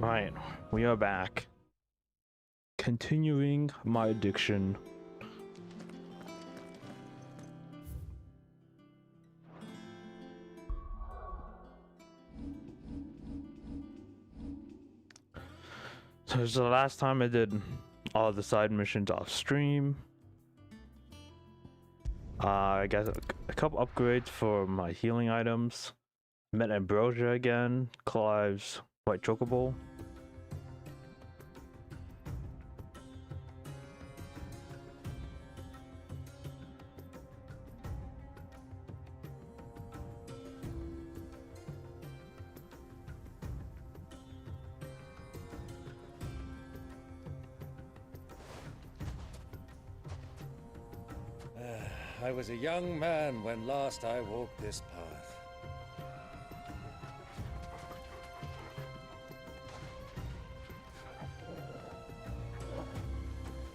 Right, we are back. Continuing my addiction. So this is the last time I did all the side missions off stream. I got a couple upgrades for my healing items. Met Ambrosia again, Clive's White Chocobo. I was a young man when last I walked this path.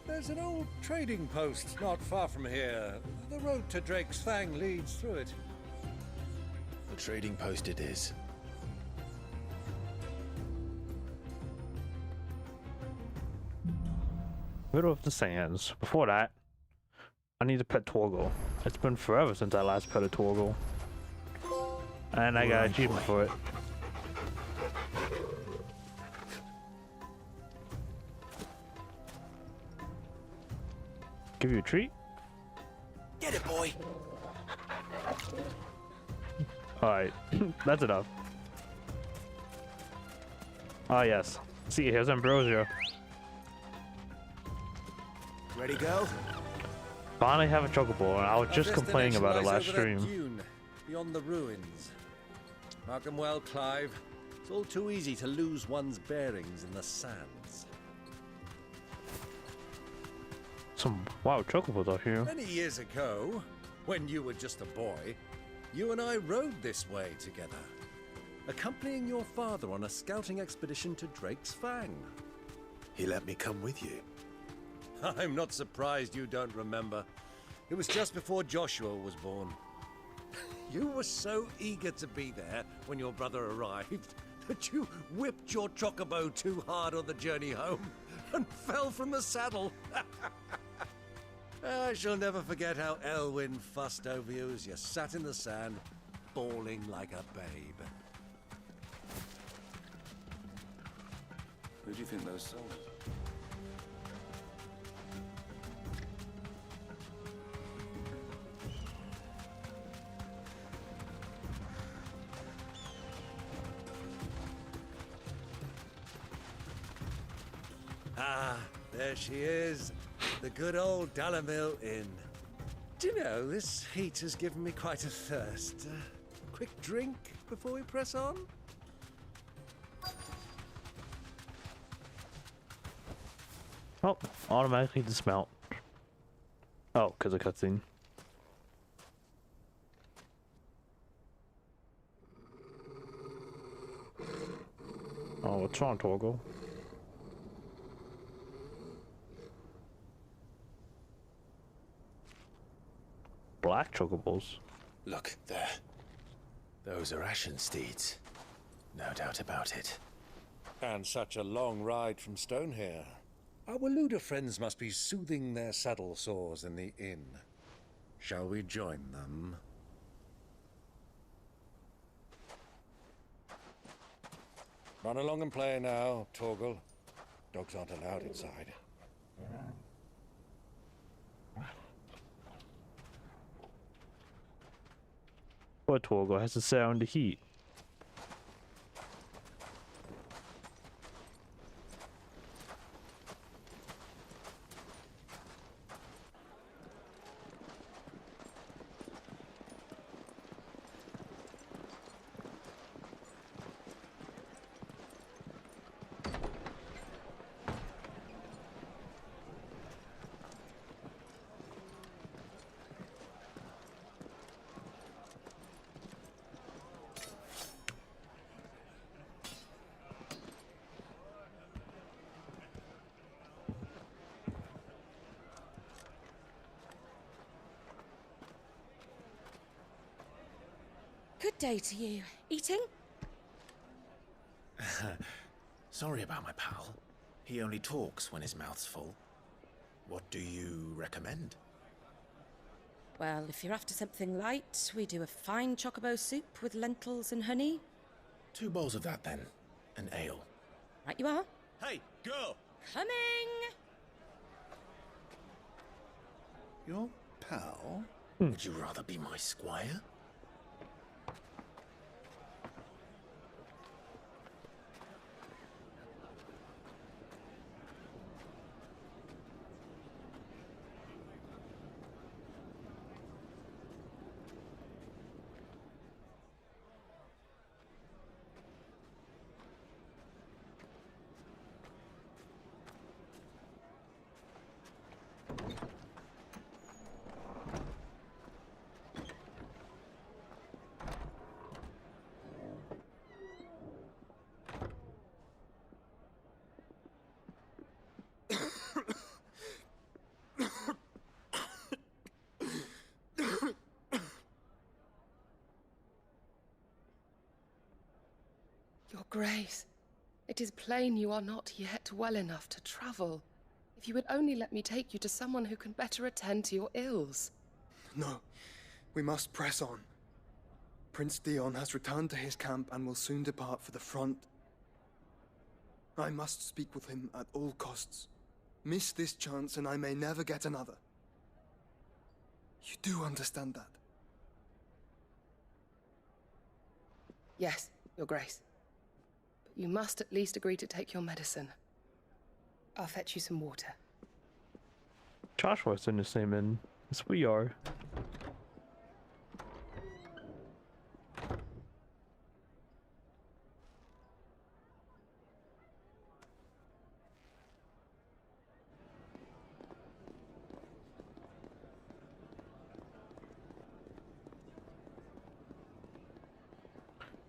There's an old trading post not far from here. The road to Drake's Fang leads through it. The trading post it is. Middle of the Sands. Before that, I need to pet Torgal. It's been forever since I last pet a Torgal. And I got an achievement for it. Give you a treat? Get it, boy! Alright, that's enough. Ah yes. See, here's Ambrosia. Ready, go? Finally have a Chocobo, and I was just Our complaining about it destination last lies over that stream. dune, beyond the ruins. Mark 'em well, Clive. It's all too easy to lose one's bearings in the sands. Some wild Chocobos out here. Many years ago, when you were just a boy, you and I rode this way together, accompanying your father on a scouting expedition to Drake's Fang. He let me come with you. I'm not surprised you don't remember. It was just before Joshua was born. You were so eager to be there when your brother arrived that you whipped your chocobo too hard on the journey home and fell from the saddle. I shall never forget how Elwyn fussed over you as you sat in the sand, bawling like a babe. Who do you think those sold? Ah, there she is. The good old Dalamil Inn. Do you know, this heat has given me quite a thirst. Quick drink before we press on? Oh, automatically dismount. Oh, because of cutscene. Oh, what's wrong, Torgal? Black Chocobos. Look, there. Those are Ashen steeds. No doubt about it. And such a long ride from Stonehair. Our Waluda friends must be soothing their saddle sores in the inn. Shall we join them? Run along and play now, Torgal. Dogs aren't allowed inside. Poor Torgal has to sit out in the heat. Good day to you. Eating? Sorry about my pal. He only talks when his mouth's full. What do you recommend? Well, if you're after something light, we do a fine chocobo soup with lentils and honey. 2 bowls of that, then. An ale. Right you are. Hey, girl! Coming! Your pal? Would you rather be my squire? Your Grace, it is plain you are not yet well enough to travel. If you would only let me take you to someone who can better attend to your ills. No, we must press on. Prince Dion has returned to his camp and will soon depart for the front. I must speak with him at all costs. Miss this chance and I may never get another. You do understand that? Yes, Your Grace. But you must at least agree to take your medicine. I'll fetch you some water. Joshua's in the same inn as we are.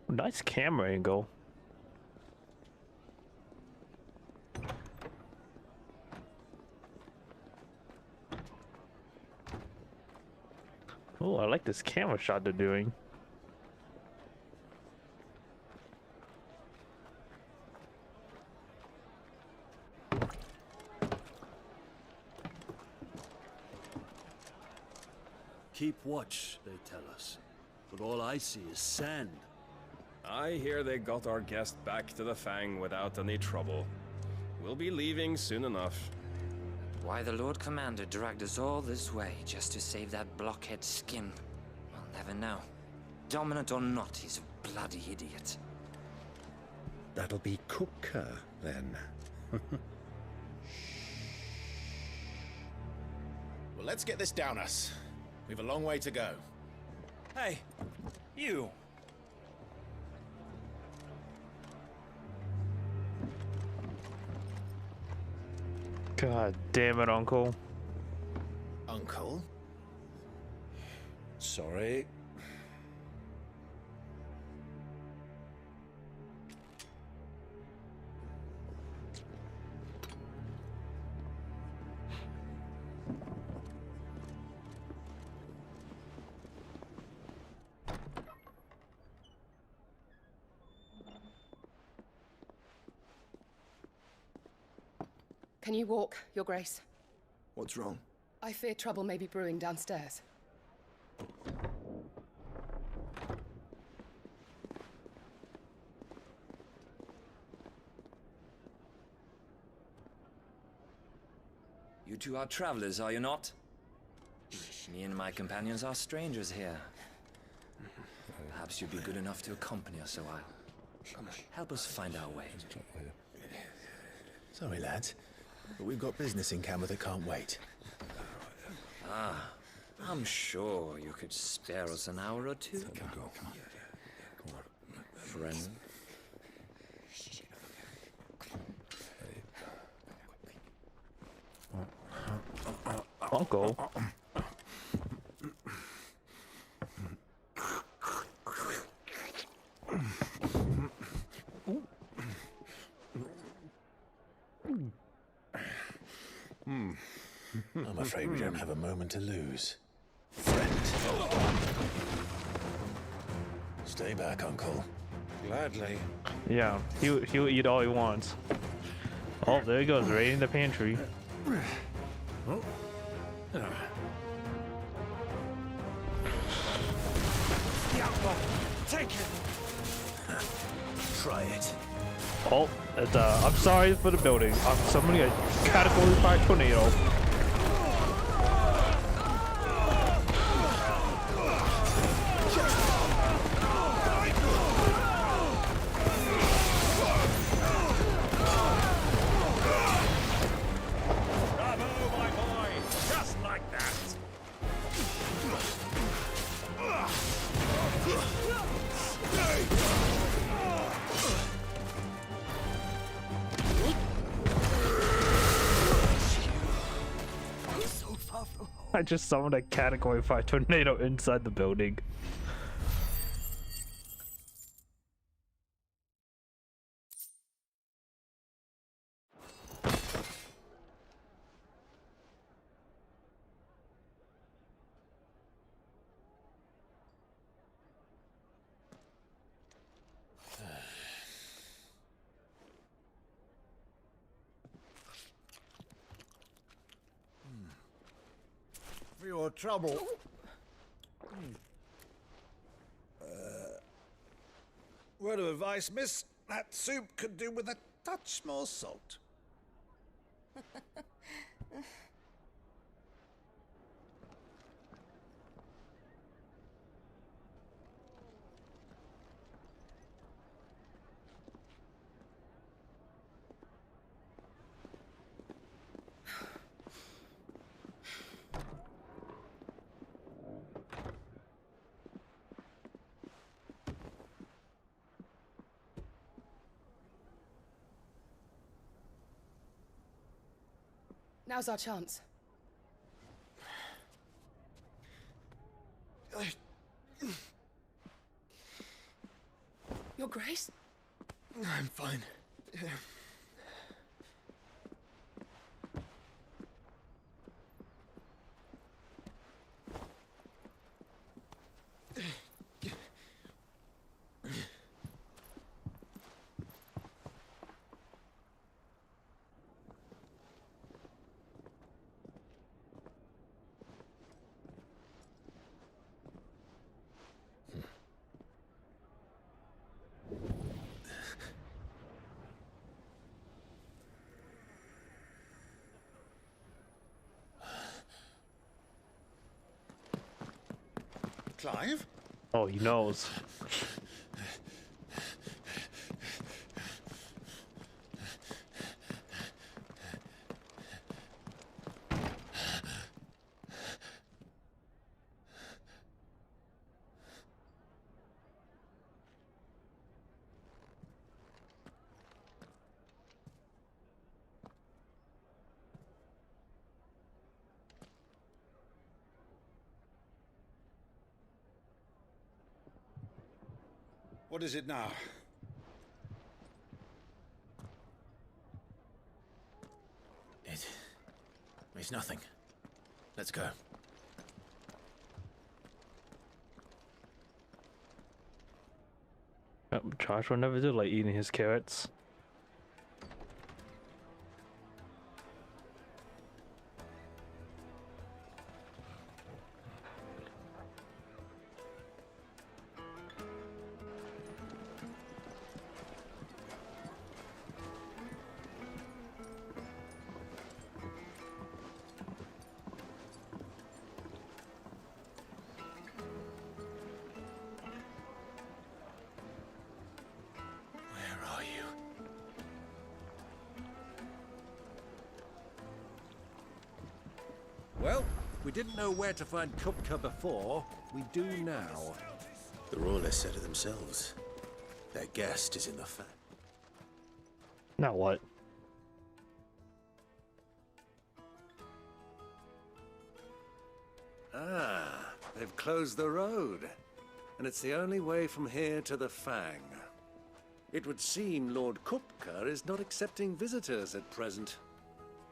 Nice camera angle. Oh, I like this camera shot they're doing. Keep watch, they tell us. But all I see is sand. I hear they got our guest back to the Fang without any trouble. We'll be leaving soon enough. Why the Lord Commander dragged us all this way just to save that blockhead skin, we'll never know. Dominant or not, he's a bloody idiot. That'll be Cooker, then. Well, let's get this down us. We've a long way to go. Hey, you! God damn it, Uncle. Uncle? Sorry. Can you walk, Your Grace? What's wrong? I fear trouble may be brewing downstairs. You two are travelers, are you not? Me and my companions are strangers here. Perhaps you'd be good enough to accompany us a while. Help us find our way. Sorry, lads, but we've got business in camera that can't wait. Ah, I'm sure you could spare us an hour or two. Friend. Uncle. I'm afraid we don't have a moment to lose. Friend. Stay back, Uncle. Gladly. Yeah, he'll eat all he wants. Oh, there he goes, raiding the pantry. Oh. Take it! Try it. Oh, it's, I'm sorry for the building. I'm summoning a category 5 tornado. Bravo, my boy! Just like that! I just summoned a category 5 tornado inside the building. For your trouble. Word of advice, miss. That soup could do with a touch more salt. Now's our chance. Your Grace? I'm fine. Clive? Oh, he knows. What is it now? It's nothing. Let's go. Joshua never did like eating his carrots. Well, we didn't know where to find Kupka before. We do now. The royalists said it themselves. Their guest is in the fat. Now what? Ah, they've closed the road. And it's the only way from here to the Fang. It would seem Lord Kupka is not accepting visitors at present.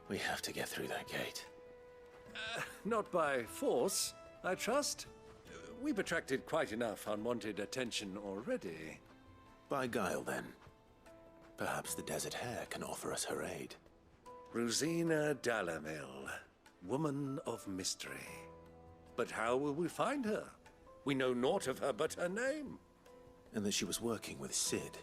We have to get through that gate. Not by force, I trust. We've attracted quite enough unwanted attention already. By guile, then. Perhaps the Desert Hare can offer us her aid. Rosina Dalamil, woman of mystery. But how will we find her? We know naught of her but her name. And that she was working with Cid.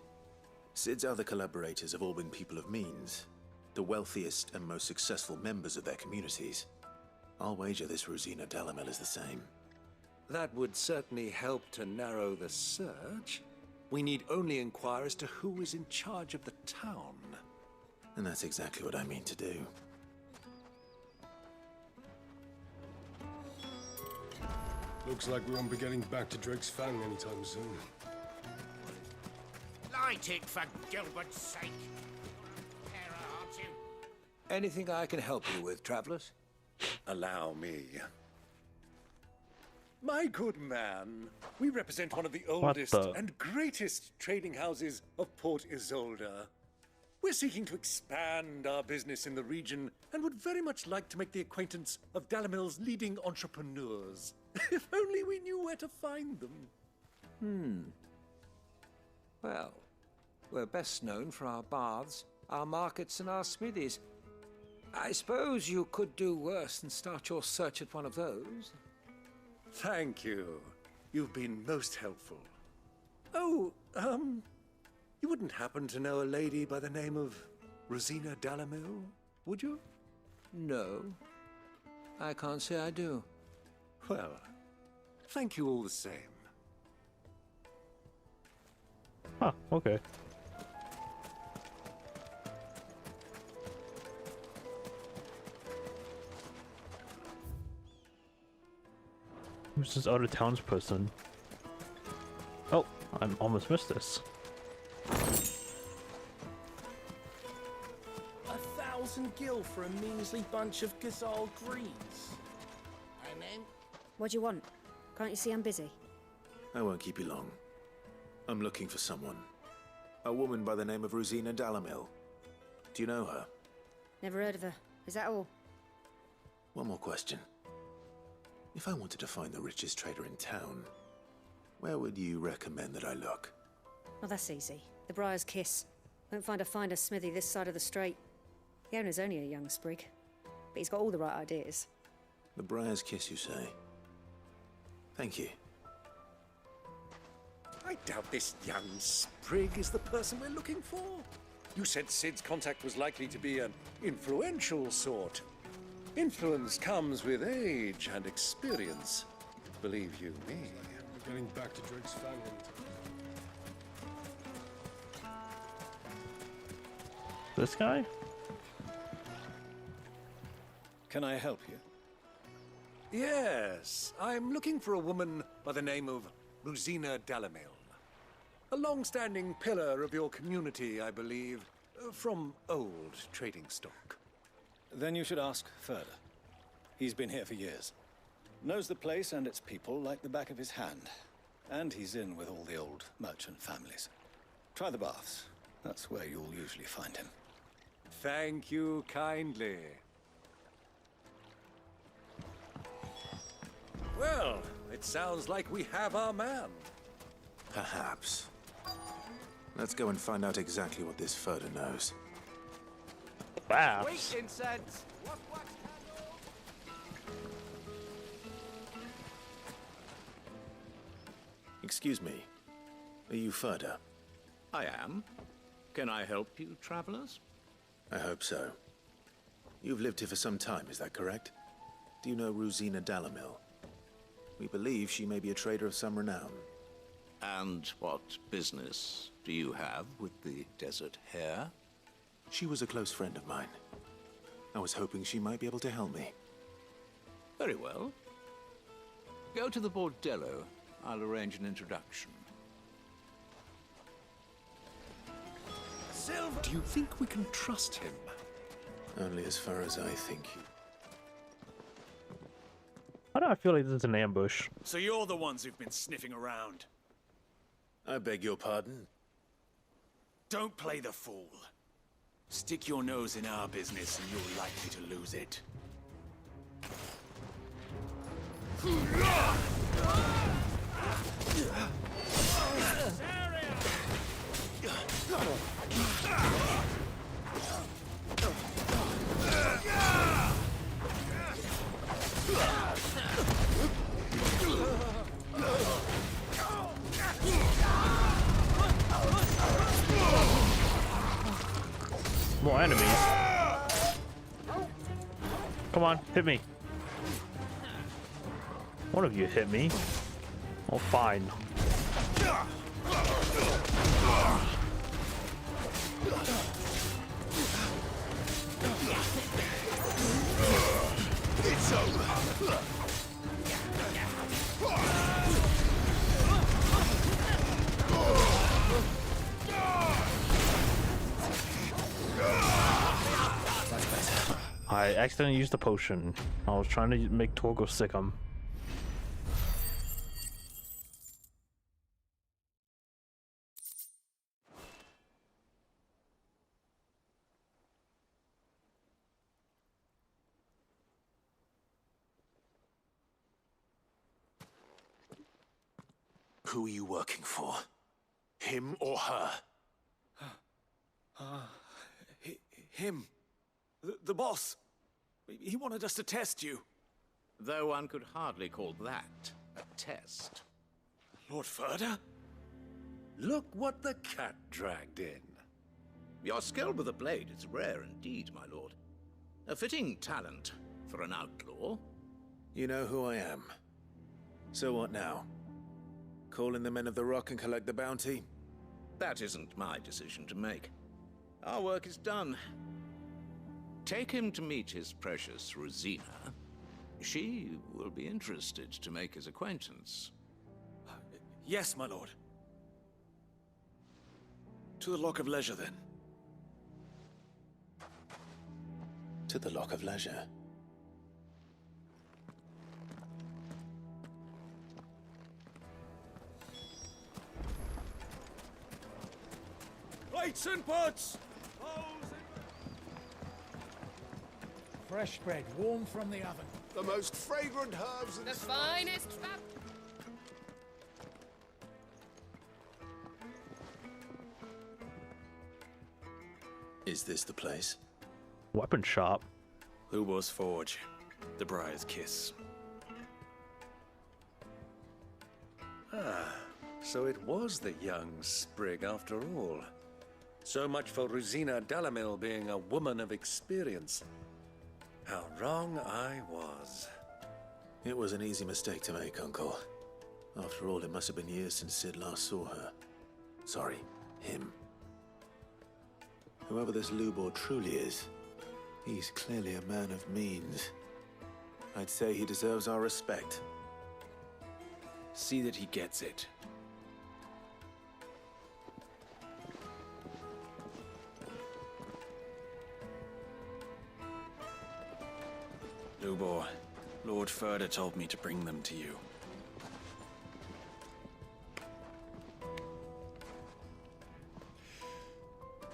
Cid's other collaborators have all been people of means, the wealthiest and most successful members of their communities. I'll wager this Rosina Dalamil is the same. That would certainly help to narrow the search. We need only inquire as to who is in charge of the town. And that's exactly what I mean to do. Looks like we won't be getting back to Drake's Fang anytime soon. Light it, for Gilbert's sake. Terror, aren't you? Anything I can help you with, travelers? Allow me. My good man, we represent one of the oldest and greatest trading houses of Port Isolde. We're seeking to expand our business in the region and would very much like to make the acquaintance of Dalamil's leading entrepreneurs. If only we knew where to find them. Well, we're best known for our baths, our markets, and our smithies. I suppose you could do worse than start your search at one of those. Thank you. You've been most helpful. Oh, you wouldn't happen to know a lady by the name of Rosina Dalamil, would you? No, I can't say I do. Well, thank you all the same. Huh, okay. Who's this other townsperson? Oh, I almost missed this. 1,000 gil for a measly bunch of Gazal greens. And then? What do you want? Can't you see I'm busy? I won't keep you long. I'm looking for someone. A woman by the name of Rosina Dalamil. Do you know her? Never heard of her. Is that all? One more question. If I wanted to find the richest trader in town, where would you recommend that I look? Well, that's easy. The Briar's Kiss. Won't find a finer smithy this side of the strait. The owner's only a young sprig, but he's got all the right ideas. The Briar's Kiss, you say? Thank you. I doubt this young sprig is the person we're looking for. You said Cid's contact was likely to be an influential sort. Influence comes with age and experience. Believe you me. We're getting back to Drake's Fang anytime. This guy? Can I help you? Yes, I'm looking for a woman by the name of Rosina Dalamil. A long-standing pillar of your community, I believe, from old trading stock. Then you should ask further. He's been here for years. Knows the place and its people like the back of his hand. And he's in with all the old merchant families. Try the baths. That's where you'll usually find him. Thank you kindly. Well, it sounds like we have our man. Perhaps. Let's go and find out exactly what this Furder knows. Wow. Sweet incense! Excuse me. Are you Furder? I am. Can I help you, travelers? I hope so. You've lived here for some time, is that correct? Do you know Rosina Dalamil? We believe she may be a trader of some renown. And what business do you have with the Desert Hare? She was a close friend of mine. I was hoping she might be able to help me. Very well. Go to the bordello. I'll arrange an introduction. Silver, do you think we can trust him? Only as far as I think you. Why do I feel like this is an ambush? So you're the ones who've been sniffing around. I beg your pardon? Don't play the fool. Stick your nose in our business and you're likely to lose it. More enemies. Come on, hit me. One of you hit me. Oh, fine. It's over. I accidentally used a potion. I was trying to make Torgo sick him. Who are you working for? Him or her? Him. The boss. He wanted us to test you. Though one could hardly call that a test. Lord Ferda? Look what the cat dragged in. Your skill with the blade is rare indeed, my lord. A fitting talent for an outlaw. You know who I am. So what now? Call in the Men of the Rock and collect the bounty? That isn't my decision to make. Our work is done. Take him to meet his precious Rosina. She will be interested to make his acquaintance. Yes, my lord. To the Lock of Leisure, then. To the Lock of Leisure. Plates and pots! Fresh bread, warm from the oven. The most fragrant herbs and The finest fat. Is this the place? Weapon shop. Lubor's Forge. The Briar's Kiss. Ah, so it was the young sprig after all. So much for Rosina Dalamil being a woman of experience. How wrong I was. It was an easy mistake to make, Uncle. After all, it must have been years since Sid last saw her. Sorry, him. Whoever this Lubor truly is, he's clearly a man of means. I'd say he deserves our respect. See that he gets it. Lubor, Lord Ferda told me to bring them to you.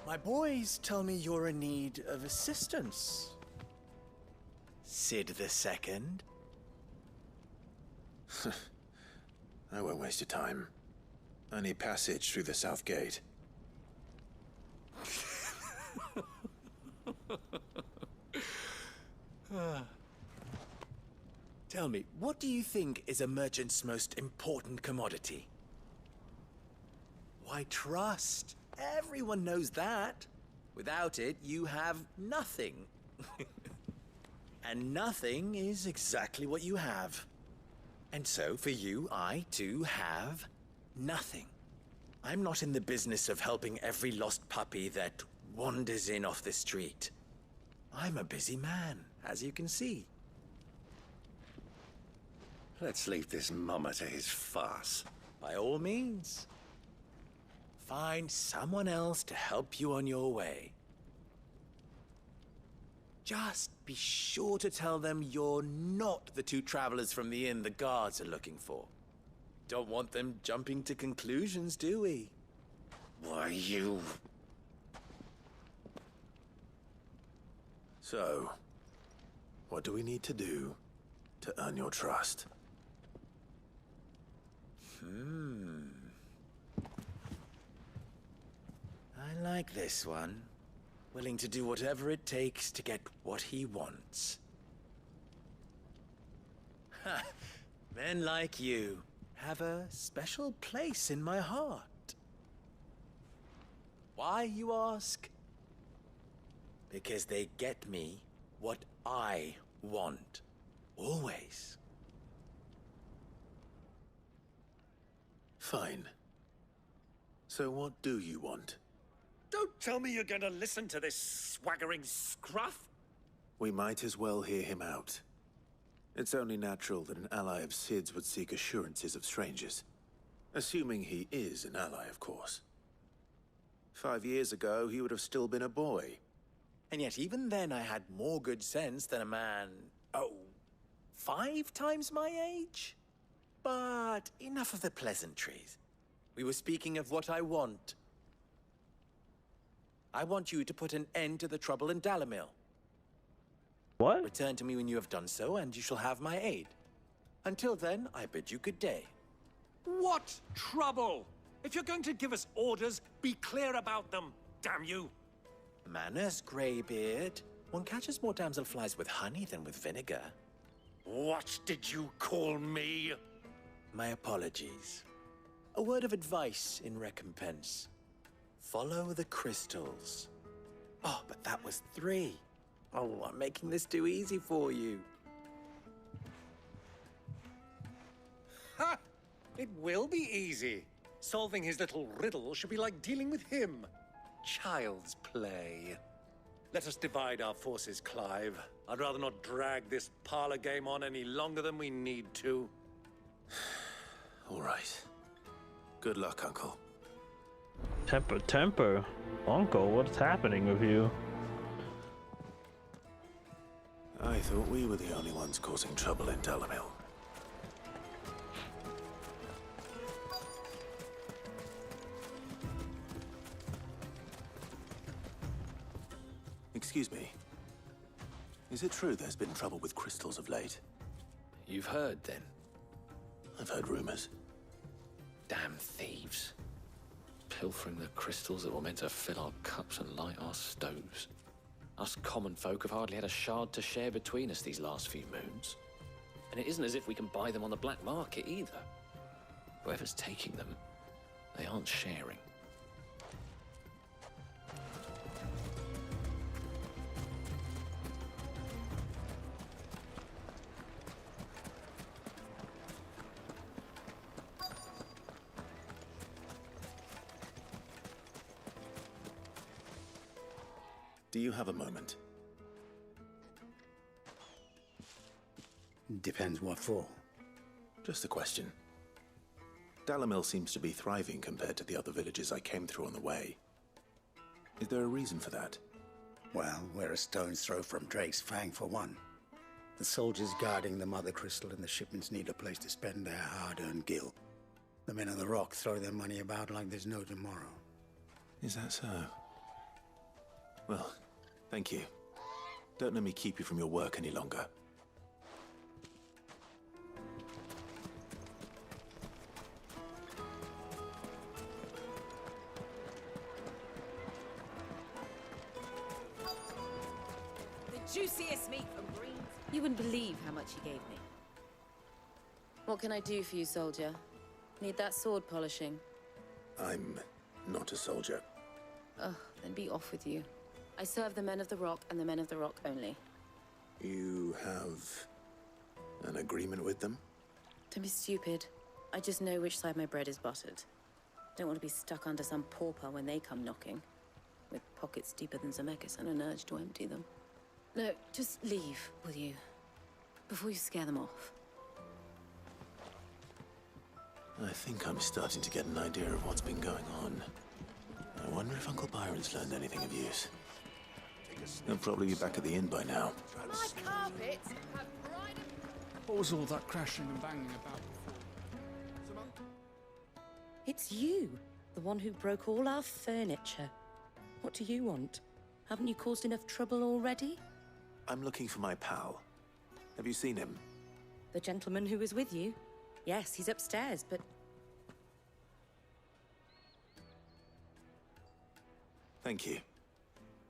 My boys tell me you're in need of assistance. Sid the Second? I won't waste your time. I need passage through the south gate. Tell me, what do you think is a merchant's most important commodity? Why, trust. Everyone knows that. Without it, you have nothing. And nothing is exactly what you have. And so, for you, I, too, have nothing. I'm not in the business of helping every lost puppy that wanders in off the street. I'm a busy man, as you can see. Let's leave this mummer to his farce. By all means. Find someone else to help you on your way. Just be sure to tell them you're not the two travelers from the inn the guards are looking for. Don't want them jumping to conclusions, do we? Why, you... So, what do we need to do to earn your trust? I like this one. Willing to do whatever it takes to get what he wants. Ha! Men like you have a special place in my heart. Why, you ask? Because they get me what I want. Always. Fine. So what do you want? Don't tell me you're going to listen to this swaggering scruff. We might as well hear him out. It's only natural that an ally of Sid's would seek assurances of strangers. Assuming he is an ally, of course. 5 years ago, he would have still been a boy. And yet even then I had more good sense than a man, 5 times my age? But enough of the pleasantries. We were speaking of what I want. I want you to put an end to the trouble in Dalamil. What? Return to me when you have done so, and you shall have my aid. Until then, I bid you good day. What trouble? If you're going to give us orders, be clear about them, damn you! Manners, Greybeard. One catches more damselflies with honey than with vinegar. What did you call me? My apologies. A word of advice in recompense. Follow the crystals. Oh, but that was 3. Oh, I'm making this too easy for you. Ha! It will be easy. Solving his little riddle should be like dealing with him. Child's play. Let us divide our forces, Clive. I'd rather not drag this parlor game on any longer than we need to. All right. Good luck, Uncle. Temper. Uncle, what's happening with you? I thought we were the only ones causing trouble in Dalamil. Excuse me. Is it true there's been trouble with crystals of late? You've heard, then? I've heard rumors. Damn thieves. Pilfering the crystals that were meant to fill our cups and light our stoves. Us common folk have hardly had a shard to share between us these last few moons. And it isn't as if we can buy them on the black market either. Whoever's taking them, they aren't sharing. Do you have a moment? Depends what for. Just a question. Dalamil seems to be thriving compared to the other villages I came through on the way. Is there a reason for that? Well, we're a stone's throw from Drake's Fang for one. The soldiers guarding the Mother Crystal and the shipments need a place to spend their hard-earned gil. The men of the Rock throw their money about like there's no tomorrow. Is that so? Well, thank you. Don't let me keep you from your work any longer. The juiciest meat from Green. You wouldn't believe how much he gave me. What can I do for you, soldier? Need that sword polishing? I'm not a soldier. Ugh, then be off with you. I serve the men of the Rock and the men of the Rock only. You have an agreement with them? Don't be stupid. I just know which side my bread is buttered. Don't want to be stuck under some pauper when they come knocking. With pockets deeper than Zemeckis and an urge to empty them. No, just leave, will you? Before you scare them off. I think I'm starting to get an idea of what's been going on. I wonder if Uncle Byron's learned anything of use. He'll probably be back at the inn by now. My carpets have What was all that crashing and banging about before? It's you, the one who broke all our furniture. What do you want? Haven't you caused enough trouble already? I'm looking for my pal. Have you seen him? The gentleman who was with you? Yes, he's upstairs, but... Thank you.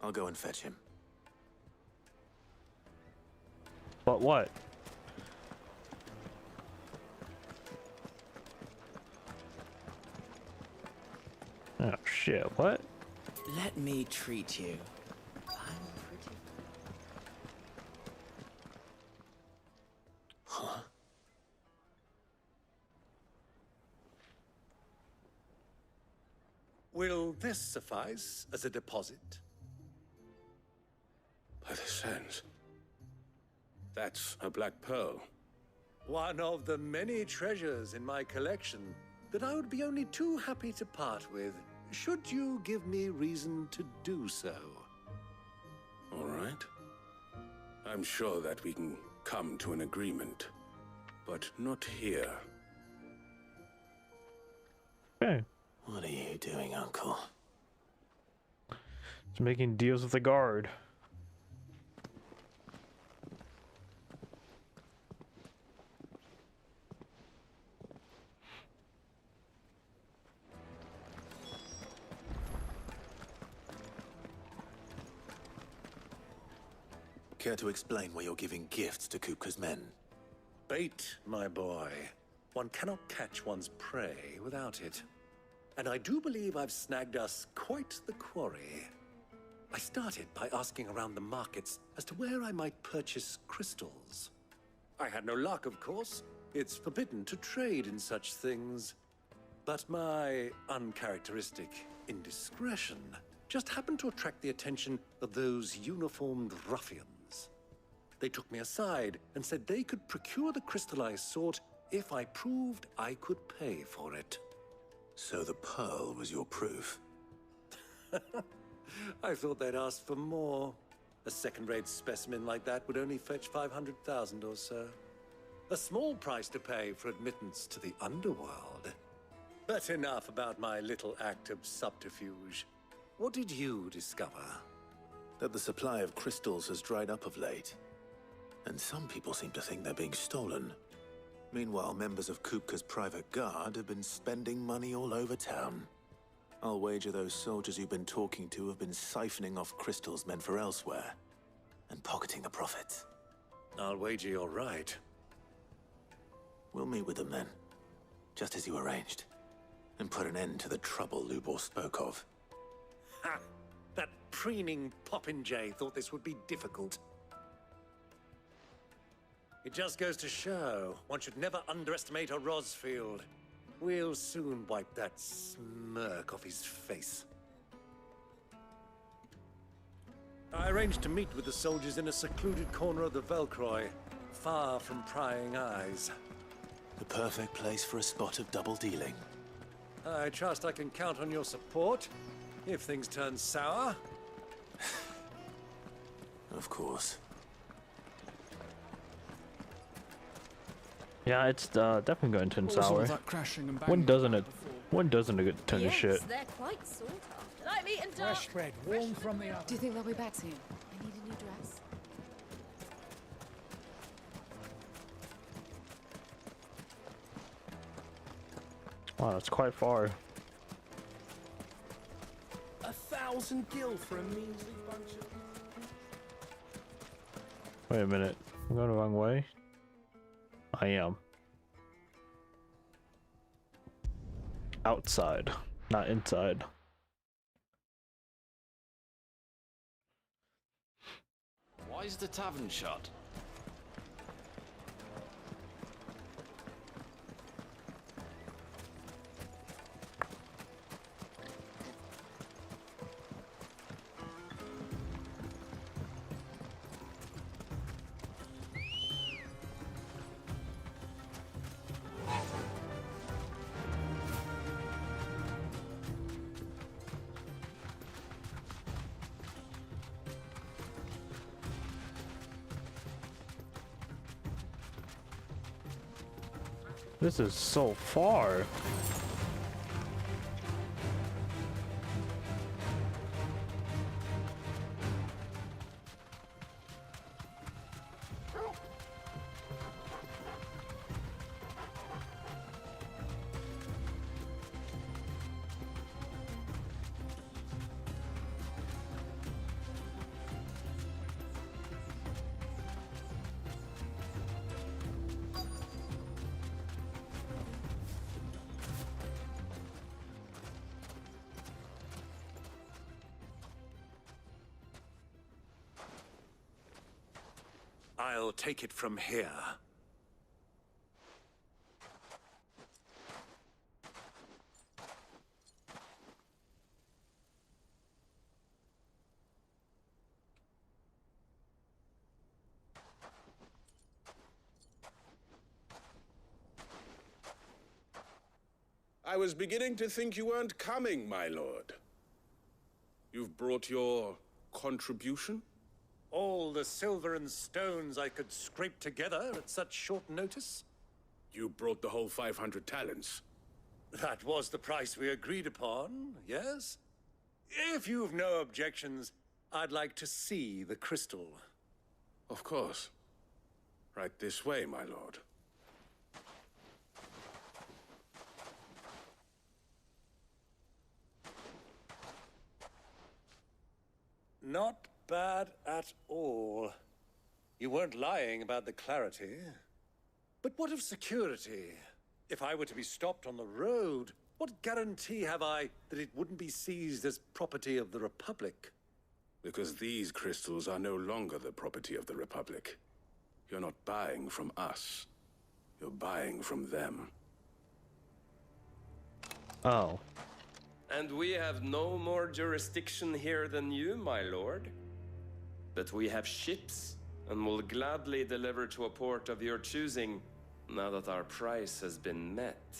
I'll go and fetch him. But what? Oh shit, what? Let me treat you. Huh? Will this suffice as a deposit? By the sands. That's a black pearl. One of the many treasures in my collection that I would be only too happy to part with, should you give me reason to do so. All right. I'm sure that we can come to an agreement, but not here. Okay. What are you doing, Uncle? Just making deals with the guard. Care to explain why you're giving gifts to Kupka's men? Bait, my boy. One cannot catch one's prey without it. And I do believe I've snagged us quite the quarry. I started by asking around the markets as to where I might purchase crystals. I had no luck, of course. It's forbidden to trade in such things. But my uncharacteristic indiscretion just happened to attract the attention of those uniformed ruffians. They took me aside and said they could procure the crystal I sought if I proved I could pay for it. So the pearl was your proof? I thought they'd ask for more. A second-rate specimen like that would only fetch 500,000 or so. A small price to pay for admittance to the underworld. But enough about my little act of subterfuge. What did you discover? That the supply of crystals has dried up of late. And some people seem to think they're being stolen. Meanwhile, members of Kupka's private guard have been spending money all over town. I'll wager those soldiers you've been talking to have been siphoning off crystals meant for elsewhere, and pocketing the profits. I'll wager you're right. We'll meet with them then, just as you arranged, and put an end to the trouble Lubor spoke of. Ha! That preening popinjay thought this would be difficult. It just goes to show, one should never underestimate a Rosfield. We'll soon wipe that smirk off his face. I arranged to meet with the soldiers in a secluded corner of the Velcroy, far from prying eyes. The perfect place for a spot of double dealing. I trust I can count on your support, if things turn sour. Of course. Yeah, it's definitely going to turn What was all sour. that crashing and When banging doesn't about it? When doesn't it turn to shit? they're quite sought after. Like meat and duck. Fresh bread, warm from the oven. Do you think they'll be back soon? I need a new dress. Wow, that's quite far. 1,000 gil for a measly bunch of... Wait a minute. I'm going the wrong way. I am. Outside, not inside. Why is the tavern shut? This is so far. I'll take it from here. I was beginning to think you weren't coming, my lord. You've brought your contribution? All the silver and stones I could scrape together at such short notice? You brought the whole 500 talents. That was the price we agreed upon, yes? If you've no objections, I'd like to see the crystal. Of course. Right this way, my lord. Not bad at all. You weren't lying about the clarity. But what of security? If I were to be stopped on the road, what guarantee have I that it wouldn't be seized as property of the Republic? Because these crystals are no longer the property of the Republic. You're not buying from us. You're buying from them. Oh. And we have no more jurisdiction here than you, my lord. But we have ships, and will gladly deliver to a port of your choosing, now that our price has been met.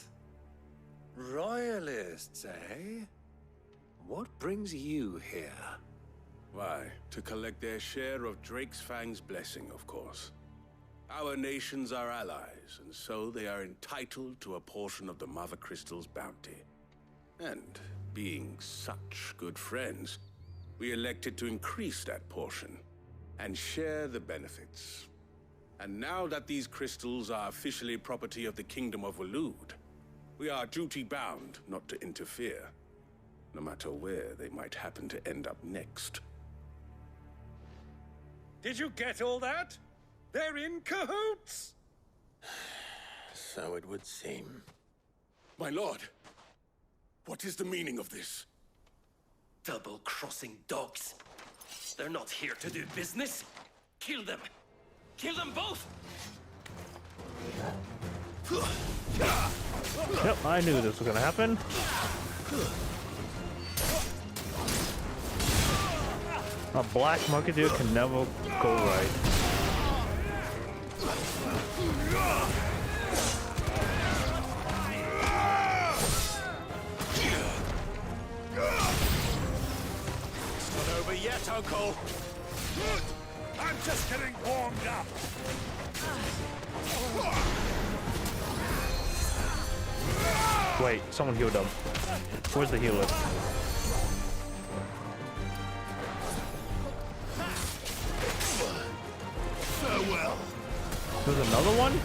Royalists, eh? What brings you here? Why, to collect their share of Drake's Fang's blessing, of course. Our nations are allies, and so they are entitled to a portion of the Mother Crystal's bounty. And being such good friends, we elected to increase that portion and share the benefits. And now that these crystals are officially property of the Kingdom of Waloed, we are duty-bound not to interfere, no matter where they might happen to end up next. Did you get all that? They're in cahoots! So it would seem. My lord, what is the meaning of this? Double-crossing dogs. They're not here to do business. Kill them. Kill them both! Yep, I knew this was gonna happen. A black market deal can never go right. It's not over yet, Uncle. I'm just getting warmed up. Wait, someone healed him. Where's the healer? Farewell. There's another one?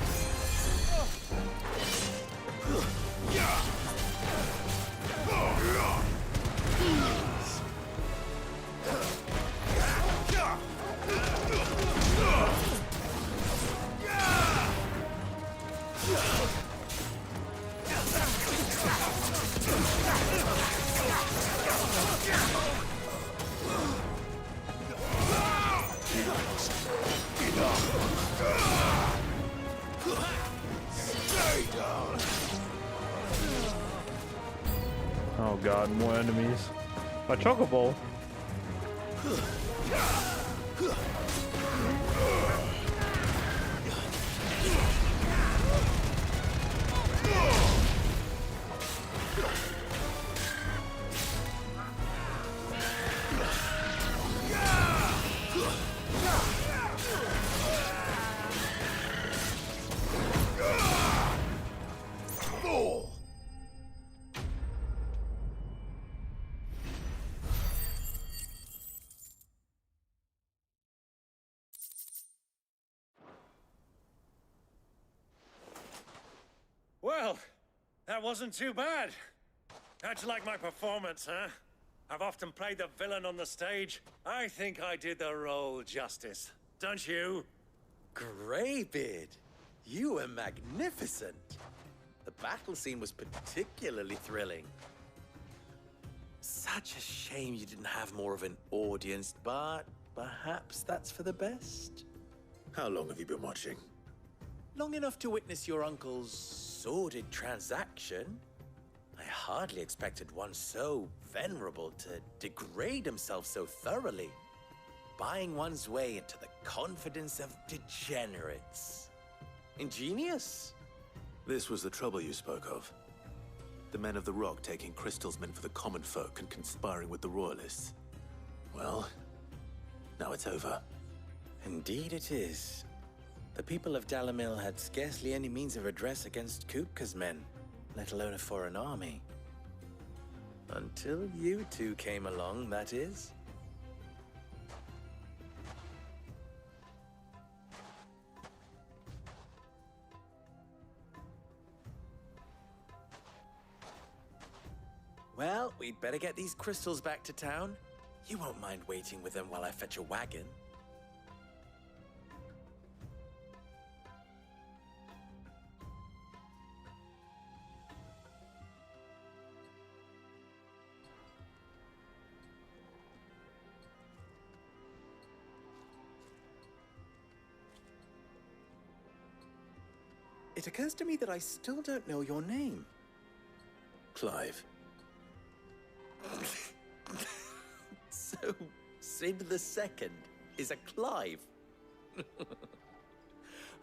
Oh god, more enemies. A chocobo. Well, that wasn't too bad. How'd you like my performance, huh? I've often played the villain on the stage. I think I did the role justice. Don't you? Greybeard, you were magnificent. The battle scene was particularly thrilling. Such a shame you didn't have more of an audience, but perhaps that's for the best. How long have you been watching? Long enough to witness your uncle's sordid transaction. I hardly expected one so venerable to degrade himself so thoroughly. Buying one's way into the confidence of degenerates. Ingenious. This was the trouble you spoke of. The men of the Rock taking crystals meant for the common folk and conspiring with the Royalists. Well, now it's over. Indeed it is. The people of Dalamil had scarcely any means of redress against Kupka's men, let alone a foreign army. Until you two came along, that is. Well, we'd better get these crystals back to town. You won't mind waiting with them while I fetch a wagon. It occurs to me that I still don't know your name. Clive. So, Sid the Second is a Clive.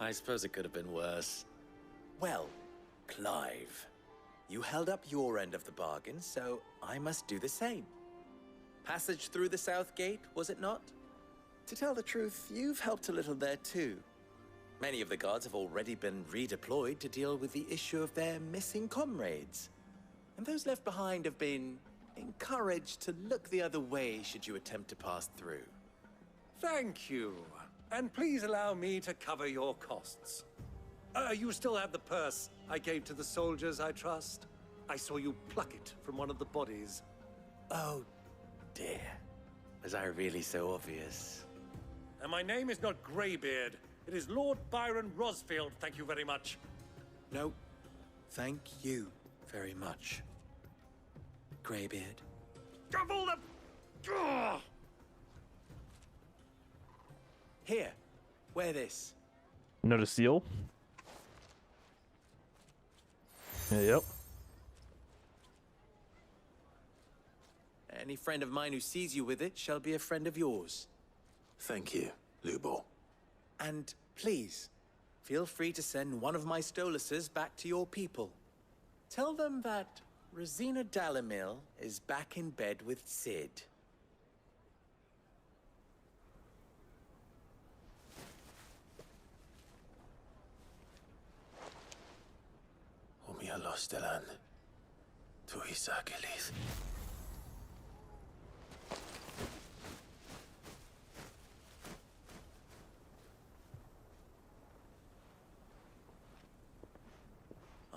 I suppose it could have been worse. Well, Clive, you held up your end of the bargain, so I must do the same. Passage through the South Gate, was it not? To tell the truth, you've helped a little there too. Many of the guards have already been redeployed to deal with the issue of their missing comrades. And those left behind have been encouraged to look the other way should you attempt to pass through. Thank you. And please allow me to cover your costs. You still have the purse I gave to the soldiers, I trust? I saw you pluck it from one of the bodies. Oh, dear. Was I really so obvious? And my name is not Greybeard. It is Lord Byron Rosfield, thank you very much. No, thank you very much, Greybeard. Double the... Ugh! Here, wear this. Another seal? Yeah, yep. Any friend of mine who sees you with it shall be a friend of yours. Thank you, Lubor. And please, feel free to send one of my Stoluses back to your people. Tell them that Rosina Dalamil is back in bed with Sid. Omia Lostelan. Tuisa Gelis.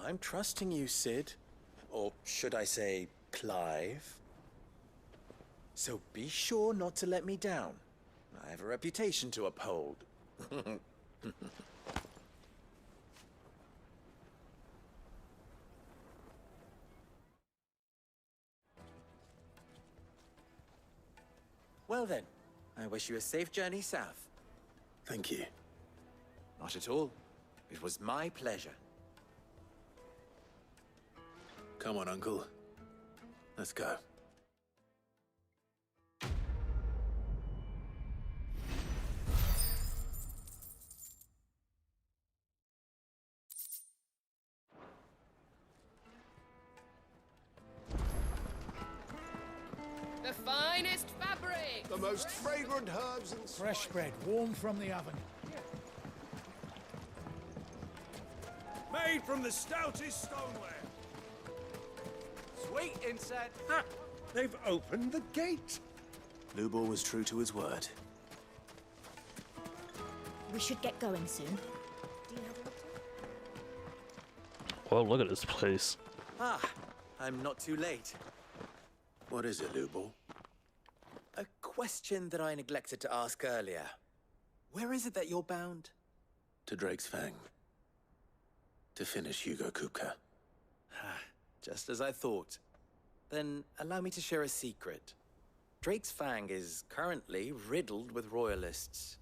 I'm trusting you, Sid. Or should I say, Clive? So be sure not to let me down. I have a reputation to uphold. Well then, I wish you a safe journey south. Thank you. Not at all. It was my pleasure. Come on, Uncle. Let's go. The finest fabric! The most fragrant herbs and Fresh bread, warm from the oven. Made from the stoutest stoneware. Sweet insect. Ha! They've opened the gate. Lubor was true to his word. We should get going soon. Well, look at this place. Ah, I'm not too late. What is it, Lubor? A question that I neglected to ask earlier. Where is it that you're bound? To Drake's Fang. To finish Hugo Kupka. Just as I thought. Then allow me to share a secret. Drake's Fang is currently riddled with royalists.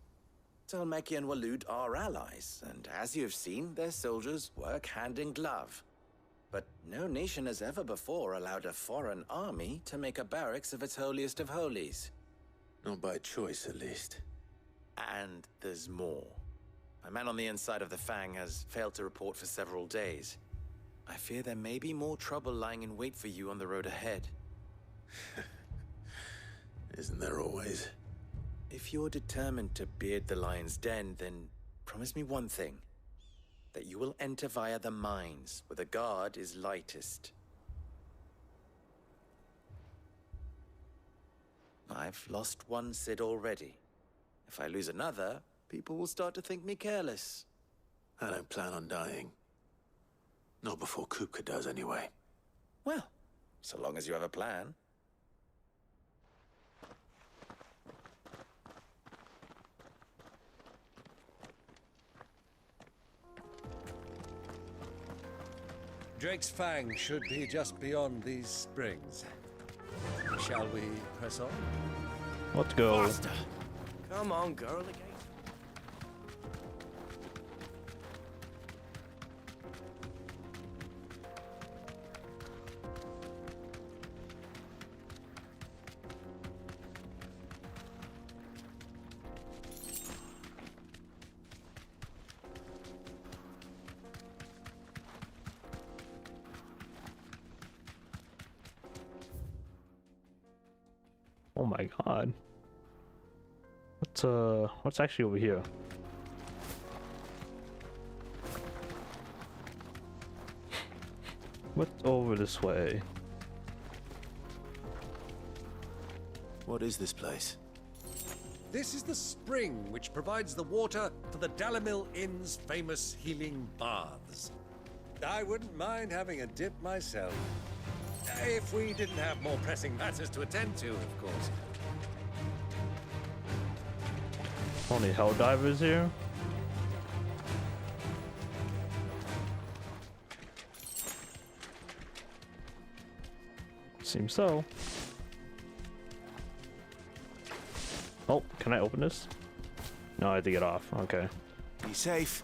Dhalmekia and Waloed are allies, and as you have seen, their soldiers work hand in glove. But no nation has ever before allowed a foreign army to make a barracks of its holiest of holies. Not by choice, at least. And there's more. My man on the inside of the Fang has failed to report for several days. I fear there may be more trouble lying in wait for you on the road ahead. Isn't there always? If you're determined to beard the lion's den, then promise me one thing. That you will enter via the mines, where the guard is lightest. I've lost one Cid already. If I lose another, people will start to think me careless. I don't plan on dying. Not before Kupka does, anyway. Well, so long as you have a plan. Drake's Fang should be just beyond these springs. Shall we press on? Let's go. Faster! Come on, girl, again. Oh my god. What's actually over here? What's over this way? What is this place? This is the spring which provides the water for the Dalimil Inn's famous healing baths. I wouldn't mind having a dip myself. If we didn't have more pressing matters to attend to, of course. Only Helldivers here? Seems so. Oh, can I open this? No, I have to get off. Okay. Be safe.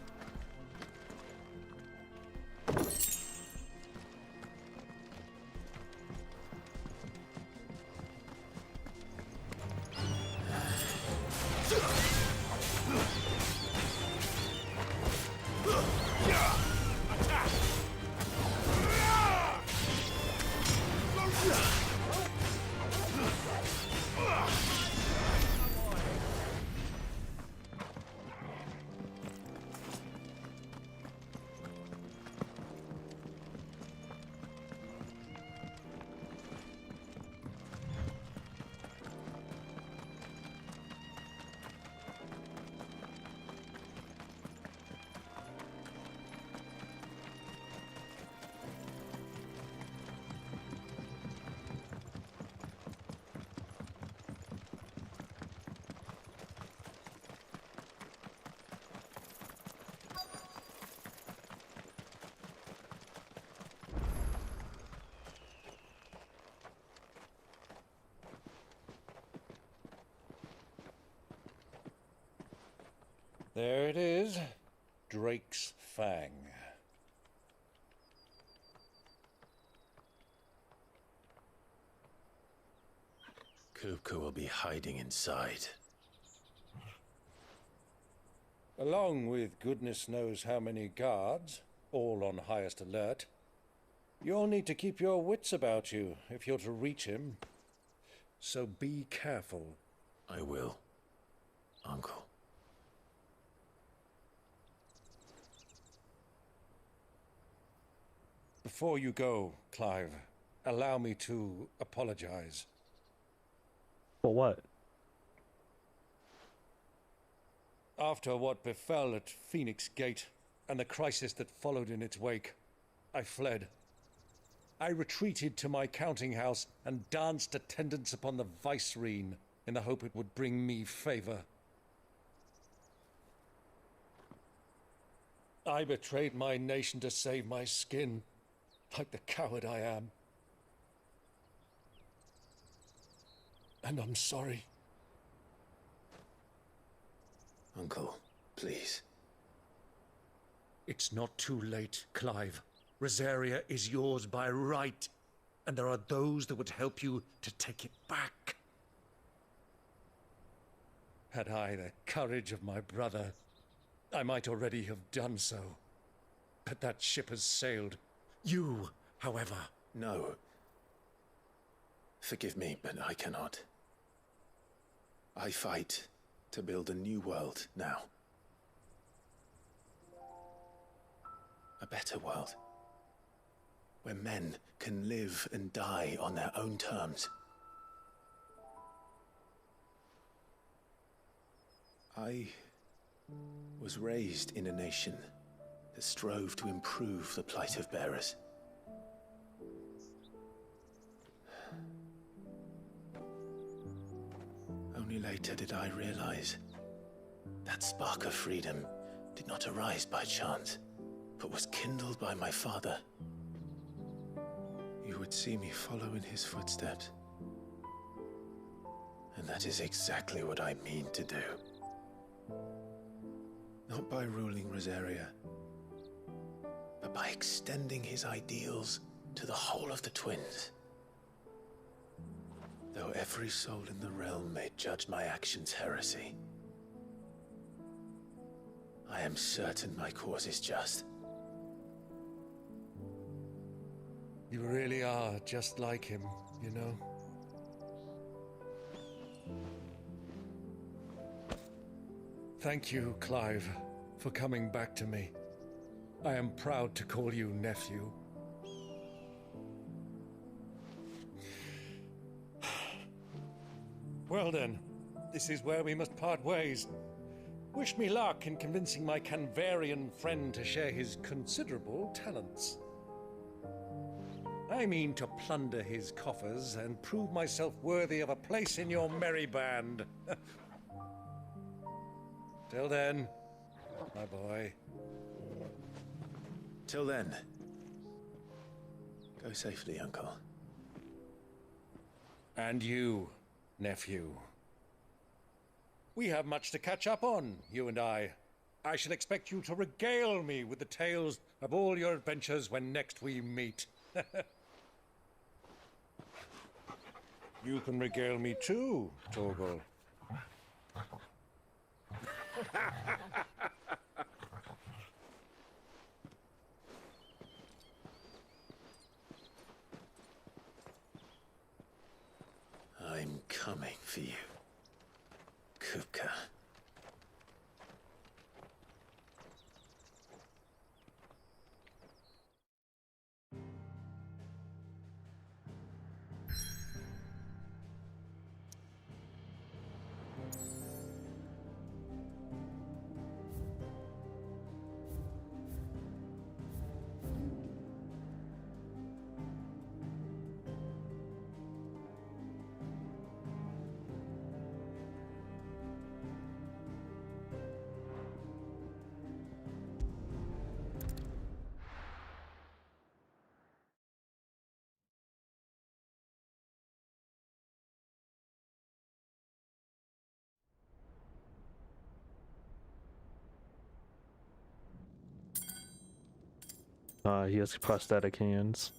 There it is, Drake's Fang. Kupka will be hiding inside. Along with goodness knows how many guards, all on highest alert. You'll need to keep your wits about you if you're to reach him. So be careful. I will, Uncle. Before you go, Clive, allow me to apologize. For what? After what befell at Phoenix Gate and the crisis that followed in its wake, I fled. I retreated to my counting house and danced attendance upon the vicereine in the hope it would bring me favor. I betrayed my nation to save my skin, like the coward I am. And I'm sorry. Uncle, please. It's not too late, Clive. Rosaria is yours by right, and there are those that would help you to take it back. Had I the courage of my brother, I might already have done so. But that ship has sailed. You, however... No. Forgive me, but I cannot. I fight to build a new world now. A better world. Where men can live and die on their own terms. I was raised in a nation that strove to improve the plight of bearers. Only later did I realize that spark of freedom did not arise by chance, but was kindled by my father. You would see me follow in his footsteps. And that is exactly what I mean to do. Not by ruling Rosaria, but by extending his ideals to the whole of the twins. Though every soul in the realm may judge my actions heresy, I am certain my cause is just. You really are just like him, you know? Thank you, Clive, for coming back to me. I am proud to call you nephew. Well then, this is where we must part ways. Wish me luck in convincing my Canvarian friend to share his considerable talents. I mean to plunder his coffers and prove myself worthy of a place in your merry band. Till then, my boy. Till then, go safely, Uncle. And you, nephew. We have much to catch up on, you and I. I shall expect you to regale me with the tales of all your adventures when next we meet. You can regale me too, Torgal. I'm coming for you, Kupka. He has prosthetic hands.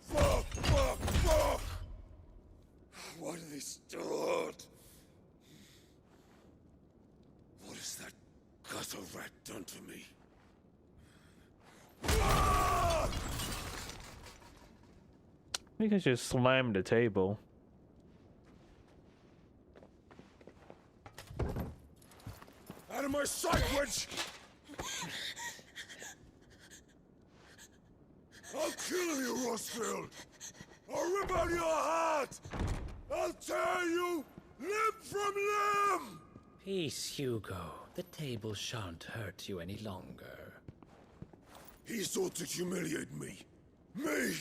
Fuck! What have they stored? What has that gutter rat done to me? You can just slam the table. Out of my sight, witch! I'll kill you, Rosfield! I'll rip out your heart! I'll tear you limb from limb! Peace, Hugo. The table shan't hurt you any longer. He sought to humiliate me. Me!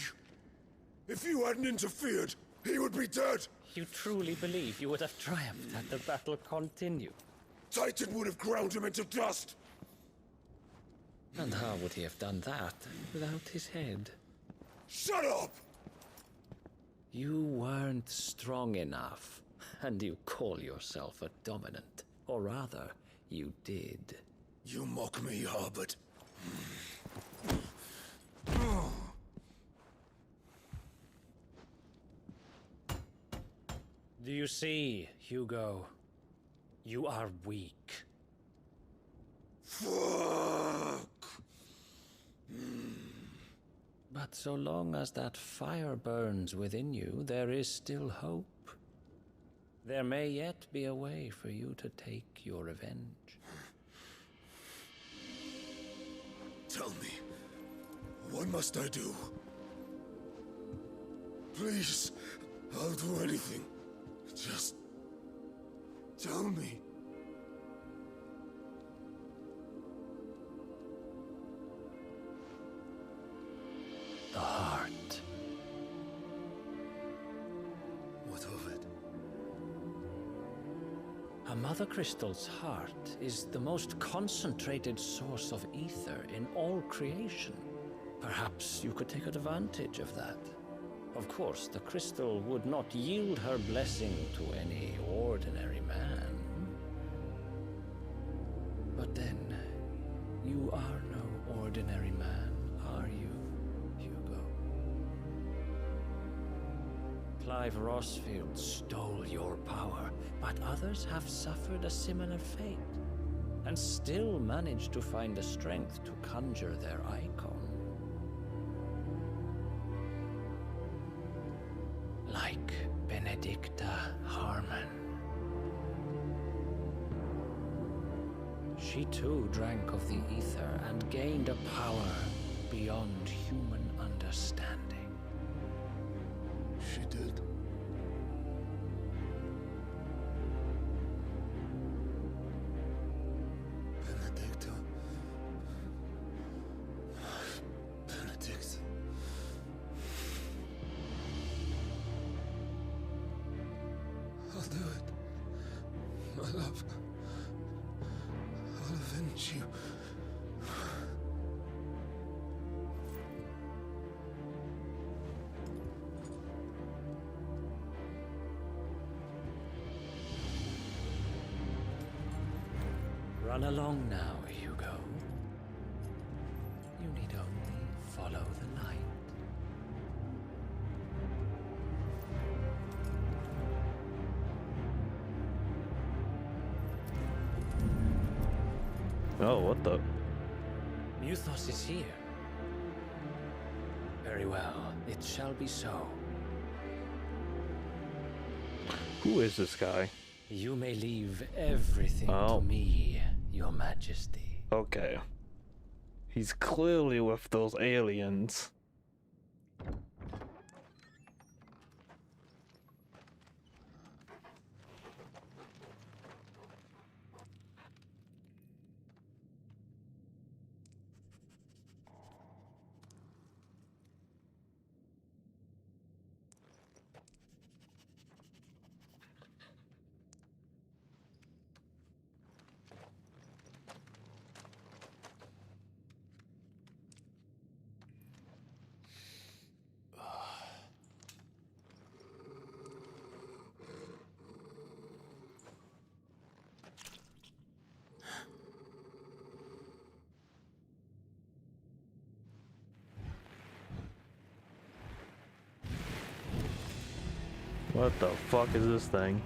If you hadn't interfered, he would be dead! You truly believe you would have triumphed had the battle continued? Titan would have ground him into dust! And how would he have done that without his head? Shut up! You weren't strong enough, and you call yourself a dominant. Or rather, you did. You mock me, Harbert. Do you see, Hugo? You are weak. Fuck! But so long as that fire burns within you, there is still hope. There may yet be a way for you to take your revenge. Tell me, what must I do? Please, I'll do anything. Just tell me. The heart. What of it? A Mother Crystal's heart is the most concentrated source of ether in all creation. Perhaps you could take advantage of that. Of course, the crystal would not yield her blessing to any ordinary man. But then, you are no ordinary man, are you, Hugo? Clive Rossfield stole your power, but others have suffered a similar fate, and still managed to find the strength to conjure their icon. Like Benedicta Harmon. She too drank of the ether and gained a power beyond human understanding. She did. Benedicta. Benedict. I'll do it. My love. I'll avenge you. Run along now, Hugo. You need only follow the light. Oh, what the? Muthos is here. Very well, it shall be so. Who is this guy? You may leave everything to me, Your Majesty. Okay. He's clearly with those aliens. What the fuck is this thing?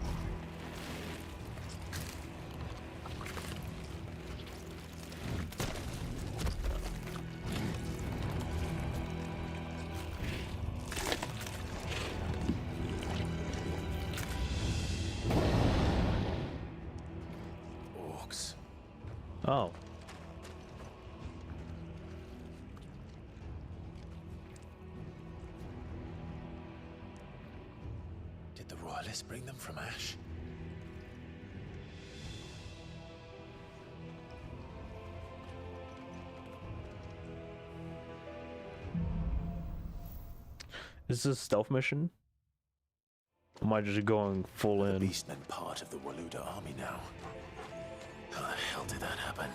Orcs. Oh. Did the royalists bring them from Ash? Is this a stealth mission? Or am I just going full in? The beastmen part of the Waluda army now. How the hell did that happen?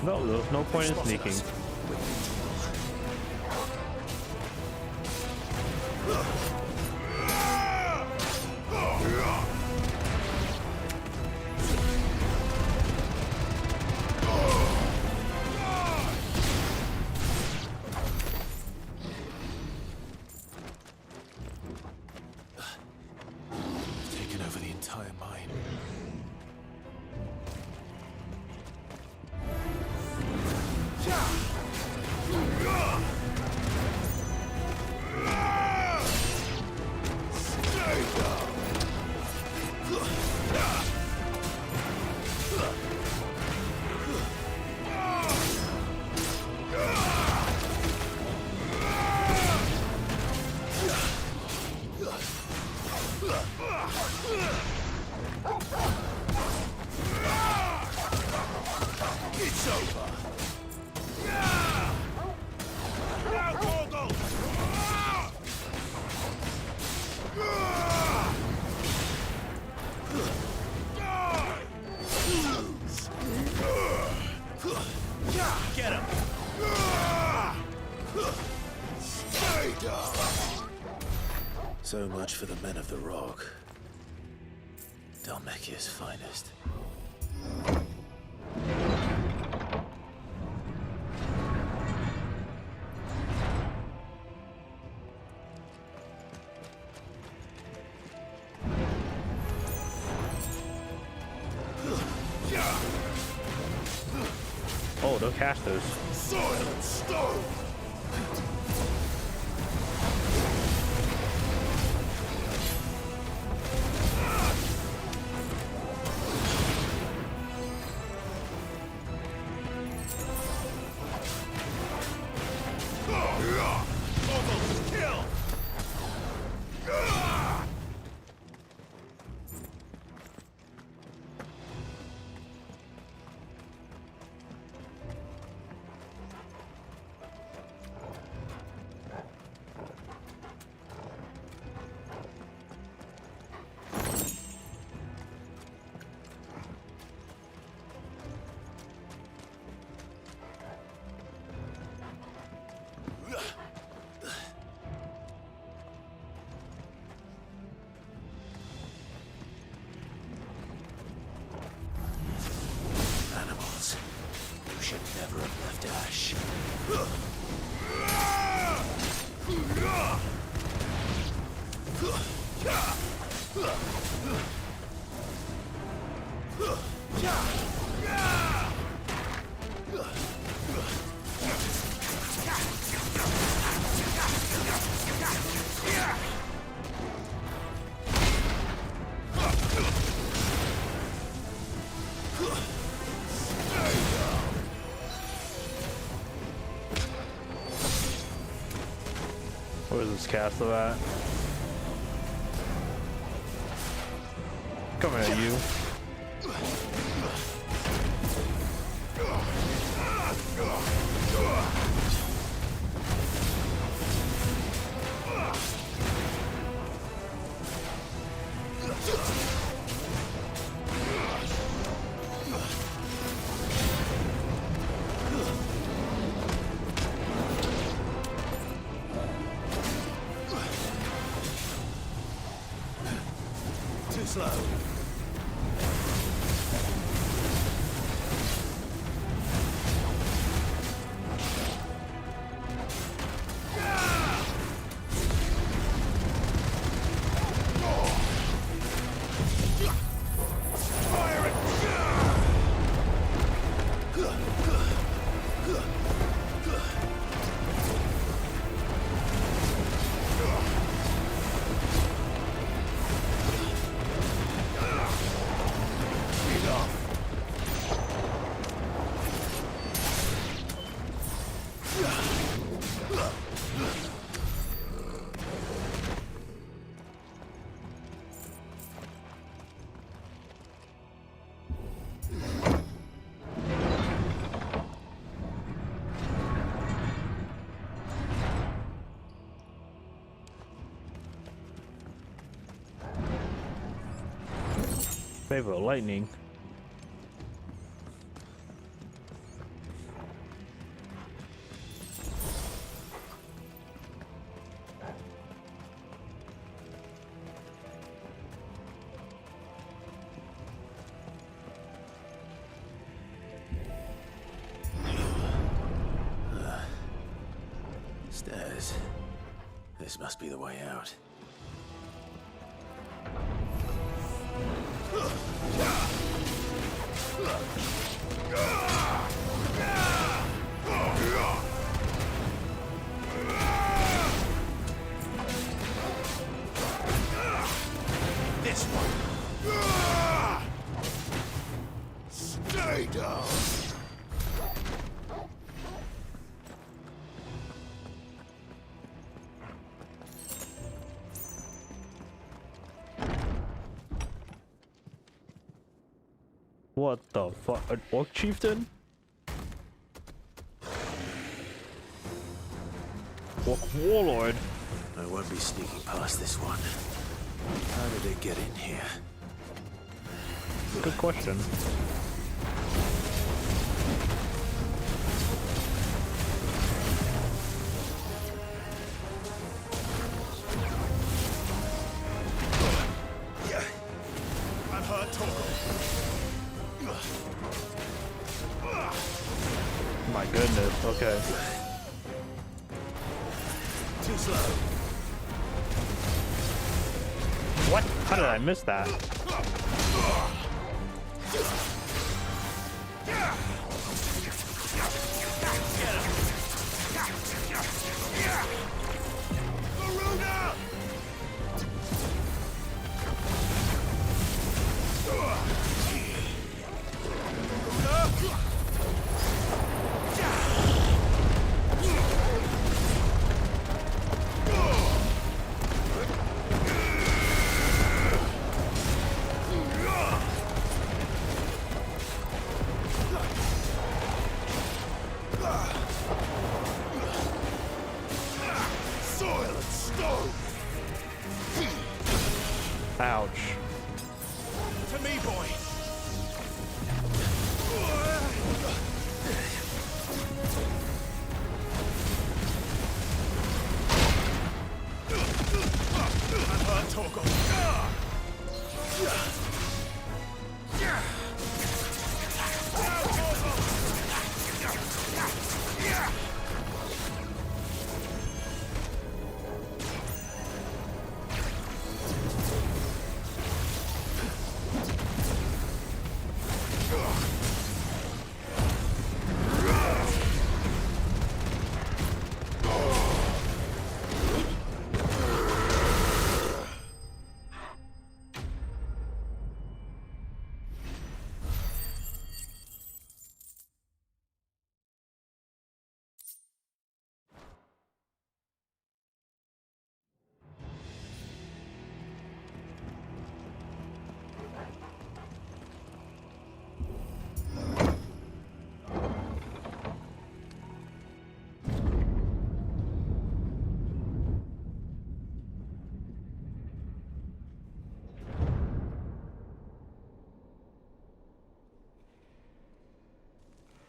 No, there's no point in sneaking. Taken over the entire mine. It's over. Now, Torgal! Get him! Stay down! So much for the men of the rock. Dalmekia's finest. Oh, they're casters. Silent stone! Kill! Animals. You should never have left Ash. Where's this castle at? Coming at you. Too slow. Favor of lightning. Stairs. This must be the way out. This one. Stay down. What the fuck? An orc chieftain? Orc warlord? I won't be sneaking past this one. How did it get in here? Good question. I'm hurt, Torgal. My goodness, okay. Too slow. What? How did I miss that? Soil and stone. Ouch. To me, boy. I'm hurt, Torgal.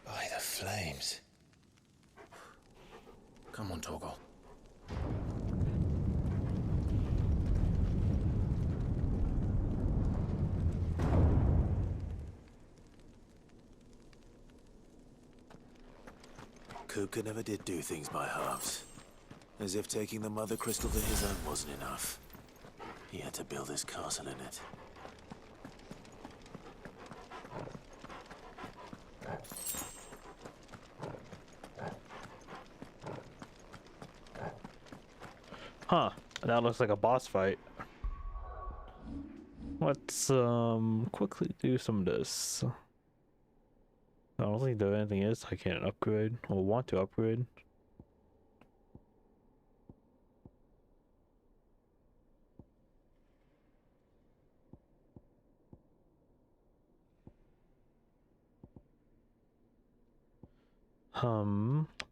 By the flames. Come on, Torgal. Kuka never did do things by halves. As if taking the Mother Crystal to his own wasn't enough. He had to build his castle in it. Huh. That looks like a boss fight. Let's quickly do some of this. I don't think there anything is I can't upgrade or want to upgrade.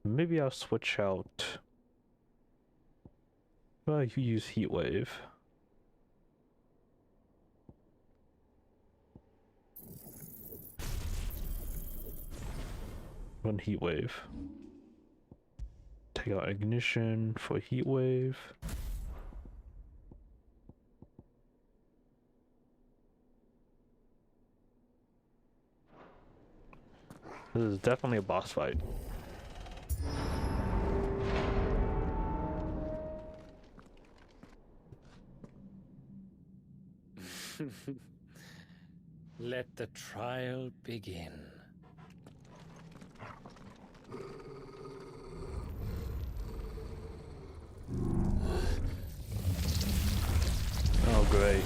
Maybe I'll switch out. Well, you use Heat Wave. One Heat Wave. Take out Ignition for Heat Wave. This is definitely a boss fight. Let the trial begin. Oh, great.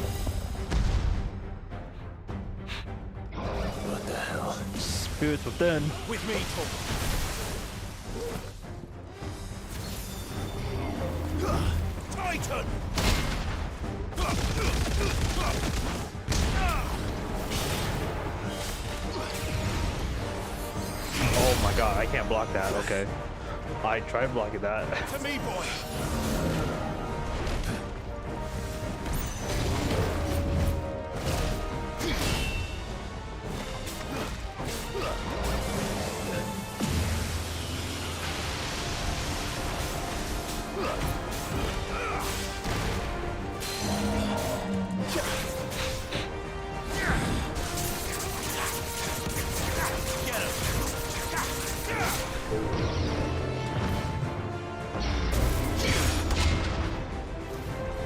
What the hell? Spirits within. With me, Titan! Oh my god, I can't block that. Okay. I tried blocking that. To me, boy!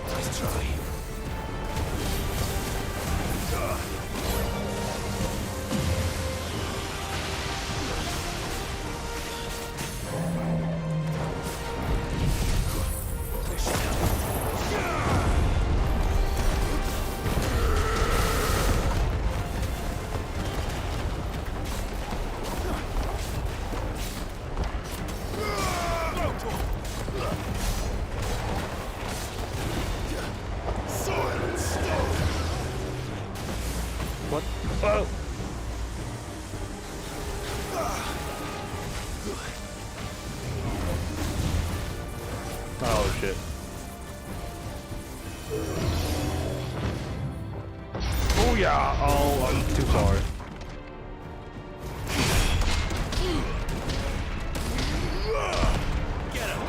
Nice try. What? Oh! Oh shit. Oh yeah! Oh, I'm too far. Get him!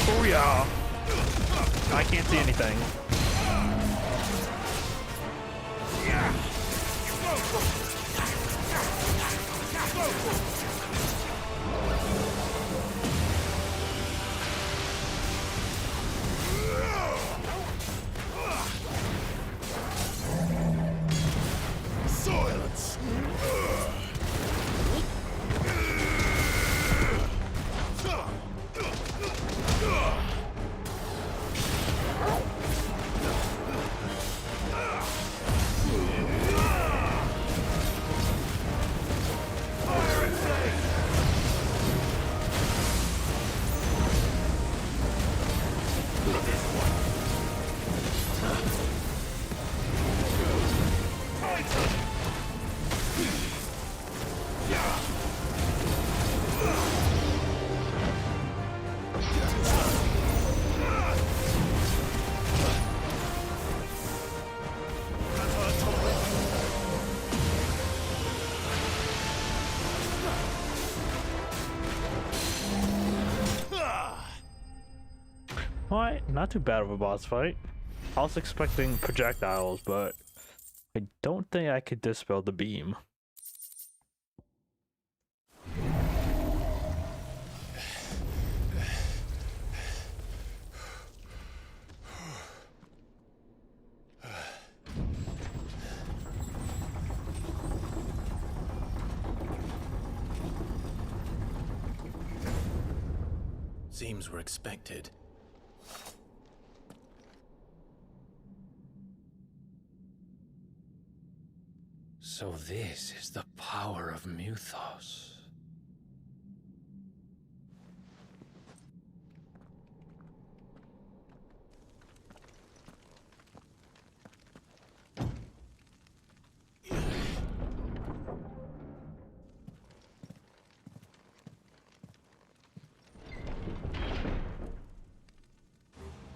Oh yeah! I can't see anything. Silence! Alright, not too bad of a boss fight. I was expecting projectiles, but I don't think I could dispel the beam. Seems we're expected. So this is the power of Muthos.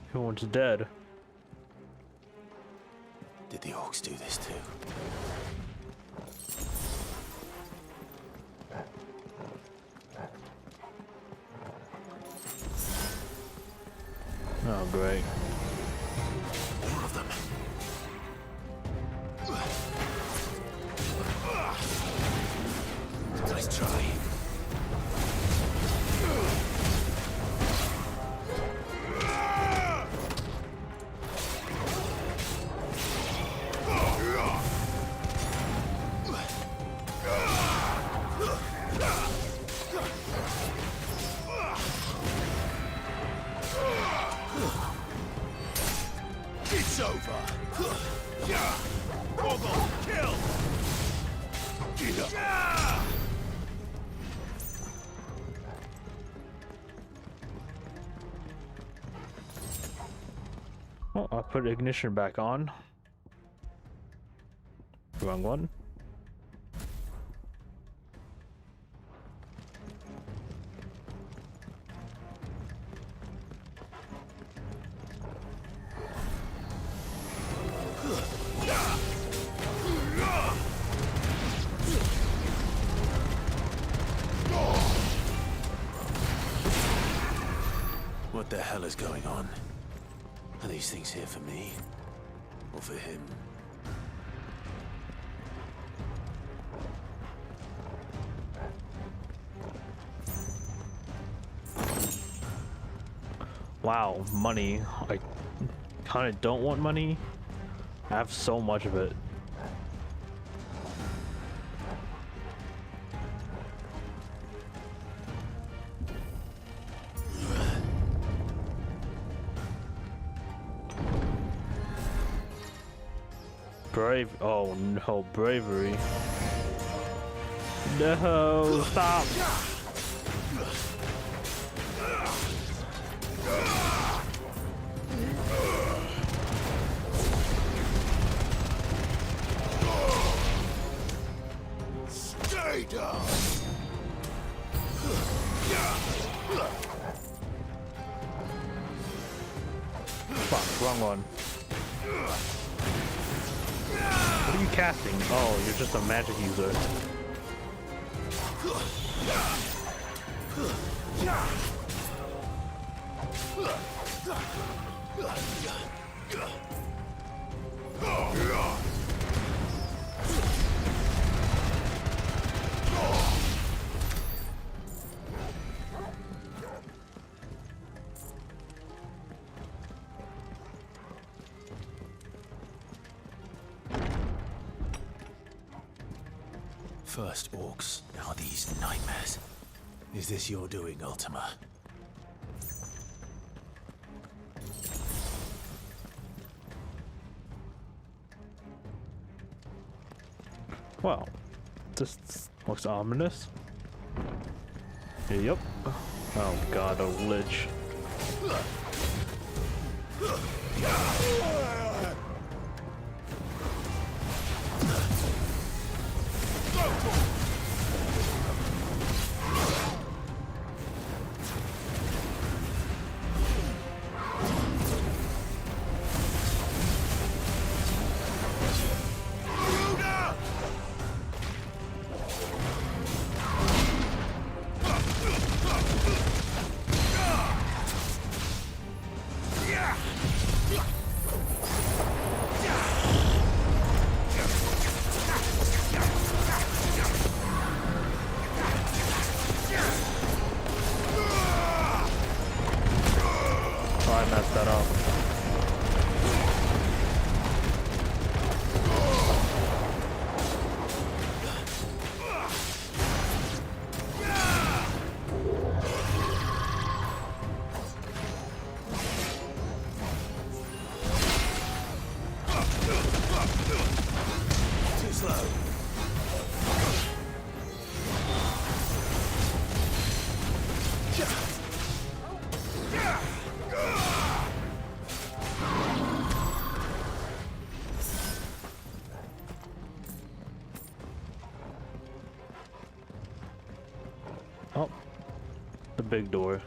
Everyone's dead. Did the orcs do this too? Oh, great. More of them. over. Yeah. Torgal, kill. Yeah. Oh, I'll put ignition back on. Wrong one. What the hell is going on? Are these things here for me? Or for him? Wow, money. I kind of don't want money. I have so much of it. Brave. Oh no, bravery. No, stop. Stay down. Fuck, wrong one. What are you casting? Oh, you're just a magic user. First orcs, now these nightmares. Is this your doing, Ultima? Well, this looks ominous. Yep. Oh god, a lich. Oh, the big door.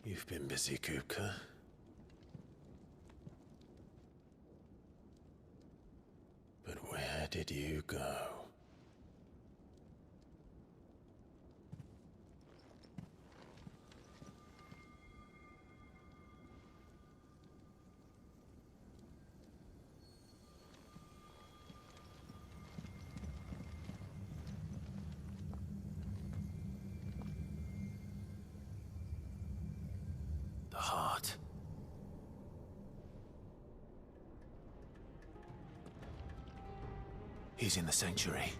You've been busy, Kupka. But where did you go? He's in the sanctuary.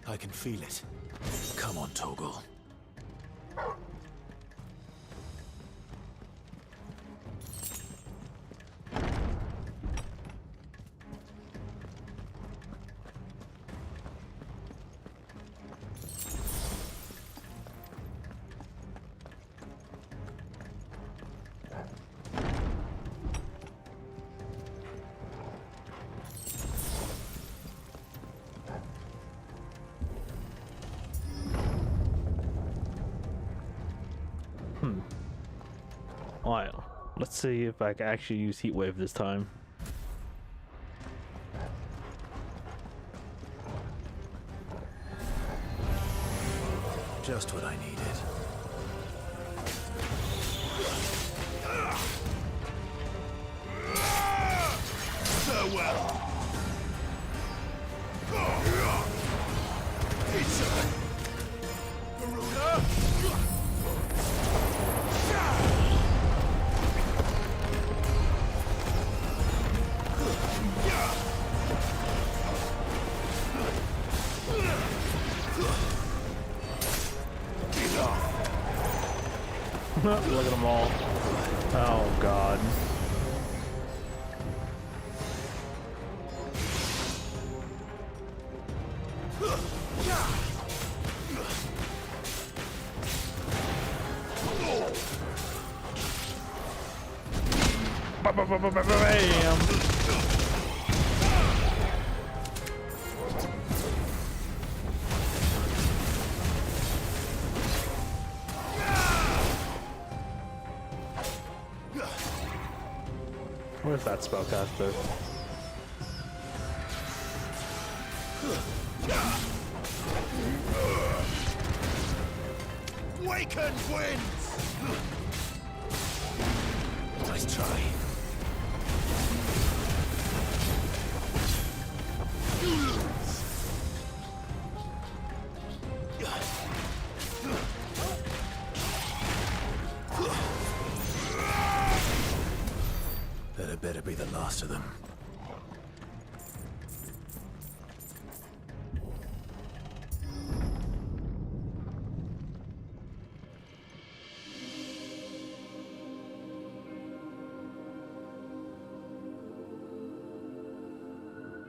I can feel it. Come on, Torgal. Alright, let's see if I can actually use Heat Wave this time. Just what I needed. Farewell. Pizza. Garuda. Look at them all. Oh god. Bam! Where's that spellcaster? Waken wins! Nice try. That better be the last of them.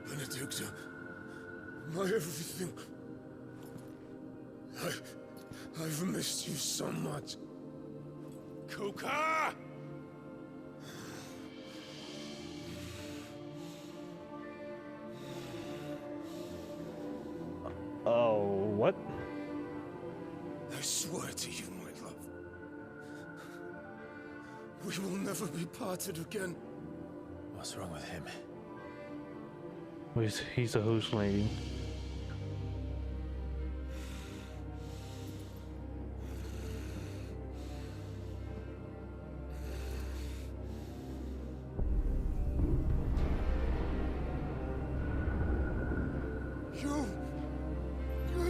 Benedicta, my everything. I've missed you so much. Kuka! Oh, what? I swear to you, my love. We will never be parted again. What's wrong with him? He's a hallucinating.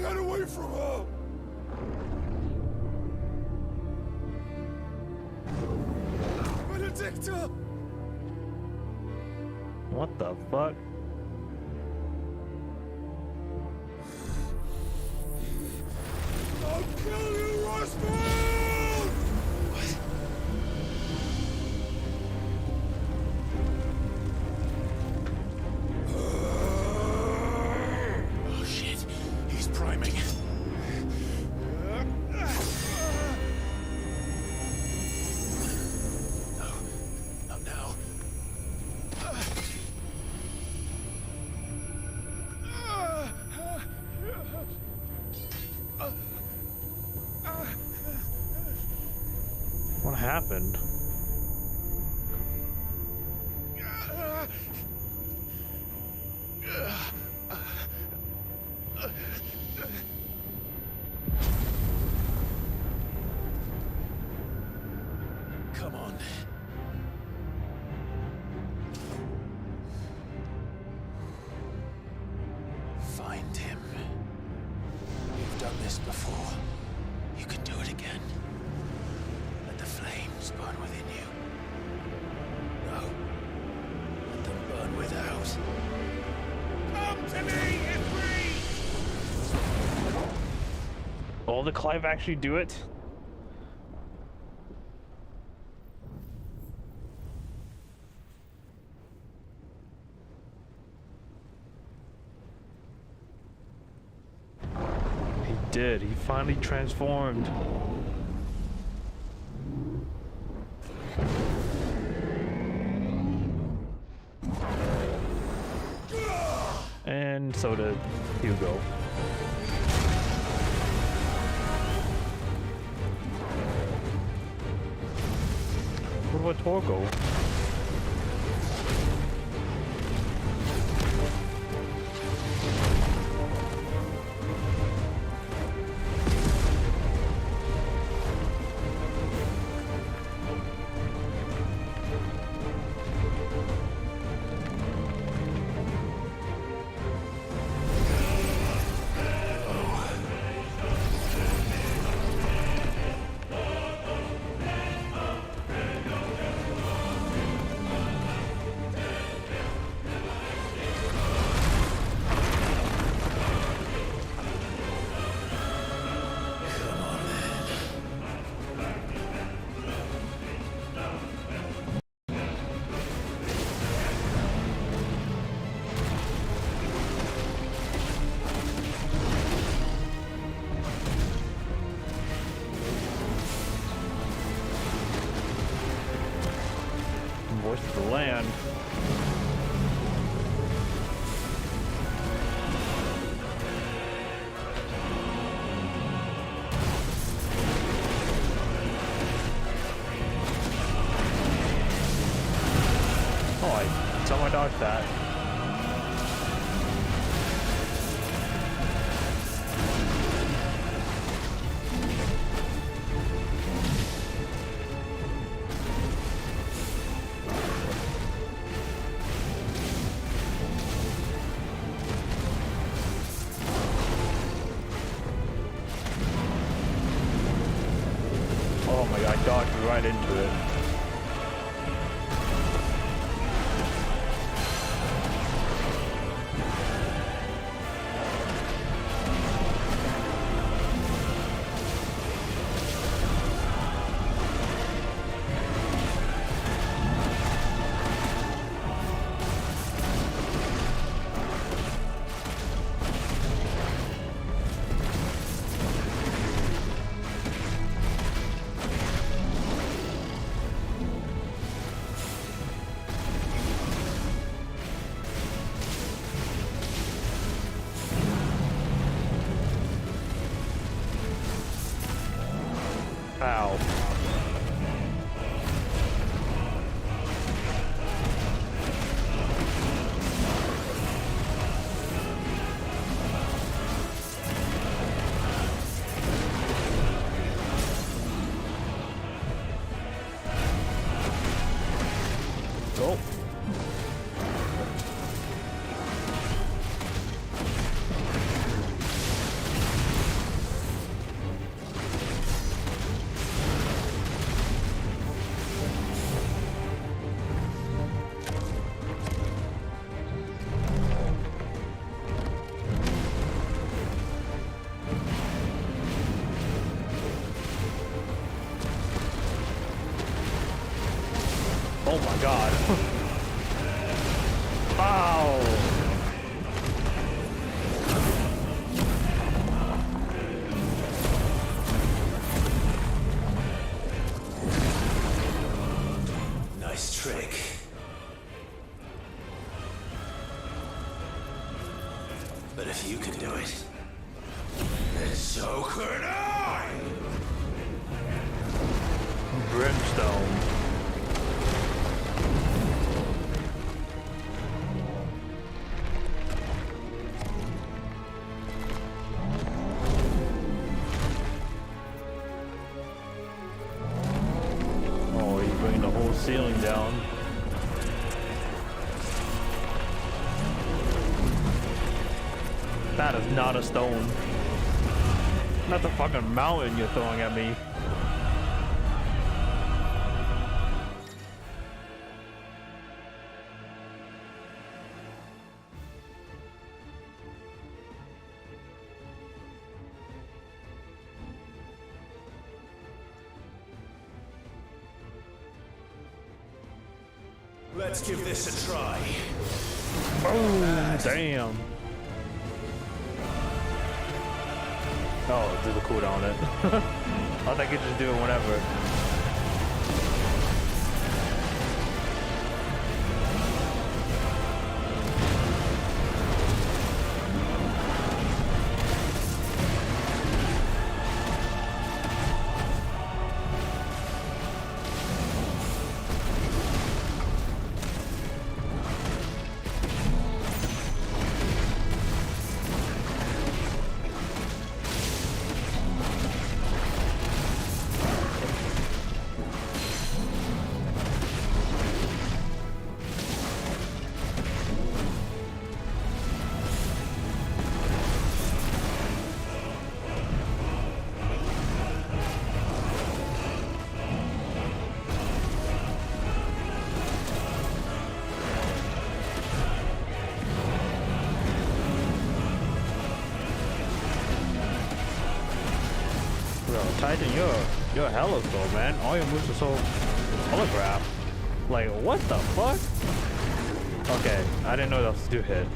Get away from her! Benedicta! What the fuck? I'll kill you, Rosberg! Oh shit, he's priming. No, not now. What happened? Come on. Find him. You've done this before. You can do it again. Let the flames burn within you. No. Let them burn without. Come to me, did Clive actually do it? He did. He finally transformed. And so did Hugo. What about Torgo? Voice of the land. Oh, I somehow dodged that. Oh my god, I dodged right into it. Ow. Go. Oh my god. Ow. Nice trick. But if you can do it, then so could I! Brimstone. Oh, you bring the whole ceiling down. That is not a stone. Not the fucking mountain you're throwing at me. Let's give this a try. Oh, damn. Oh, do the cooldown on it. I think I could just do it whenever. Titan, you're hella slow, man. All your moves are so holograph. Like, what the fuck? Okay, I didn't know that was 2 hit.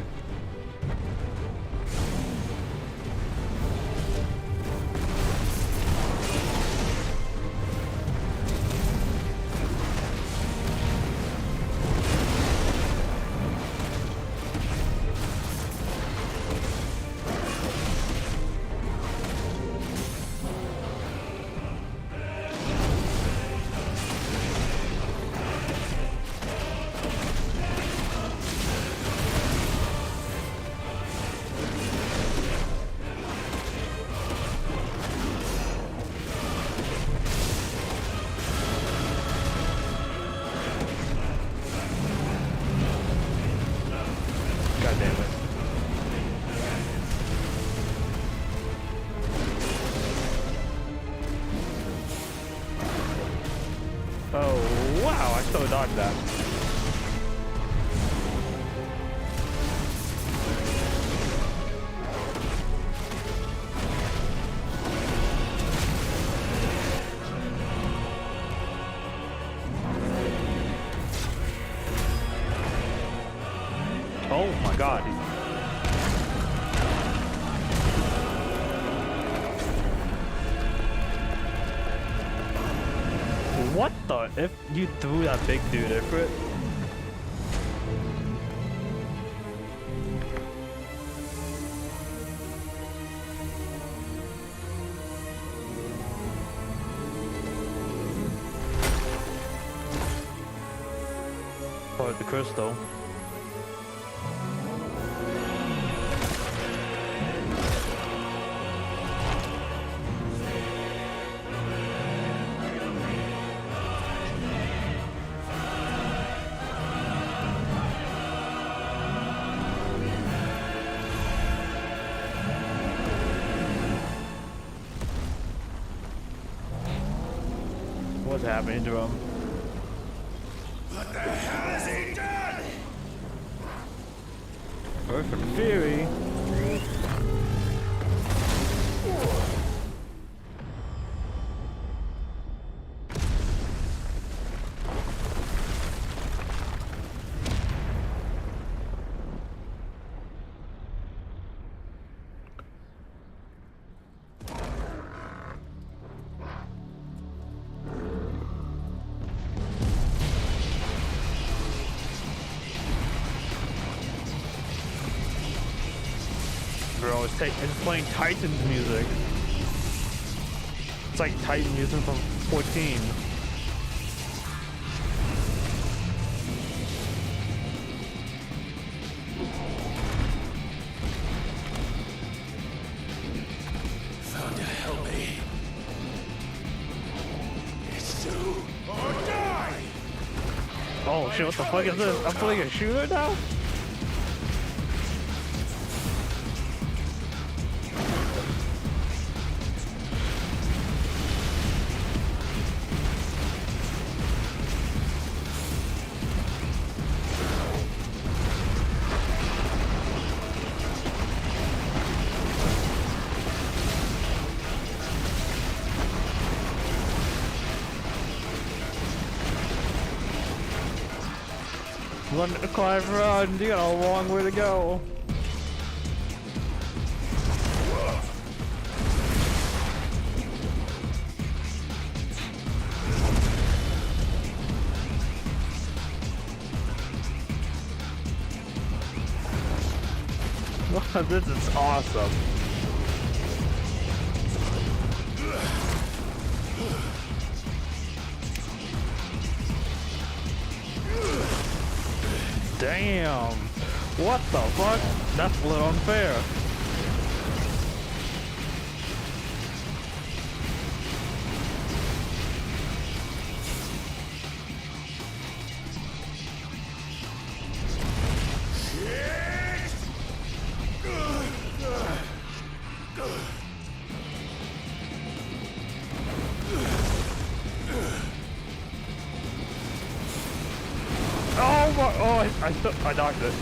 Oh, wow, I still dodged that. Oh my god. What the? If you threw that big dude over it? Oh, the crystal. What's happening to him? What the hell has he done? Earth and Fury. Bro, it's playing Titan's music. It's like Titan music from 14. Thunder, help me. It's do or die. Oh shit, what the fuck is this? I'm playing a shooter now? Run, Clive, run! You got a long way to go. This is awesome. Damn! What the fuck? That's a little unfair. Oh my! Oh, I knocked it.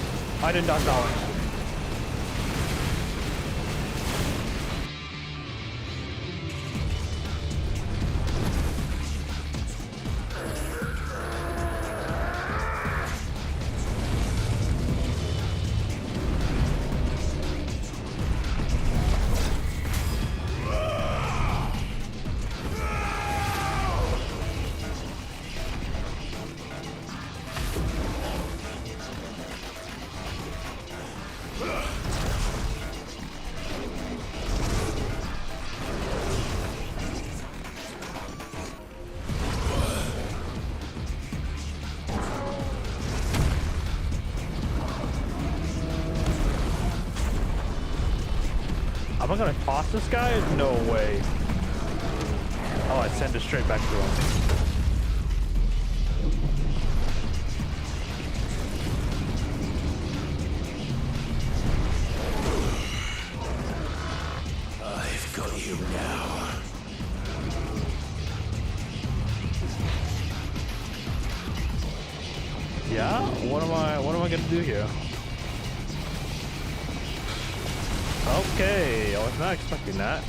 I didn't knock that one. Am I gonna toss this guy? No way. Oh, I send it straight back to him. I've got you now. Yeah? What am I gonna do here? Okay, I was not expecting that.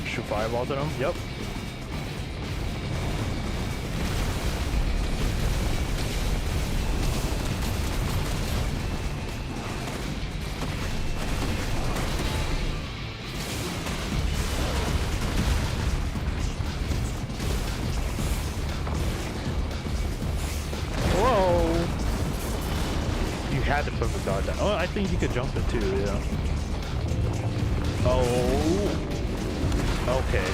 Shoot fireballs at him? Yep. Had to put the guard down. Oh, I think you could jump it too, yeah. Oh. Okay.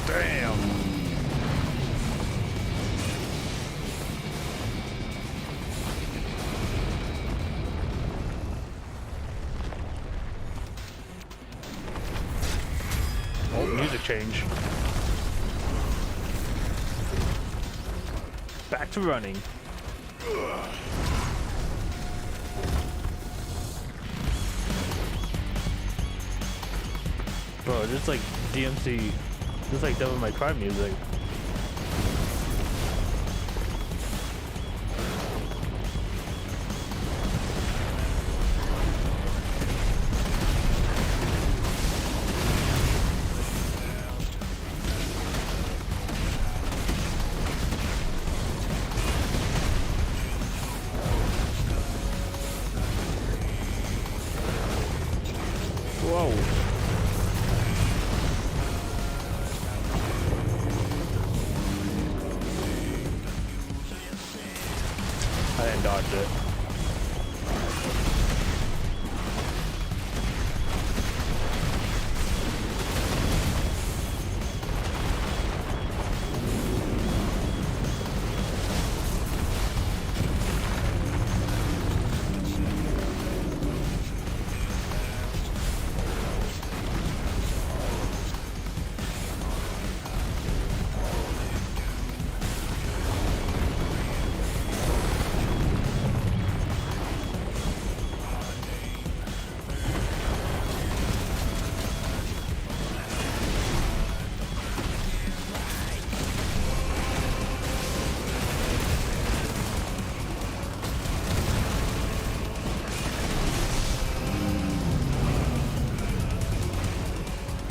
Damn. Oh, music change. Back to running. Bro, just like DMC. It's like Devil May Cry music. dodged it.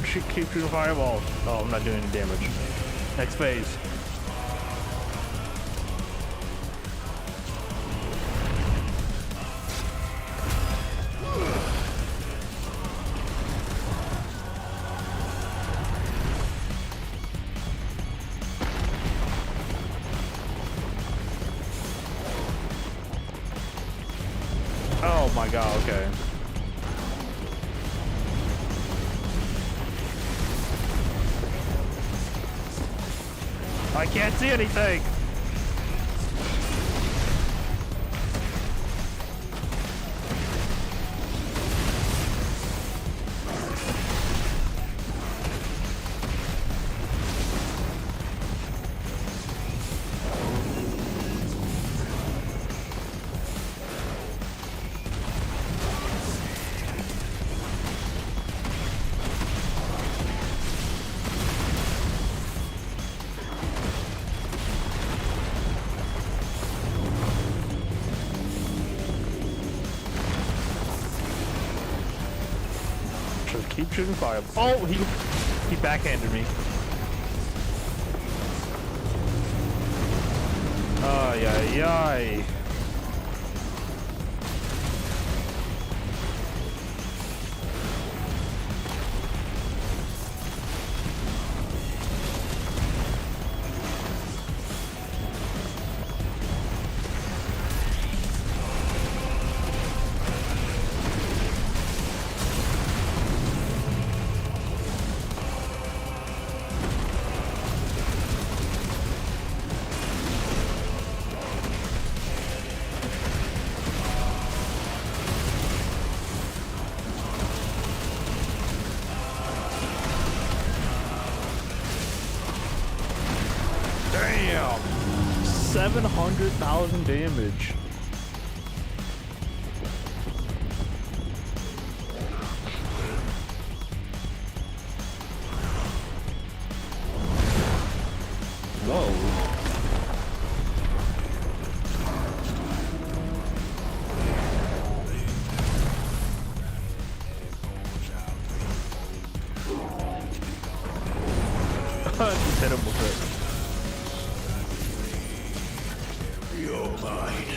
She keeps shooting fireballs. Oh, I'm not doing any damage. Next phase. Oh my god, okay. I can't see anything! Keep shooting fire. Oh, he backhanded me. Ay, ay, ay. Damn! 700,000 damage. Whoa. Just hit him with it. You're mine.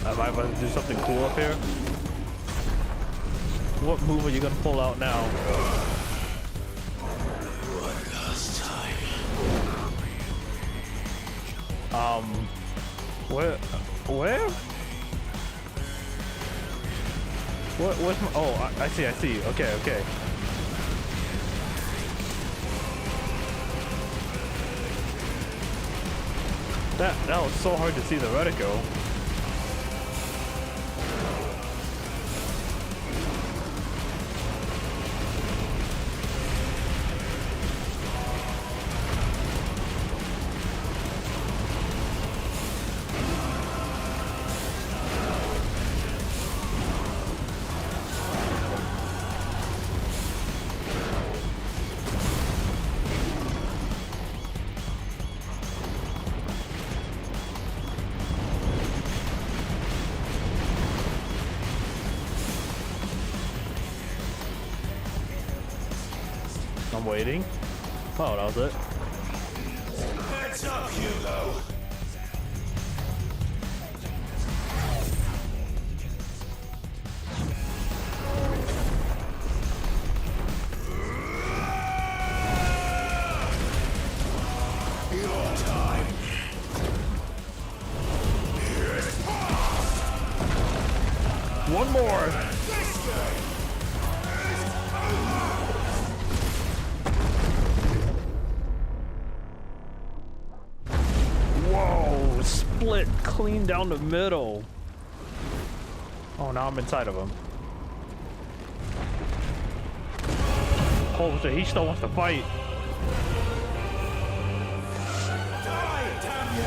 Am I about to do something cool up here? What move are you gonna pull out now? One last time. Where? Where's my, oh, I see. Okay. That was so hard to see the reticle. I'm waiting. Oh, that was it. Heads up, Hugo! Your time. One more. Whoa, split clean down the middle. Oh, now I'm inside of him. Oh shit, he still wants to fight. Die, damn you!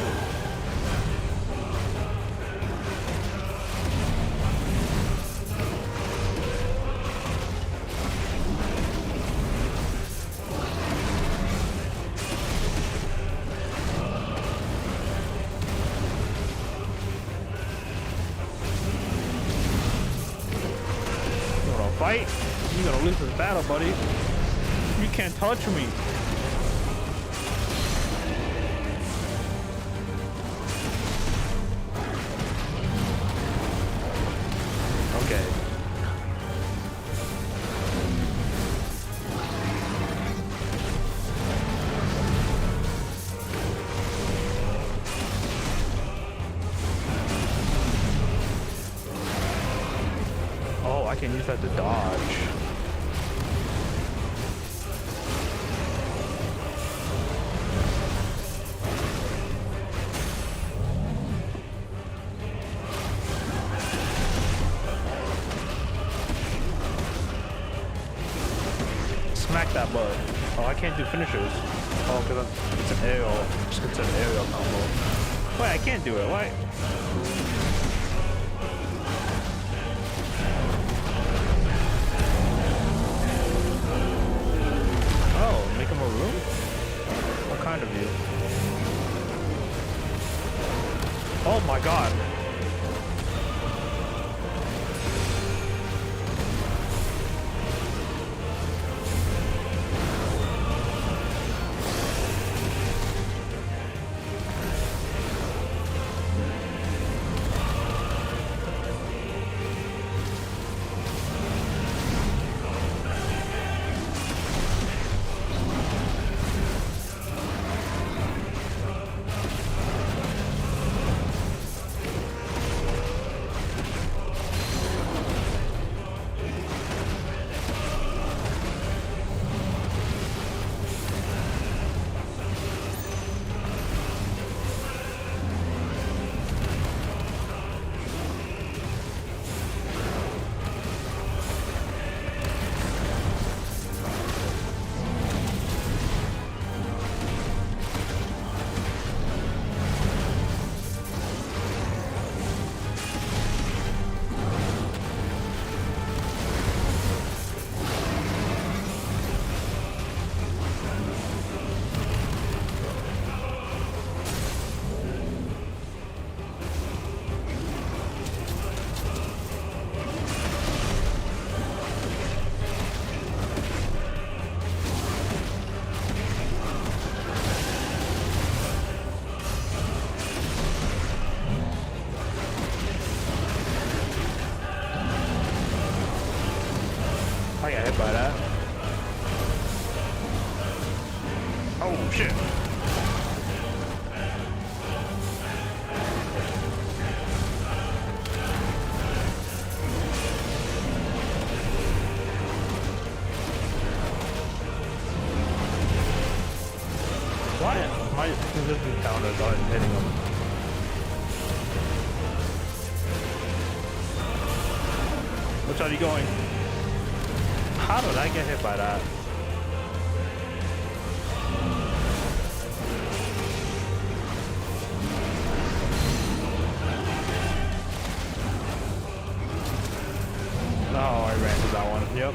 Fight? You're gonna lose this battle, buddy. You can't touch me. Okay. Oh, I can use that to dodge. Smack that bud. Oh, I can't do finishers. Oh, because it's an aerial. It's an aerial combo. Wait, I can't do it. Why? Make him a room? What kind of view? Oh my god. I got hit by that. Oh shit. Why? My resistance counters aren't hitting him. Which side are you going? How did I get hit by that? Oh, I ran to that one. Yep.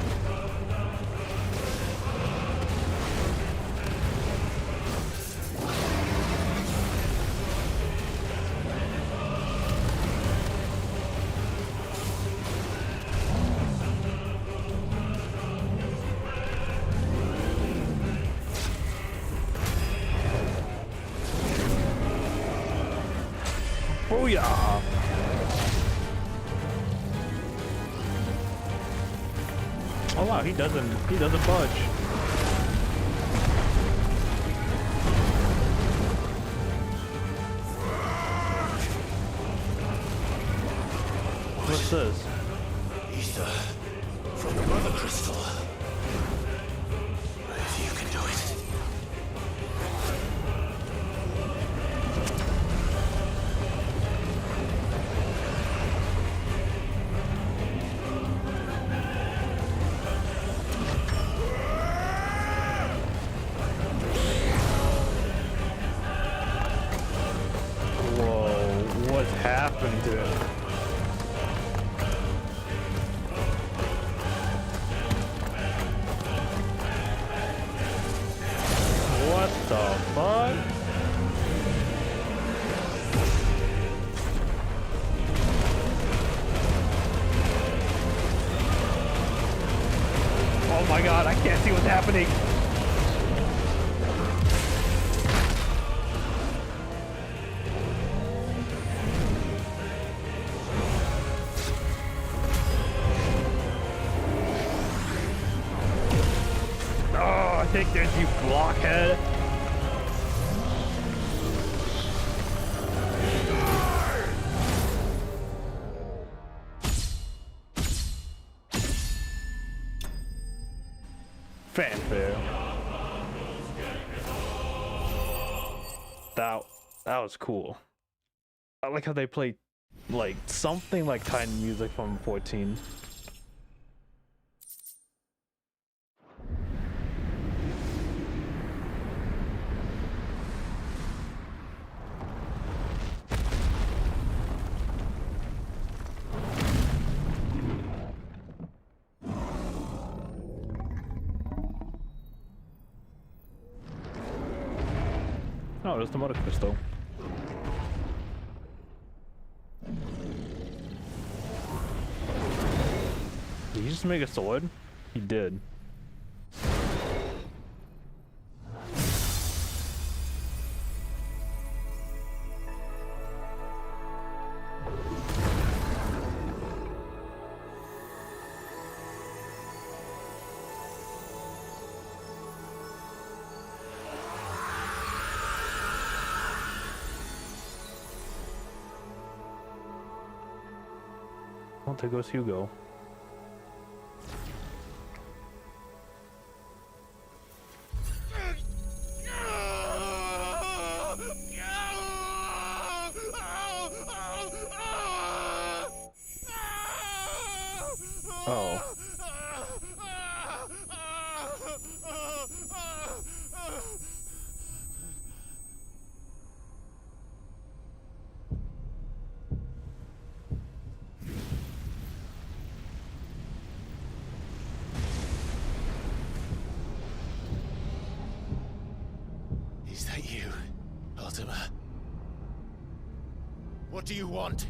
Booyah! Oh wow, he doesn't budge. What's this? Ether from the Mother Crystal. If you can do it. Whoa, what's happened to him? What the fuck? Oh my god, I can't see what's happening. Oh, take this, you blockhead. Fanfare. That was cool. I like how they played like something like Titan music from 14. Oh, there's the Mother Crystal. Did he just make a sword? He did. Well, there goes Hugo. Oh. Is that you, Ultima? What do you want?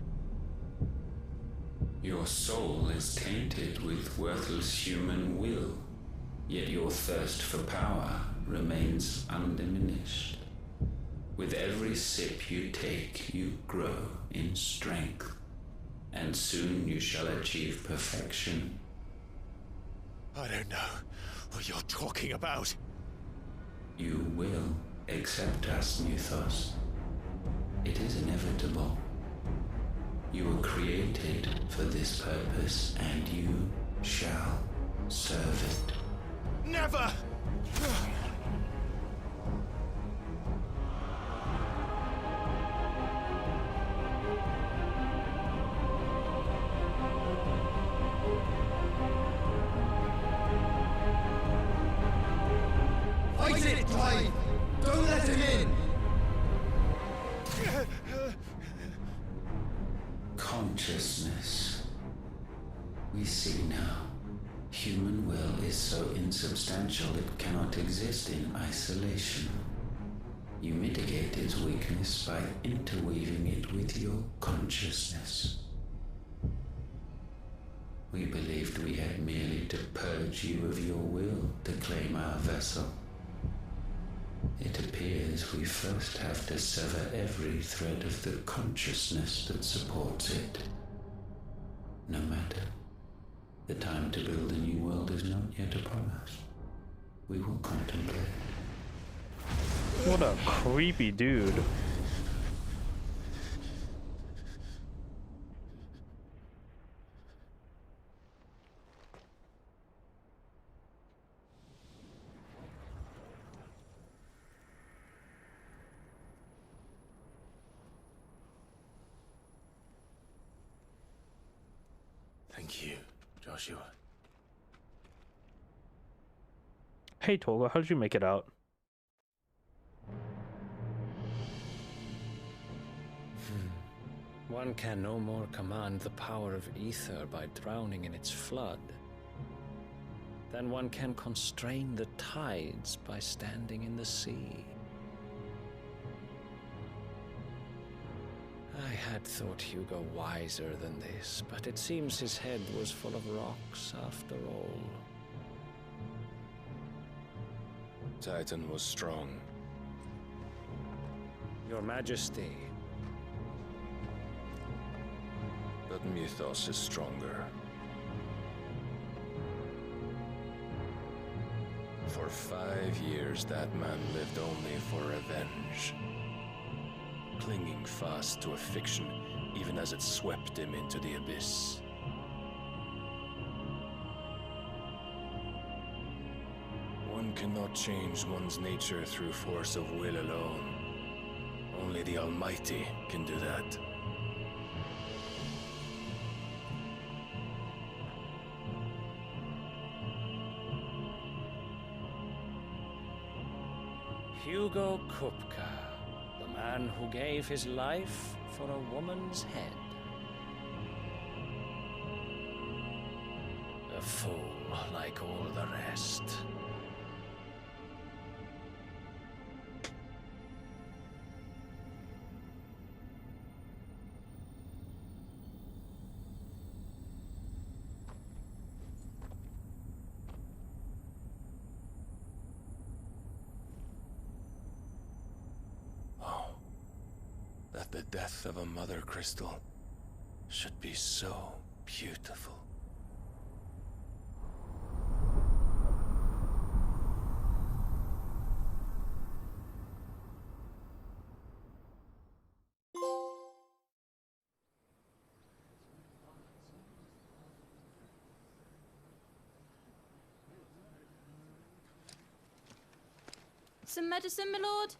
Your soul is tainted with worthless human will, yet your thirst for power remains undiminished. With every sip you take, you grow in strength, and soon you shall achieve perfection. I don't know what you're talking about. You will accept us, Mythos. It is inevitable. You were created for this purpose, and you shall serve it. Never! Fight it, Clive! Don't let him in! Consciousness. We see now. Human will is so insubstantial it cannot exist in isolation. You mitigate its weakness by interweaving it with your consciousness. We believed we had merely to purge you of your will to claim our vessel. It appears we first have to sever every thread of the consciousness that supports it. No matter. The time to build a new world is not yet upon us. We will contemplate. What a creepy dude. Thank you, Joshua. Hey Torgo, how did you make it out? One can no more command the power of ether by drowning in its flood than one can constrain the tides by standing in the sea. I had thought Hugo wiser than this, but it seems his head was full of rocks after all. Titan was strong. Your Majesty. But Mythos is stronger. For 5 years, that man lived only for revenge. Clinging fast to a fiction, even as it swept him into the abyss. One cannot change one's nature through force of will alone. Only the Almighty can do that. Hugo Kupka, the man who gave his life for a woman's head. A fool like all the rest. The death of a mother crystal should be so beautiful. Some medicine, my lord?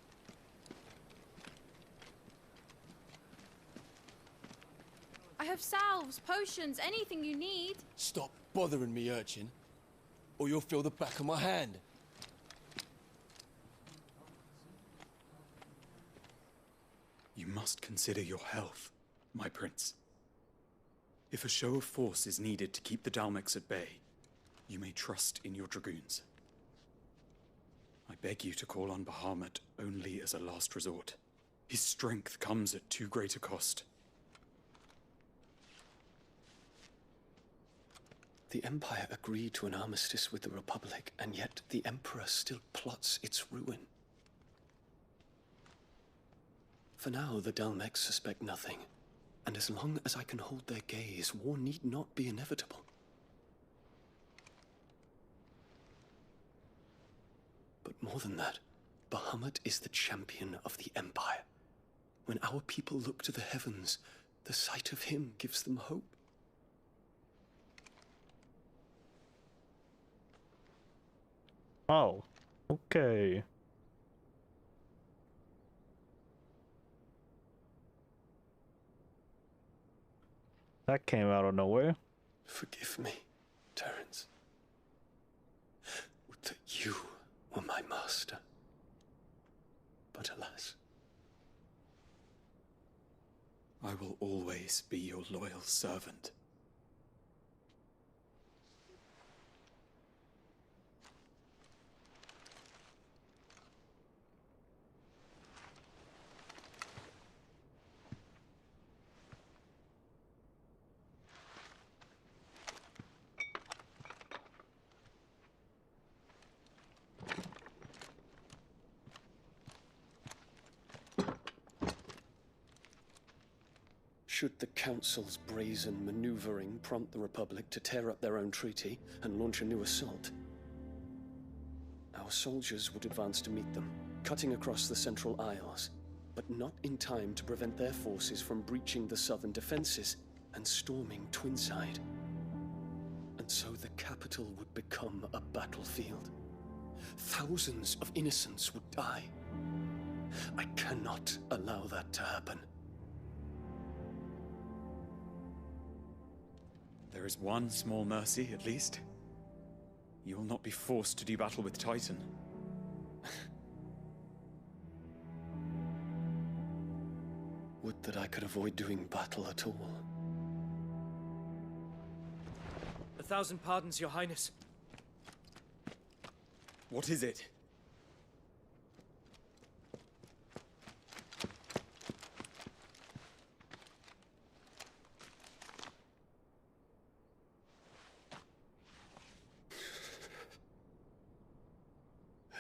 I have salves, potions, anything you need. Stop bothering me, urchin, or you'll feel the back of my hand. You must consider your health, my prince. If a show of force is needed to keep the Dalmex at bay, you may trust in your dragoons. I beg you to call on Bahamut only as a last resort. His strength comes at too great a cost. The Empire agreed to an armistice with the Republic, and yet the Emperor still plots its ruin. For now, the Dalmex suspect nothing, and as long as I can hold their gaze, war need not be inevitable. But more than that, Bahamut is the champion of the Empire. When our people look to the heavens, the sight of him gives them hope. Oh, okay. That came out of nowhere. Forgive me, Terence. Would that you were my master. But alas. I will always be your loyal servant. Should the Council's brazen maneuvering prompt the Republic to tear up their own treaty and launch a new assault, our soldiers would advance to meet them, cutting across the Central Isles, but not in time to prevent their forces from breaching the southern defenses and storming Twinside. And so the capital would become a battlefield. Thousands of innocents would die. I cannot allow that to happen. There is one small mercy, at least. You will not be forced to do battle with Titan. Would that I could avoid doing battle at all. 1,000 pardons, Your Highness. What is it?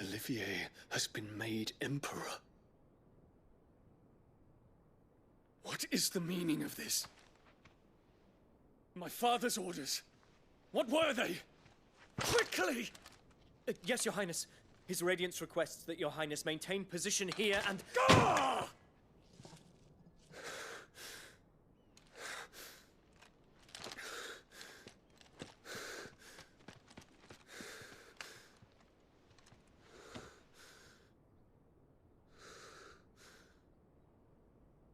Olivier has been made Emperor. What is the meaning of this? My father's orders. What were they? Quickly! Yes, Your Highness. His Radiance requests that Your Highness maintain position here and... Ah!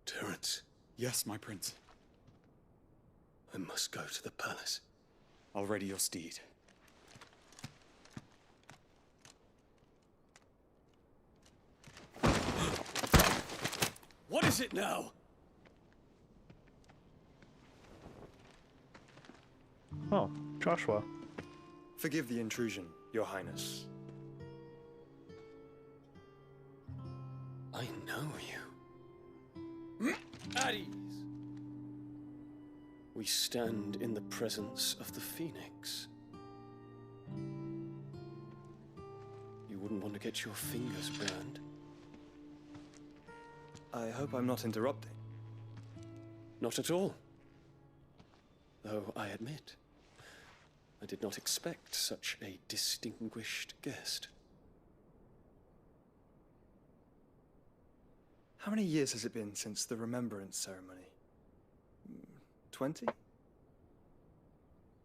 Terence. Yes, my prince. I must go to the palace. I'll ready your steed. What is it now? Oh, Joshua. Forgive the intrusion, Your Highness. I know you. At ease. We stand in the presence of the Phoenix. You wouldn't want to get your fingers burned. I hope I'm not interrupting. Not at all. Though I admit, I did not expect such a distinguished guest. How many years has it been since the Remembrance ceremony? 20?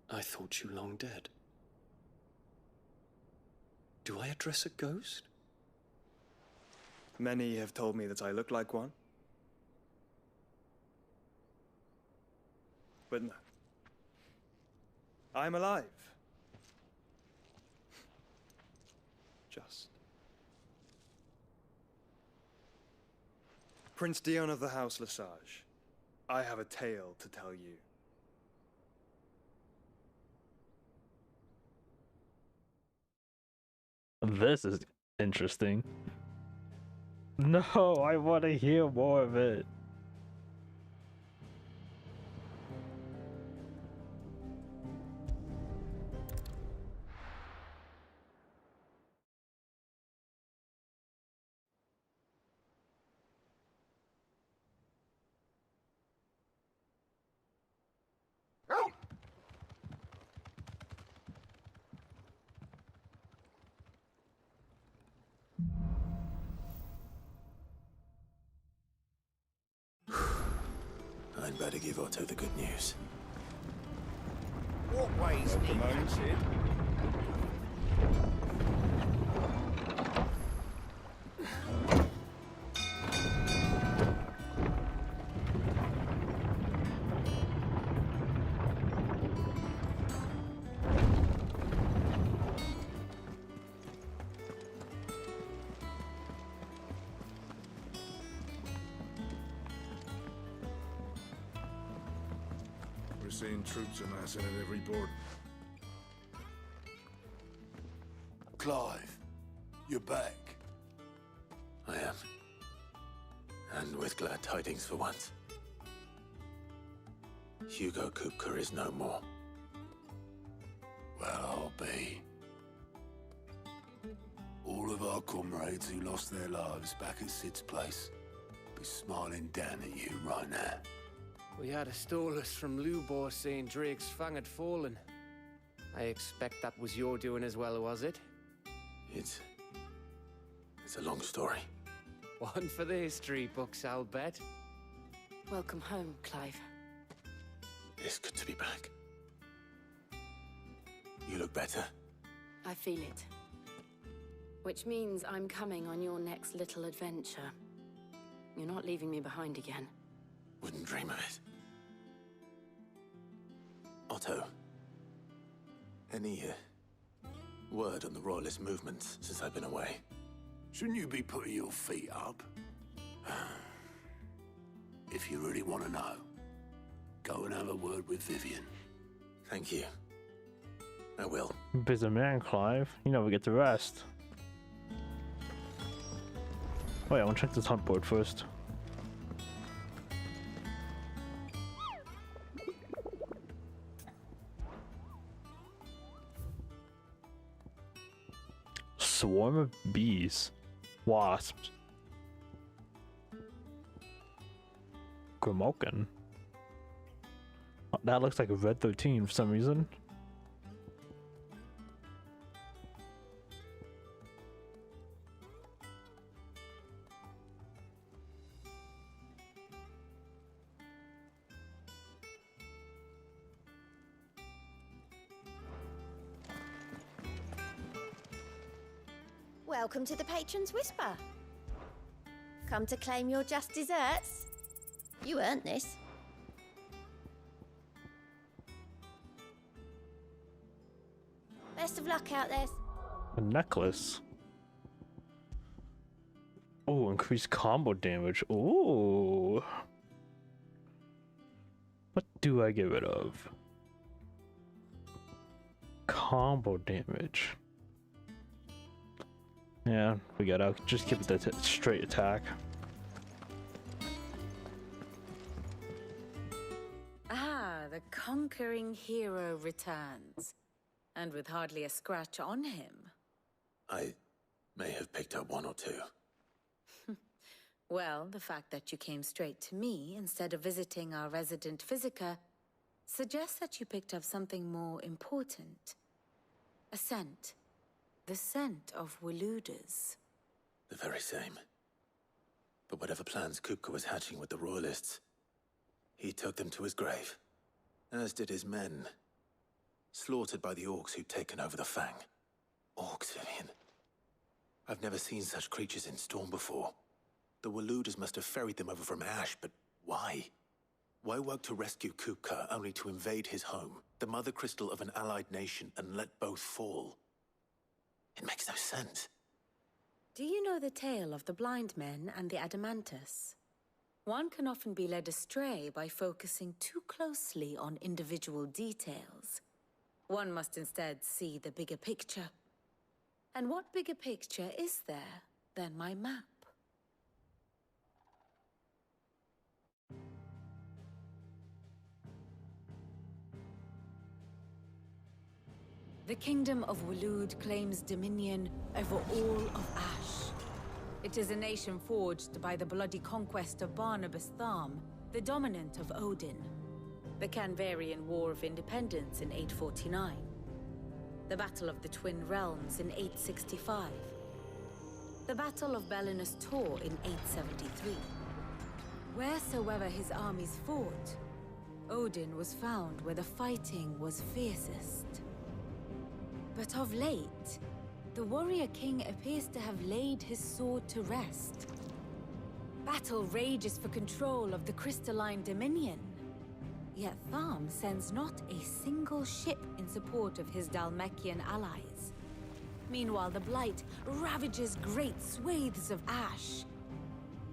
I thought you long dead. Do I address a ghost? Many have told me that I look like one. But no. I'm alive. Just. Prince Dion of the House Lesage, I have a tale to tell you. This is interesting. No, I want to hear more of it. I'd better give Otto the good news. What ways Welcome home, Sid. We're seeing troops amassing at every port. Clive, you're back. I am. And with glad tidings for once. Hugo Kupka is no more. Well, I'll be. All of our comrades who lost their lives back at Sid's place be smiling down at you right now. We had a stolus from Lubor saying Drake's Fang had fallen. I expect that was your doing as well, was it? It's a long story. One for the history books, I'll bet. Welcome home, Clive. It's good to be back. You look better. I feel it. Which means I'm coming on your next little adventure. You're not leaving me behind again. Wouldn't dream of it. Otto, any word on the Royalist movements since I've been away? Shouldn't you be putting your feet up? If you really want to know, go and have a word with Vivian. Thank you. I will. Busy man, Clive. You never get to rest. Wait, I want to check this hunt board first. Swarm of bees. Wasps. Grimoken. Oh, that looks like a Red 13 for some reason. Welcome to the Patron's Whisper. Come to claim your just desserts? You earned this. Best of luck out there. A necklace. Oh, increased combo damage. Oh. What do I get rid of? Combo damage. Yeah, we gotta just keep it that straight attack. Ah, the conquering hero returns. And with hardly a scratch on him. I may have picked up one or two. Well, the fact that you came straight to me instead of visiting our resident physiker suggests that you picked up something more important. A scent. The scent of Waludas. The very same. But whatever plans Kupka was hatching with the Royalists, he took them to his grave. As did his men. Slaughtered by the orcs who'd taken over the Fang. Orcs, Vivian. I've never seen such creatures in Storm before. The Waludas must have ferried them over from Ash, but why? Why work to rescue Kupka only to invade his home, the mother crystal of an allied nation, and let both fall? It makes no sense. Do you know the tale of the blind men and the Adamantus? One can often be led astray by focusing too closely on individual details. One must instead see the bigger picture. And what bigger picture is there than my map? The Kingdom of Waloed claims dominion over all of Ash. It is a nation forged by the bloody conquest of Barnabas Tharm, the dominant of Odin. The Canvarian War of Independence in 849. The Battle of the Twin Realms in 865. The Battle of Belinus Tor in 873. Wheresoever his armies fought, Odin was found where the fighting was fiercest. But of late, the warrior king appears to have laid his sword to rest. Battle rages for control of the crystalline dominion. Yet Tharm sends not a single ship in support of his Dhalmekian allies. Meanwhile, the Blight ravages great swathes of Ash.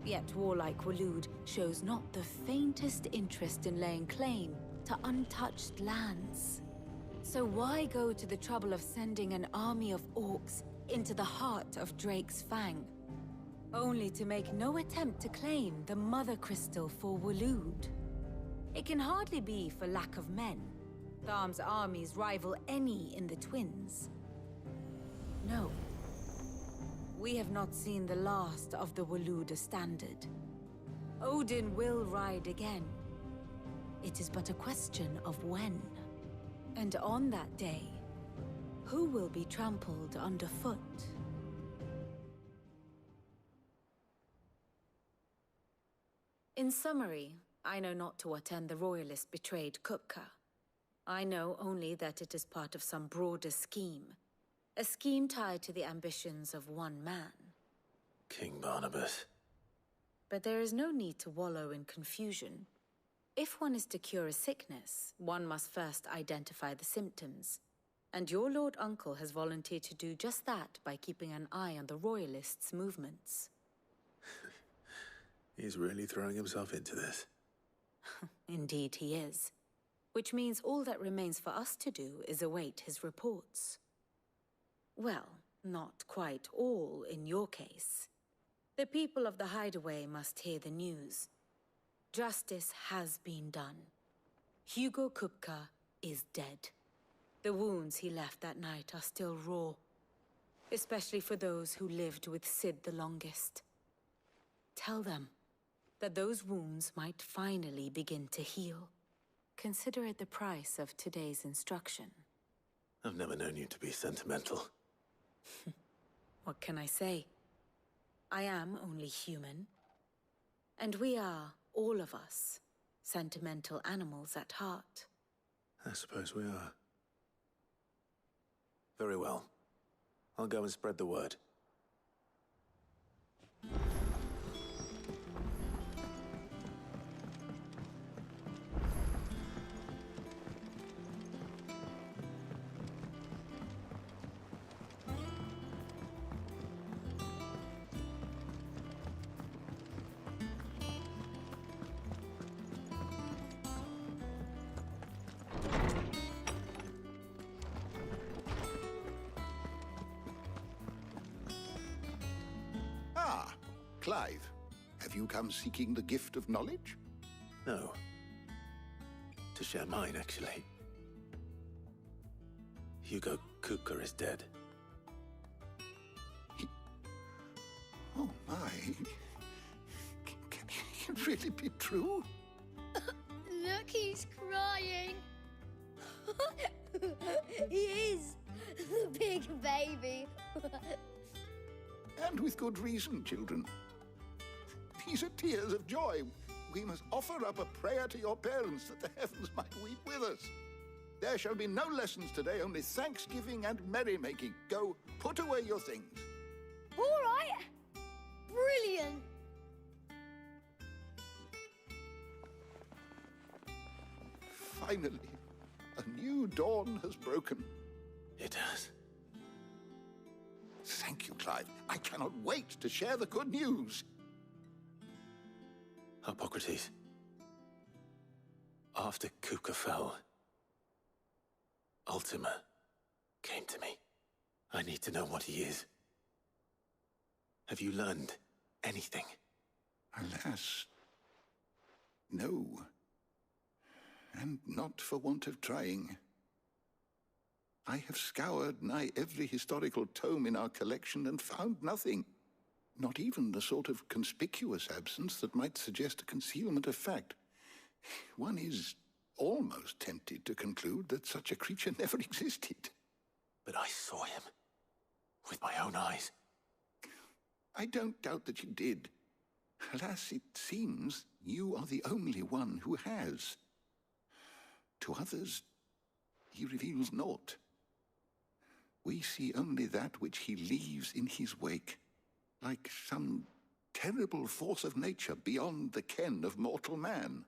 Yet warlike Waloed shows not the faintest interest in laying claim to untouched lands. So why go to the trouble of sending an army of orcs into the heart of Drake's Fang? Only to make no attempt to claim the Mother Crystal for Waloed. It can hardly be for lack of men. Tharm's armies rival any in the Twins. No. We have not seen the last of the Waluda standard. Odin will ride again. it is but a question of when. And on that day, who will be trampled underfoot? In summary, I know not to what end the Royalists betrayed Kupka. I know only that it is part of some broader scheme. A scheme tied to the ambitions of one man. King Barnabas. But there is no need to wallow in confusion. If one is to cure a sickness, one must first identify the symptoms. And your Lord Uncle has volunteered to do just that by keeping an eye on the Royalists' movements. He's really throwing himself into this. Indeed he is. Which means all that remains for us to do is await his reports. Well, not quite all in your case. The people of the Hideaway must hear the news. Justice has been done. Hugo Kupka is dead. The wounds he left that night are still raw, especially for those who lived with Sid the longest. Tell them that those wounds might finally begin to heal. Consider it the price of today's instruction. I've never known you to be sentimental. What can I say? I am only human. And we are, all of us, sentimental animals at heart. I suppose we are. Very well. I'll go and spread the word. Clive, have you come seeking the gift of knowledge? No. To share mine, actually. Hugo Kupka is dead. Oh my. Can it really be true? Look, he's crying. He is. The big baby. And with good reason, children. These are tears of joy. We must offer up a prayer to your parents that the heavens might weep with us. There shall be no lessons today, only thanksgiving and merrymaking. Go, put away your things. All right. Brilliant. Finally, a new dawn has broken. It has. Thank you, Clive. I cannot wait to share the good news. Hippocrates. After Kupka fell, Ultima came to me. I need to know what he is. Have you learned anything? Alas, no. And not for want of trying. I have scoured nigh every historical tome in our collection and found nothing. Not even the sort of conspicuous absence that might suggest a concealment of fact. One is almost tempted to conclude that such a creature never existed. But I saw him. With my own eyes. I don't doubt that you did. Alas, it seems you are the only one who has. To others, he reveals naught. We see only that which he leaves in his wake, like some terrible force of nature beyond the ken of mortal man.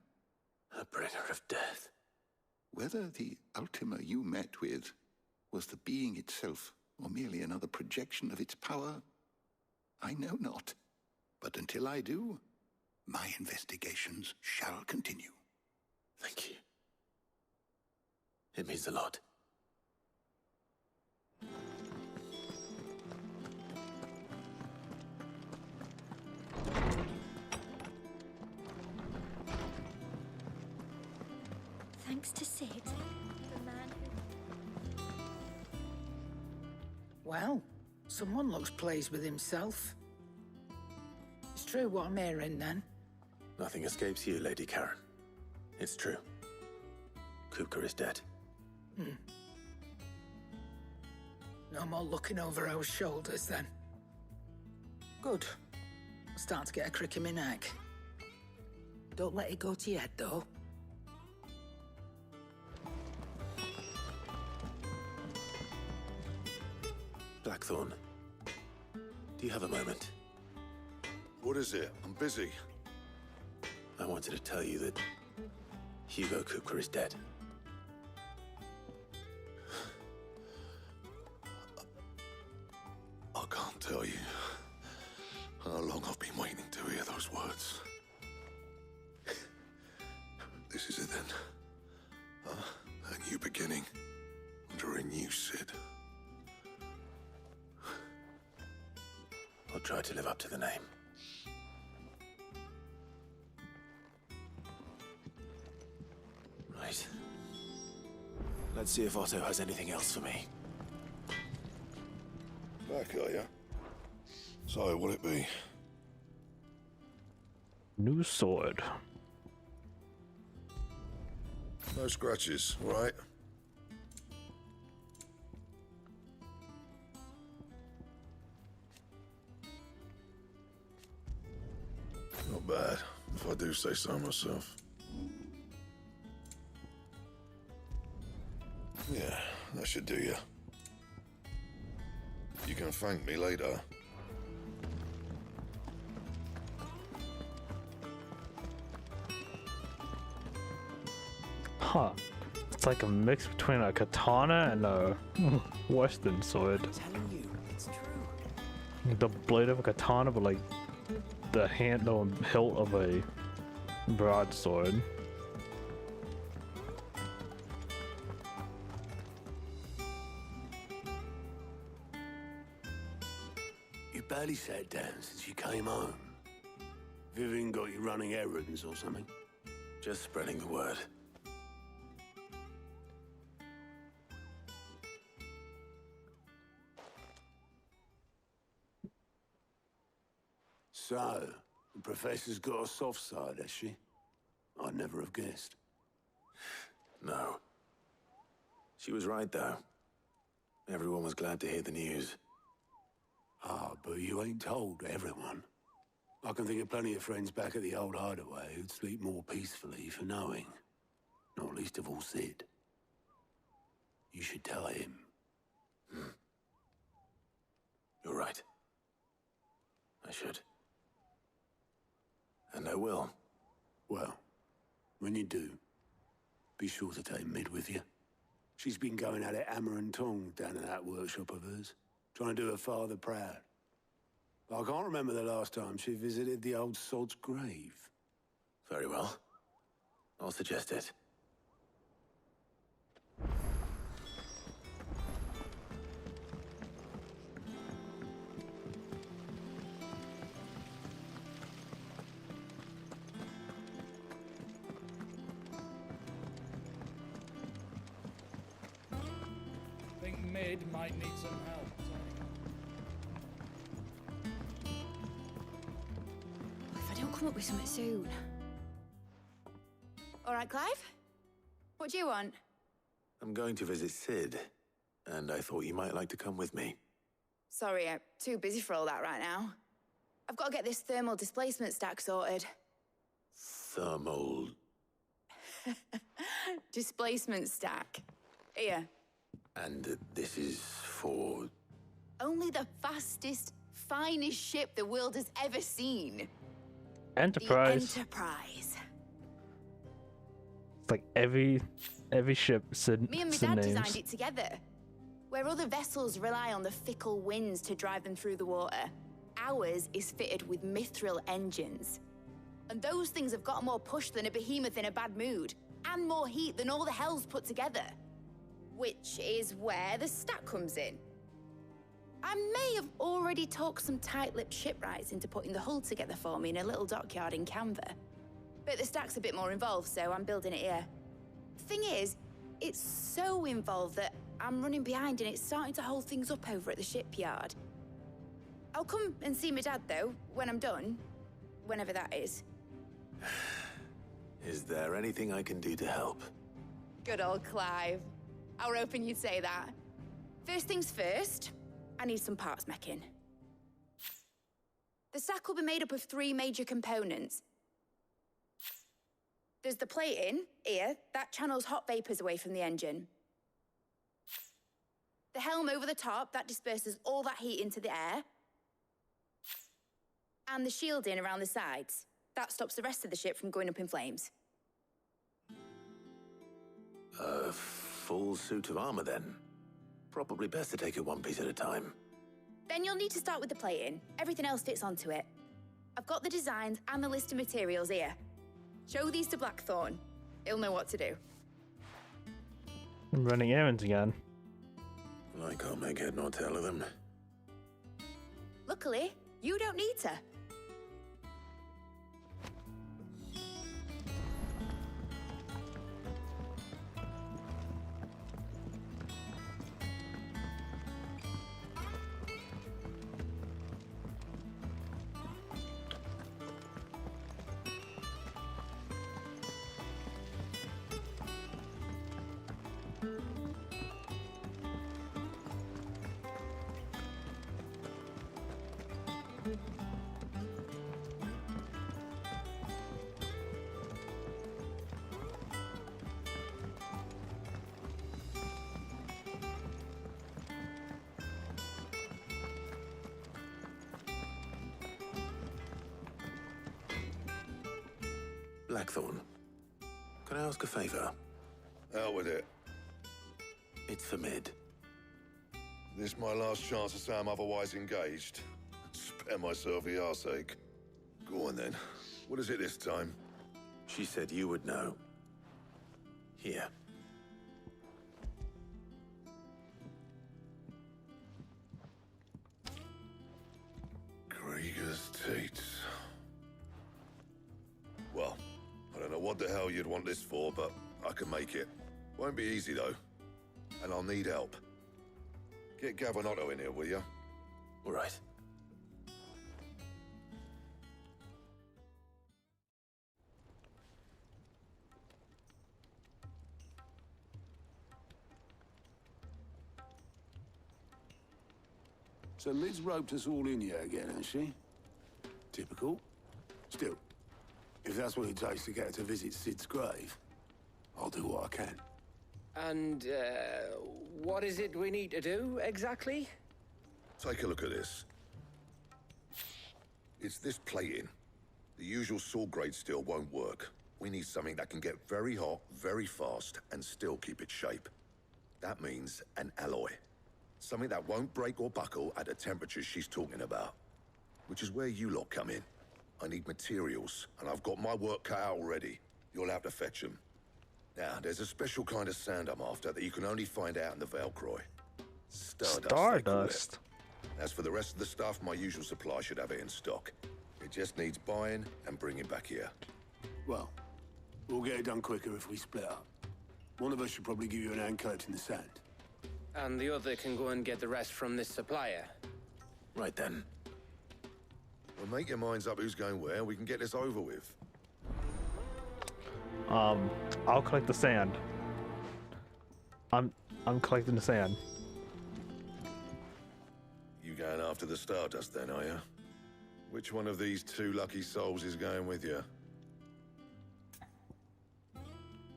A bringer of death. Whether the Ultima you met with was the being itself, or merely another projection of its power, I know not. But until I do, my investigations shall continue. Thank you. It means a lot. Thanks to Sid, the man who... Well, someone looks pleased with himself. It's true what I'm hearing, then. Nothing escapes you, Lady Karen. It's true. Kupka is dead. No more looking over our shoulders, then. Good. I'm starting to get a crick in my neck. Don't let it go to your head, though. Blackthorn, do you have a moment? What is it? I'm busy. I wanted to tell you that Hugo Kupka is dead. I can't tell you how long I've been waiting to hear those words. This is it then. A new beginning under a new Sid. I'll try to live up to the name. Right. Let's see if Otto has anything else for me. Back, are ya? So, what'll it be? New sword. No scratches, right? Not bad, if I do say so myself. Yeah, that should do you. You can thank me later. Huh. It's like a mix between a katana and a western sword. I'm telling you, it's true. The blade of a katana, but like the handle and hilt of a broadsword. You barely sat down since you came home. Vivian got you running errands or something? Just spreading the word. So, the Professor's got a soft side, has she? I'd never have guessed. No. She was right, though. Everyone was glad to hear the news. Ah, but you ain't told everyone. I can think of plenty of friends back at the old hideaway who'd sleep more peacefully for knowing. Not least of all Sid. You should tell him. You're right. I should. And I will. Well, when you do, be sure to take Mid with you. She's been going at it hammer and tongs down in that workshop of hers, trying to do her father proud. But I can't remember the last time she visited the old sod's grave. Very well. I'll suggest it. I think Mid might need some help. If I don't come up with something soon. All right, Clive? What do you want? I'm going to visit Sid, and I thought you might like to come with me. Sorry, I'm too busy for all that right now. I've got to get this thermal displacement stack sorted. Thermal... Displacement stack. Here. And this is for... Only the fastest, finest ship the world has ever seen. Enterprise. The Enterprise. It's like every ship Sid Me and my Sid dad names. designed it together. Where other vessels rely on the fickle winds to drive them through the water, ours is fitted with mithril engines. And those things have got more push than a behemoth in a bad mood, and more heat than all the hells put together. Which is where the stack comes in. I may have already talked some tight-lipped shipwrights into putting the hull together for me in a little dockyard in Canva. But the stack's a bit more involved, so I'm building it here. Thing is, it's so involved that I'm running behind and it's starting to hold things up over at the shipyard. I'll come and see my dad, though, when I'm done. Whenever that is. Is there anything I can do to help? Good old Clive. I were hoping you'd say that. First things first, I need some parts meching. The sack will be made up of 3 major components. There's the plating, here, that channels hot vapors away from the engine. The helm over the top, that disperses all that heat into the air. And the shielding around the sides. That stops the rest of the ship from going up in flames. A full suit of armor, then. Probably best to take it one piece at a time. Then you'll need to start with the plating. Everything else fits onto it. I've got the designs and the list of materials here. Show these to Blackthorn. He'll know what to do. I'm running errands again. I can't make head nor tail of them. Luckily, you don't need to. Blackthorn, can I ask a favor? Out with it. It's for Mid. This my last chance to say I'm otherwise engaged. Spare myself the arseache. Go on then. What is it this time? She said you would know. Here. Krieger's Tate. Well, I don't know what the hell you'd want this for, but I can make it. Won't be easy, though. And I'll need help. Get Gavin Otto in here, will you? All right. So Mid's roped us all in here again, hasn't she? Typical. Still, if that's what it takes to get her to visit Sid's grave, I'll do what I can. And, what is it we need to do, exactly? Take a look at this. It's this plating. The usual sword grade steel won't work. We need something that can get very hot, very fast, and still keep its shape. That means an alloy. Something that won't break or buckle at the temperatures she's talking about. Which is where you lot come in. I need materials, and I've got my work cut out already. You'll have to fetch them. Now, there's a special kind of sand I'm after that you can only find out in the Velcroy. Stardust. As for the rest of the stuff, my usual supply should have it in stock. It just needs buying and bringing back here. Well, we'll get it done quicker if we split up. One of us should probably give you an hand collecting the sand. And the other can go and get the rest from this supplier. Right then. Well, make your minds up who's going where, and we can get this over with. I'll collect the sand. I'm collecting the sand. You going after the Stardust then, are you? Which one of these 2 lucky souls is going with you?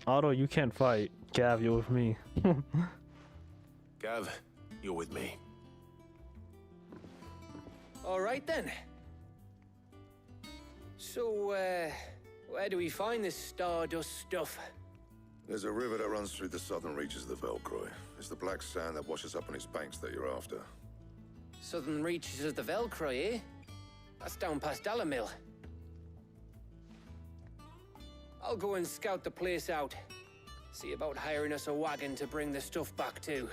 Otto, you can't fight. Gav, you're with me. Gav, you're with me. All right then. So, where do we find this Stardust stuff? There's a river that runs through the southern reaches of the Velcroy. It's the black sand that washes up on its banks that you're after. Southern reaches of the Velcroy, eh? That's down past Dalamil. I'll go and scout the place out. See about hiring us a wagon to bring the stuff back to.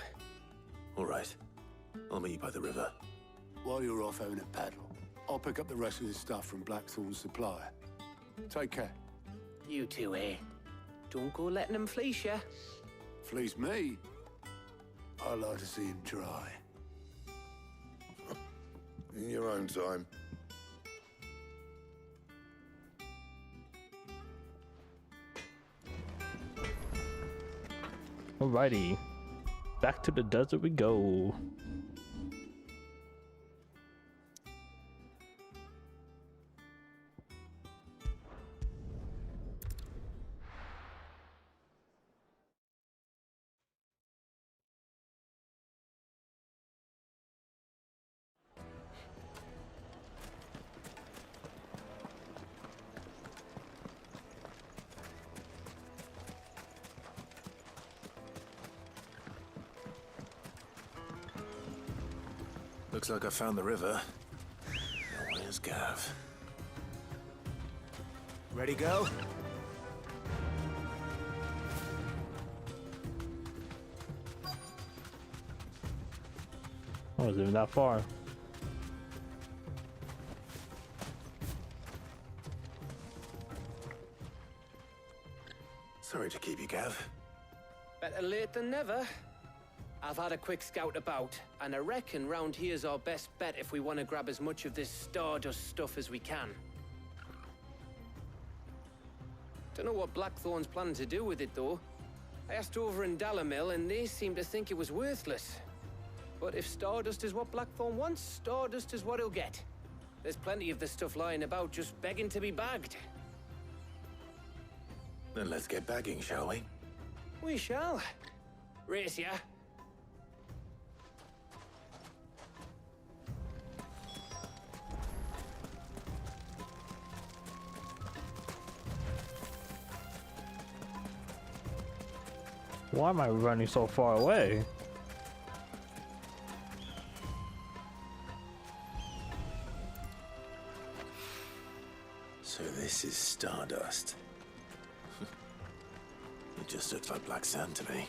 All right. I'll meet you by the river. While you're off having a paddle, I'll pick up the rest of the stuff from Blackthorn's supplier. Take care. You two, eh? Don't go letting them fleece ya. Fleece me? I'd like to see him try. In your own time. Alrighty. Back to the desert we go. Looks like I found the river. Now where's Gav? Ready, go? Oh, wasn't even that far. Sorry to keep you, Gav. Better late than never. I've had a quick scout about, and I reckon round here's our best bet if we want to grab as much of this Stardust stuff as we can. Don't know what Blackthorn's planning to do with it, though. I asked over in Dalamil, and they seem to think it was worthless. But if Stardust is what Blackthorn wants, Stardust is what he'll get. There's plenty of this stuff lying about, just begging to be bagged. Then let's get bagging, shall we? We shall. Race ya. Why am I running so far away? So this is Stardust. It just looks like black sand to me.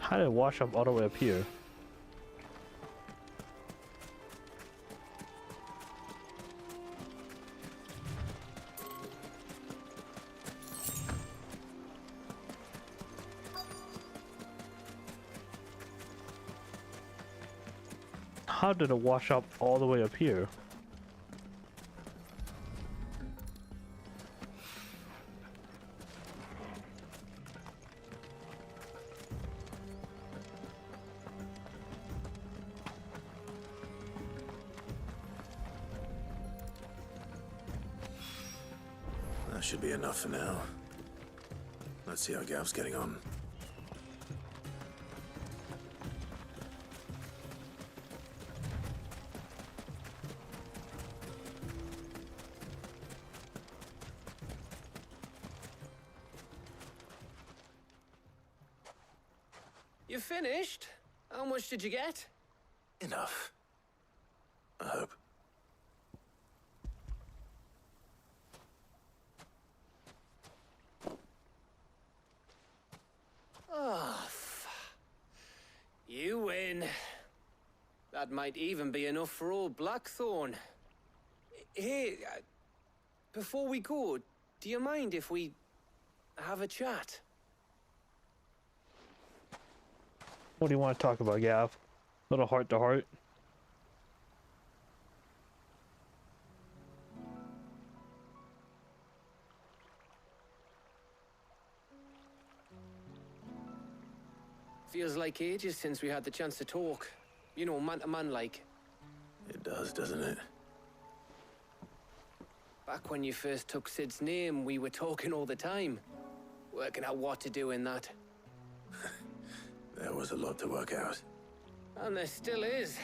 How did it wash up all the way up here? How did it wash up all the way up here? That should be enough for now. Let's see how Gav's getting on. You finished? How much did you get? Enough. I hope. Oh, you win. That might even be enough for old Blackthorn. Hey, before we go, do you mind if we have a chat? What do you want to talk about, Gav? Little heart to heart. Feels like ages since we had the chance to talk. You know, man to man like. It does, doesn't it? Back when you first took Sid's name, we were talking all the time. Working out what to do in that. There was a lot to work out. And there still is.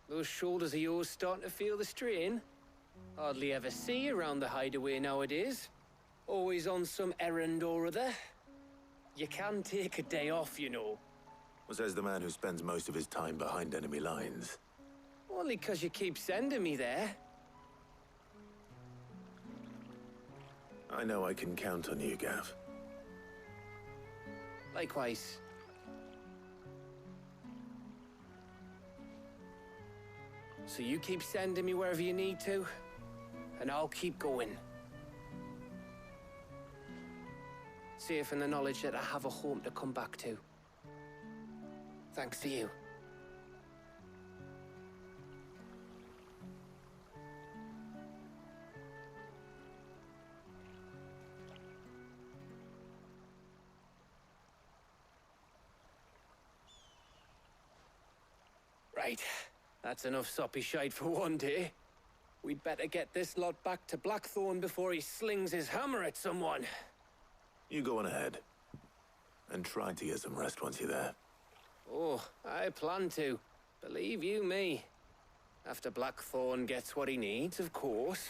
Those shoulders of yours starting to feel the strain. Hardly ever see you around the hideaway nowadays. Always on some errand or other. You can take a day off, you know. Well, says the man who spends most of his time behind enemy lines. Only 'cause you keep sending me there. I know I can count on you, Gav. Likewise. So you keep sending me wherever you need to, and I'll keep going. safe in the knowledge that I have a home to come back to. Thanks to you. Right, that's enough soppy shite for one day. We'd better get this lot back to Blackthorn before he slings his hammer at someone. You go on ahead. And try to get some rest once you're there. Oh, I plan to. Believe you me. After Blackthorn gets what he needs, of course.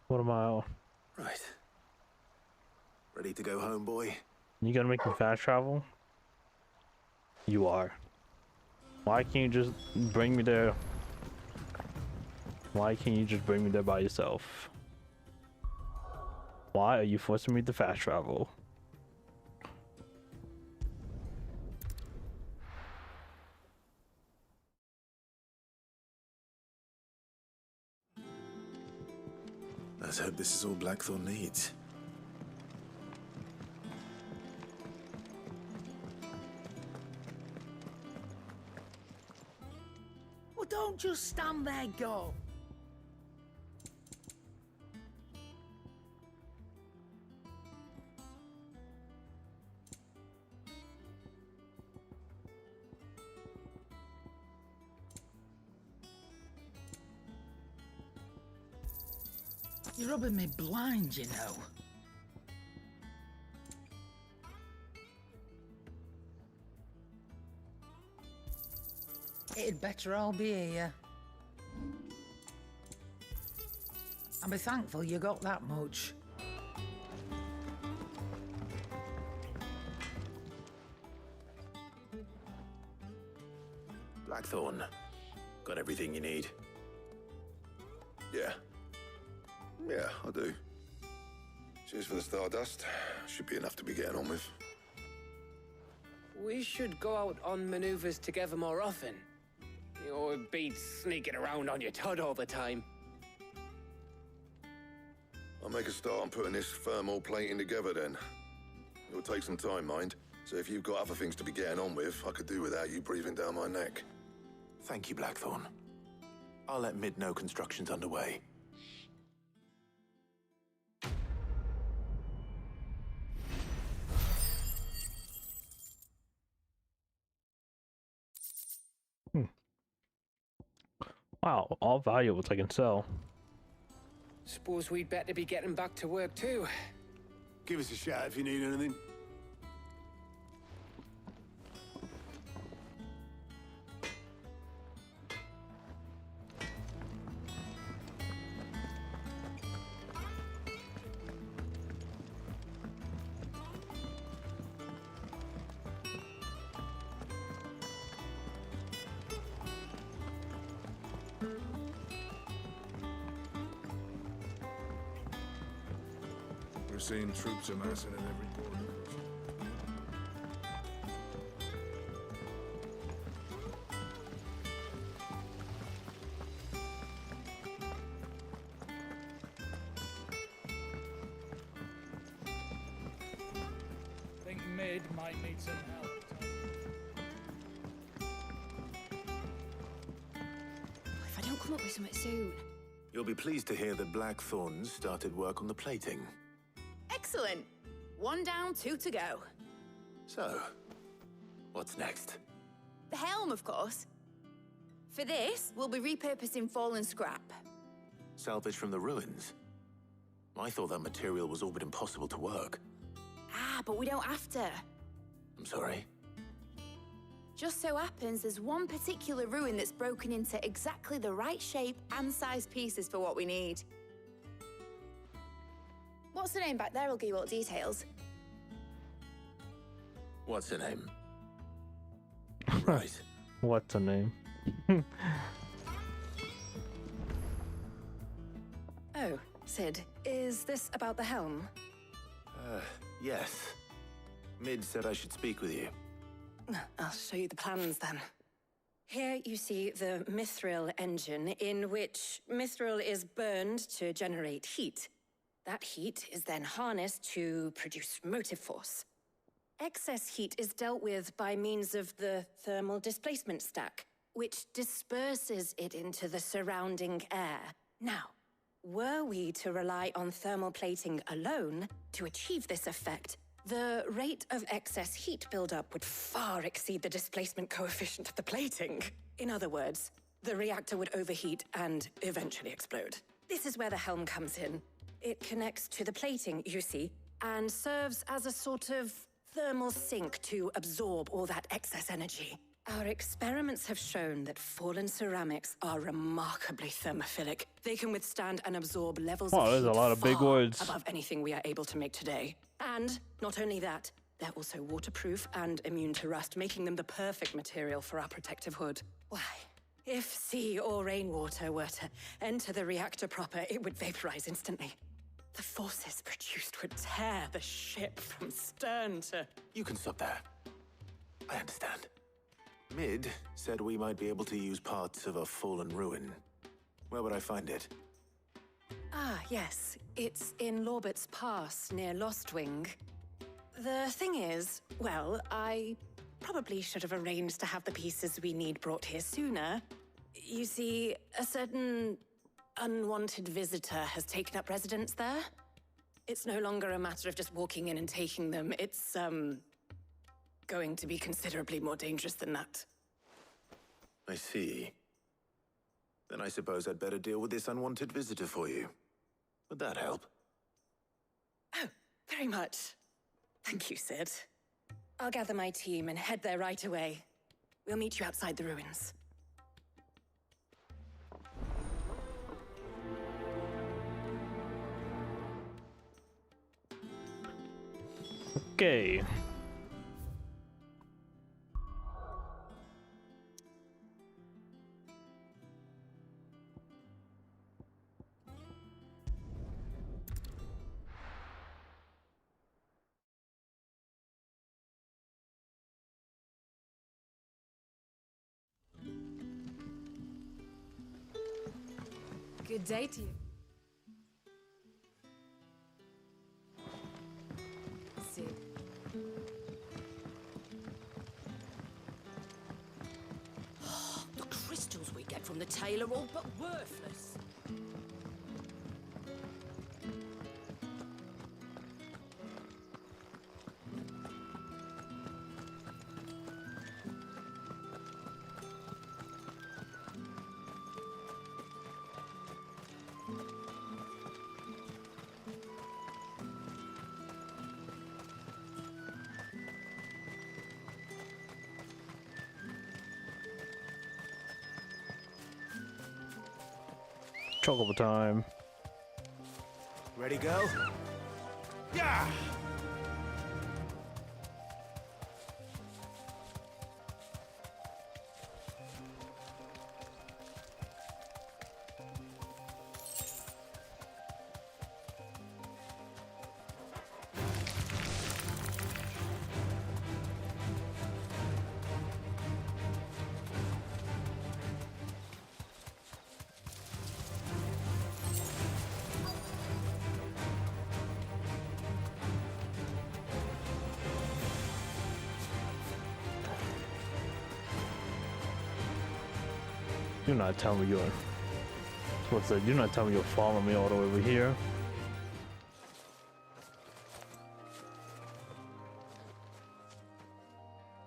What am I? Right. Ready to go home, boy? You gonna make me fast travel? You are. Why can't you just bring me there? Why can't you just bring me there by yourself? Why are you forcing me to fast travel? Let's hope this is all Blackthorn needs. Well, don't just stand there, go. You're rubbing me blind, you know. It'd better all be here. I'll be thankful you got that much. Blackthorn, got everything you need? Yeah. Yeah, I do. Cheers for the stardust. Should be enough to be getting on with. We should go out on maneuvers together more often. You'll be sneaking around on your Todd all the time. I'll make a start on putting this thermal plating together then. It'll take some time, mind. So if you've got other things to be getting on with, I could do without you breathing down my neck. Thank you, Blackthorn. I'll let Mid know construction's underway. Wow, all valuables I can sell. Suppose we'd better be getting back to work too. Give us a shout if you need anything. We're seeing troops amassing at every border. Think Mid might need some help. If I don't come up with something soon. You'll be pleased to hear that Blackthorn's started work on the plating. Excellent. 1 down, 2 to go. So, what's next? The helm, of course. For this, we'll be repurposing fallen scrap. Salvage from the ruins? I thought that material was all but impossible to work. Ah, but we don't have to. I'm sorry. Just so happens there's one particular ruin that's broken into exactly the right shape and size pieces for what we need. What's the name back there? I'll give you all the details. What's her name? Right. What's her name? Oh, Sid, is this about the helm? Yes. Mid said I should speak with you. I'll show you the plans then. Here you see the mithril engine, in which mithril is burned to generate heat. That heat is then harnessed to produce motive force. Excess heat is dealt with by means of the thermal displacement stack, which disperses it into the surrounding air. Now, were we to rely on thermal plating alone to achieve this effect, the rate of excess heat buildup would far exceed the displacement coefficient of the plating. In other words, the reactor would overheat and eventually explode. This is where the helm comes in. It connects to the plating, you see, and serves as a sort of thermal sink to absorb all that excess energy. Our experiments have shown that fallen ceramics are remarkably thermophilic. They can withstand and absorb levels of heat there's a lot of big far words. above anything we are able to make today. And not only that, they're also waterproof and immune to rust, making them the perfect material for our protective hood. Why, if sea or rainwater were to enter the reactor proper, it would vaporize instantly. The forces produced would tear the ship from stern to... You can stop there. I understand. Mid said we might be able to use parts of a fallen ruin. Where would I find it? Ah, yes. It's in Lorbert's Pass, near Lostwing. The thing is, well, I probably should have arranged to have the pieces we need brought here sooner. You see, a certain unwanted visitor has taken up residence there. It's no longer a matter of just walking in and taking them. It's, going to be considerably more dangerous than that. I see. Then I suppose I'd better deal with this unwanted visitor for you. Would that help? Oh, very much. Thank you, Sid. I'll gather my team and head there right away. We'll meet you outside the ruins. Okay. Good day to you. Sid. The crystals we get from the tail are all but worthless. Chocobo time. Ready, go? Yeah! Do not tell me you're... What's that? Do not tell me you're following me all the way over here.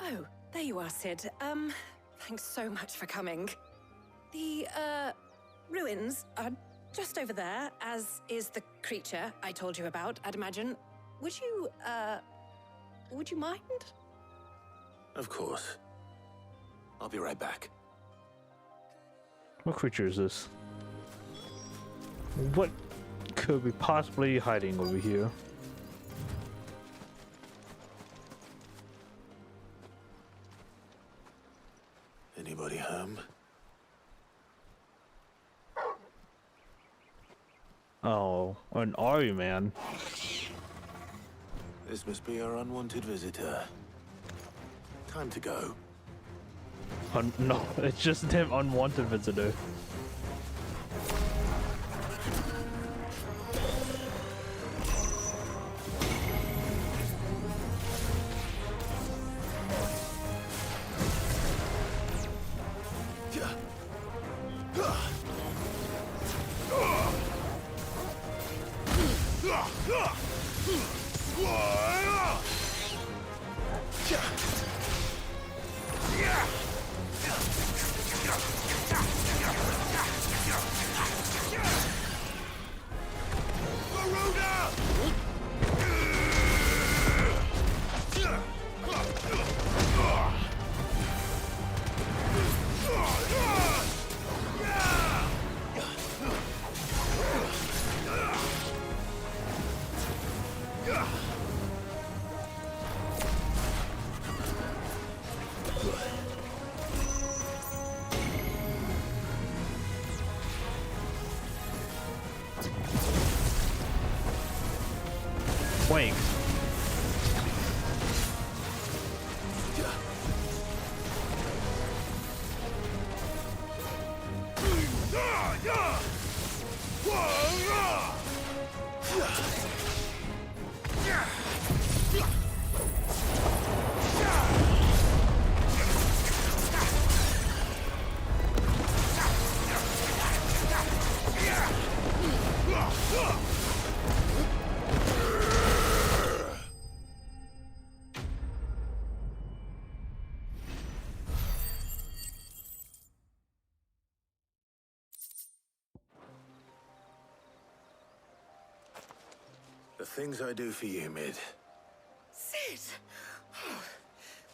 Oh, there you are, Sid. Thanks so much for coming. The, ruins are just over there, as is the creature I told you about, I'd imagine. Would you mind? Of course. I'll be right back. What creature is this? What could be possibly hiding over here? Anybody home? Oh, an are you, man? This must be our unwanted visitor. Time to go. No, it's just him, unwanted visitor. Wait. The things I do for you, Mid. Sid! Oh,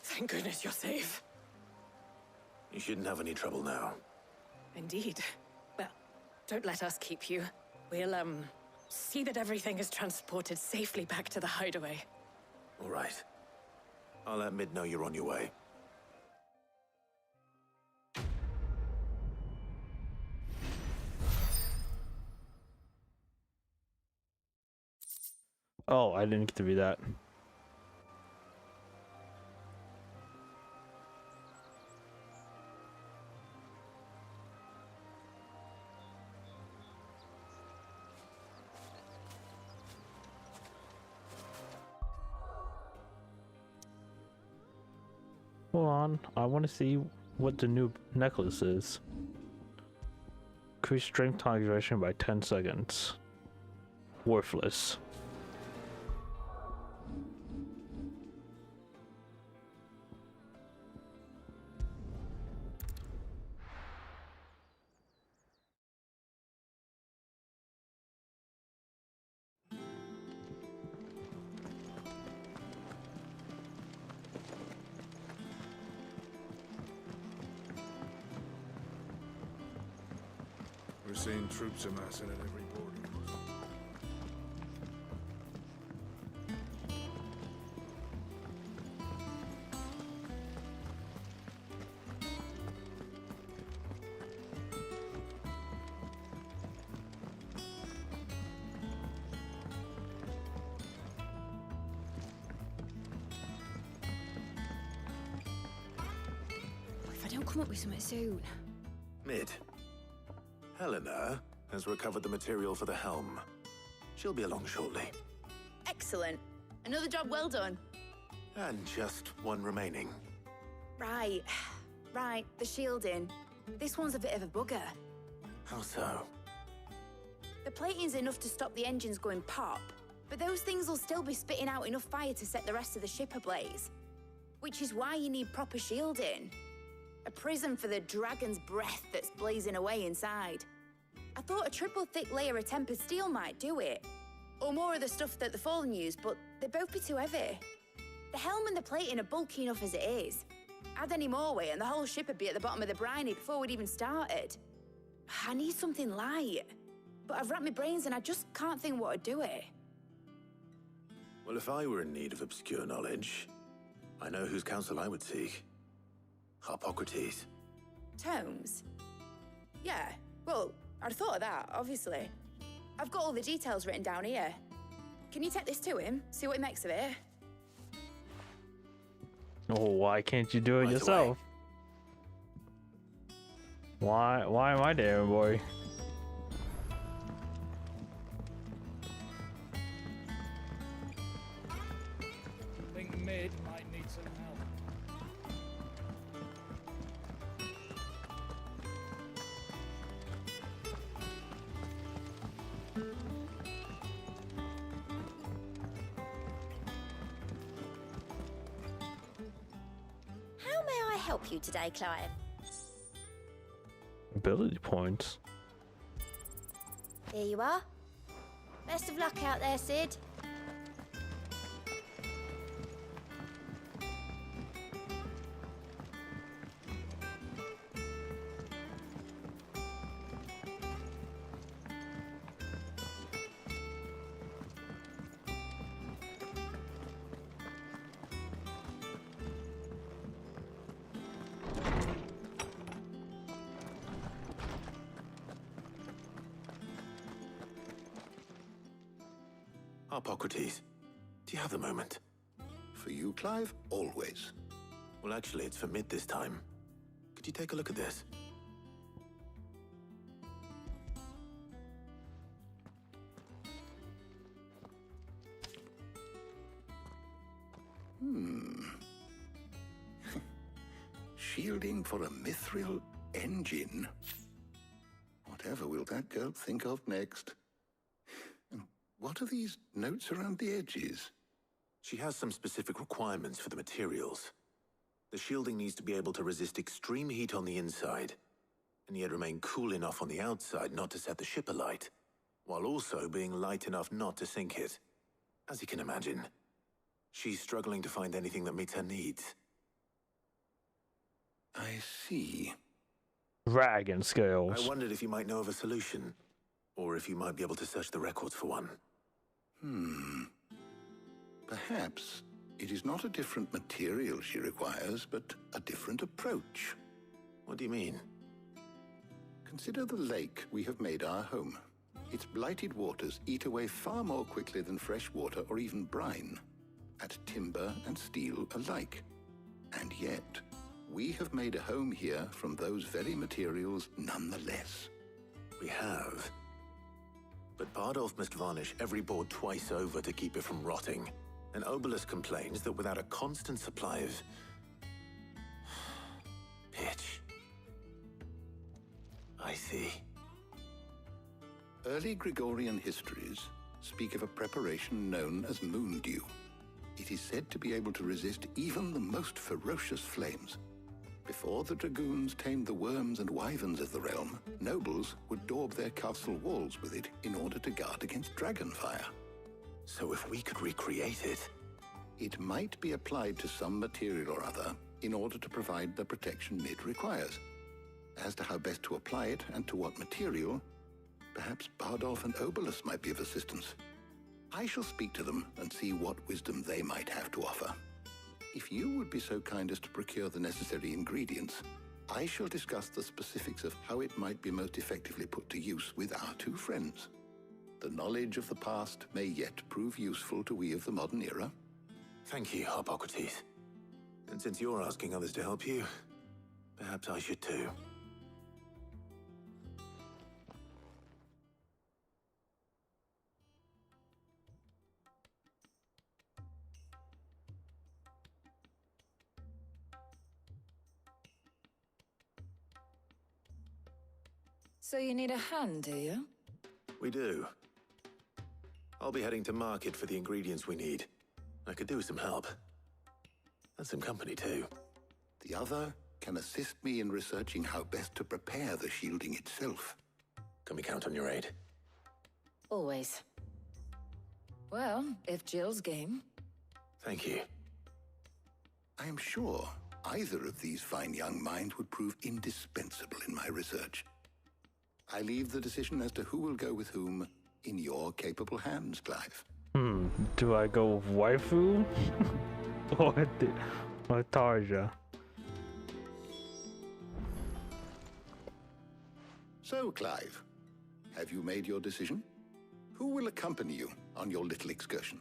thank goodness you're safe. You shouldn't have any trouble now. Indeed. Well, don't let us keep you. We'll, see that everything is transported safely back to the hideaway. All right. I'll let Mid know you're on your way. Oh, I didn't get to be that. Hold on, I want to see what the new necklace is. Increase strength time duration by 10 seconds. Worthless. We're seeing troops amassing at every border. If I don't come up with something soon. Mid. Helena has recovered the material for the helm. She'll be along shortly. Excellent. Another job well done. And just one remaining. Right. Right, the shielding. This one's a bit of a bugger. How so? The plating's enough to stop the engines going pop, but those things will still be spitting out enough fire to set the rest of the ship ablaze. Which is why you need proper shielding. A prison for the dragon's breath that's blazing away inside. I thought a triple thick layer of tempered steel might do it. Or more of the stuff that the Fallen use, but they'd both be too heavy. The helm and the plating are bulky enough as it is. Add any more weight and the whole ship would be at the bottom of the briny before we'd even started. I need something light. But I've racked my brains and I just can't think what would do it. Well, if I were in need of obscure knowledge, I know whose counsel I would seek. Harpocrates. Tomes? Yeah, well, I'd thought of that, obviously. I've got all the details written down here. Can you take this to him, see what he makes of it? Oh, why can't you do it yourself? Why am I there, boy? I think Mid might need some help. How may I help you today, Clive? Ability points. Here you are. Best of luck out there, Sid. Hippocrates, do you have the moment? For you, Clive, always. Well, actually, it's for Mid this time. Could you take a look at this? Shielding for a mithril engine. Whatever will that girl think of next? And what are these notes around the edges? She has some specific requirements for the materials. The shielding needs to be able to resist extreme heat on the inside, and yet remain cool enough on the outside not to set the ship alight, while also being light enough not to sink it. As you can imagine, she's struggling to find anything that meets her needs. I see. Dragon scales. I wondered if you might know of a solution, or if you might be able to search the records for one. Perhaps it is not a different material she requires, but a different approach. What do you mean? Consider the lake we have made our home. Its blighted waters eat away far more quickly than fresh water or even brine, at timber and steel alike. And yet, we have made a home here from those very materials nonetheless. We have. But Bardolph must varnish every board twice over to keep it from rotting. And Obelus complains that without a constant supply of pitch. I see. Early Gregorian histories speak of a preparation known as moon dew. It is said to be able to resist even the most ferocious flames. Before the dragoons tamed the worms and wyverns of the realm, nobles would daub their castle walls with it in order to guard against dragon fire. So if we could recreate it... It might be applied to some material or other in order to provide the protection Mid requires. As to how best to apply it and to what material, perhaps Bardolph and Obelus might be of assistance. I shall speak to them and see what wisdom they might have to offer. If you would be so kind as to procure the necessary ingredients, I shall discuss the specifics of how it might be most effectively put to use with our two friends. The knowledge of the past may yet prove useful to we of the modern era. Thank you, Hippocrates. And since you're asking others to help you, perhaps I should too. So you need a hand, do you? We do. I'll be heading to market for the ingredients we need. I could do with some help. And some company too. The other can assist me in researching how best to prepare the shielding itself. Can we count on your aid? Always. Well, if Jill's game. Thank you. I am sure either of these fine young minds would prove indispensable in my research. I leave the decision as to who will go with whom in your capable hands, Clive. Do I go with waifu? or Tarja? So, Clive, have you made your decision? Who will accompany you on your little excursion?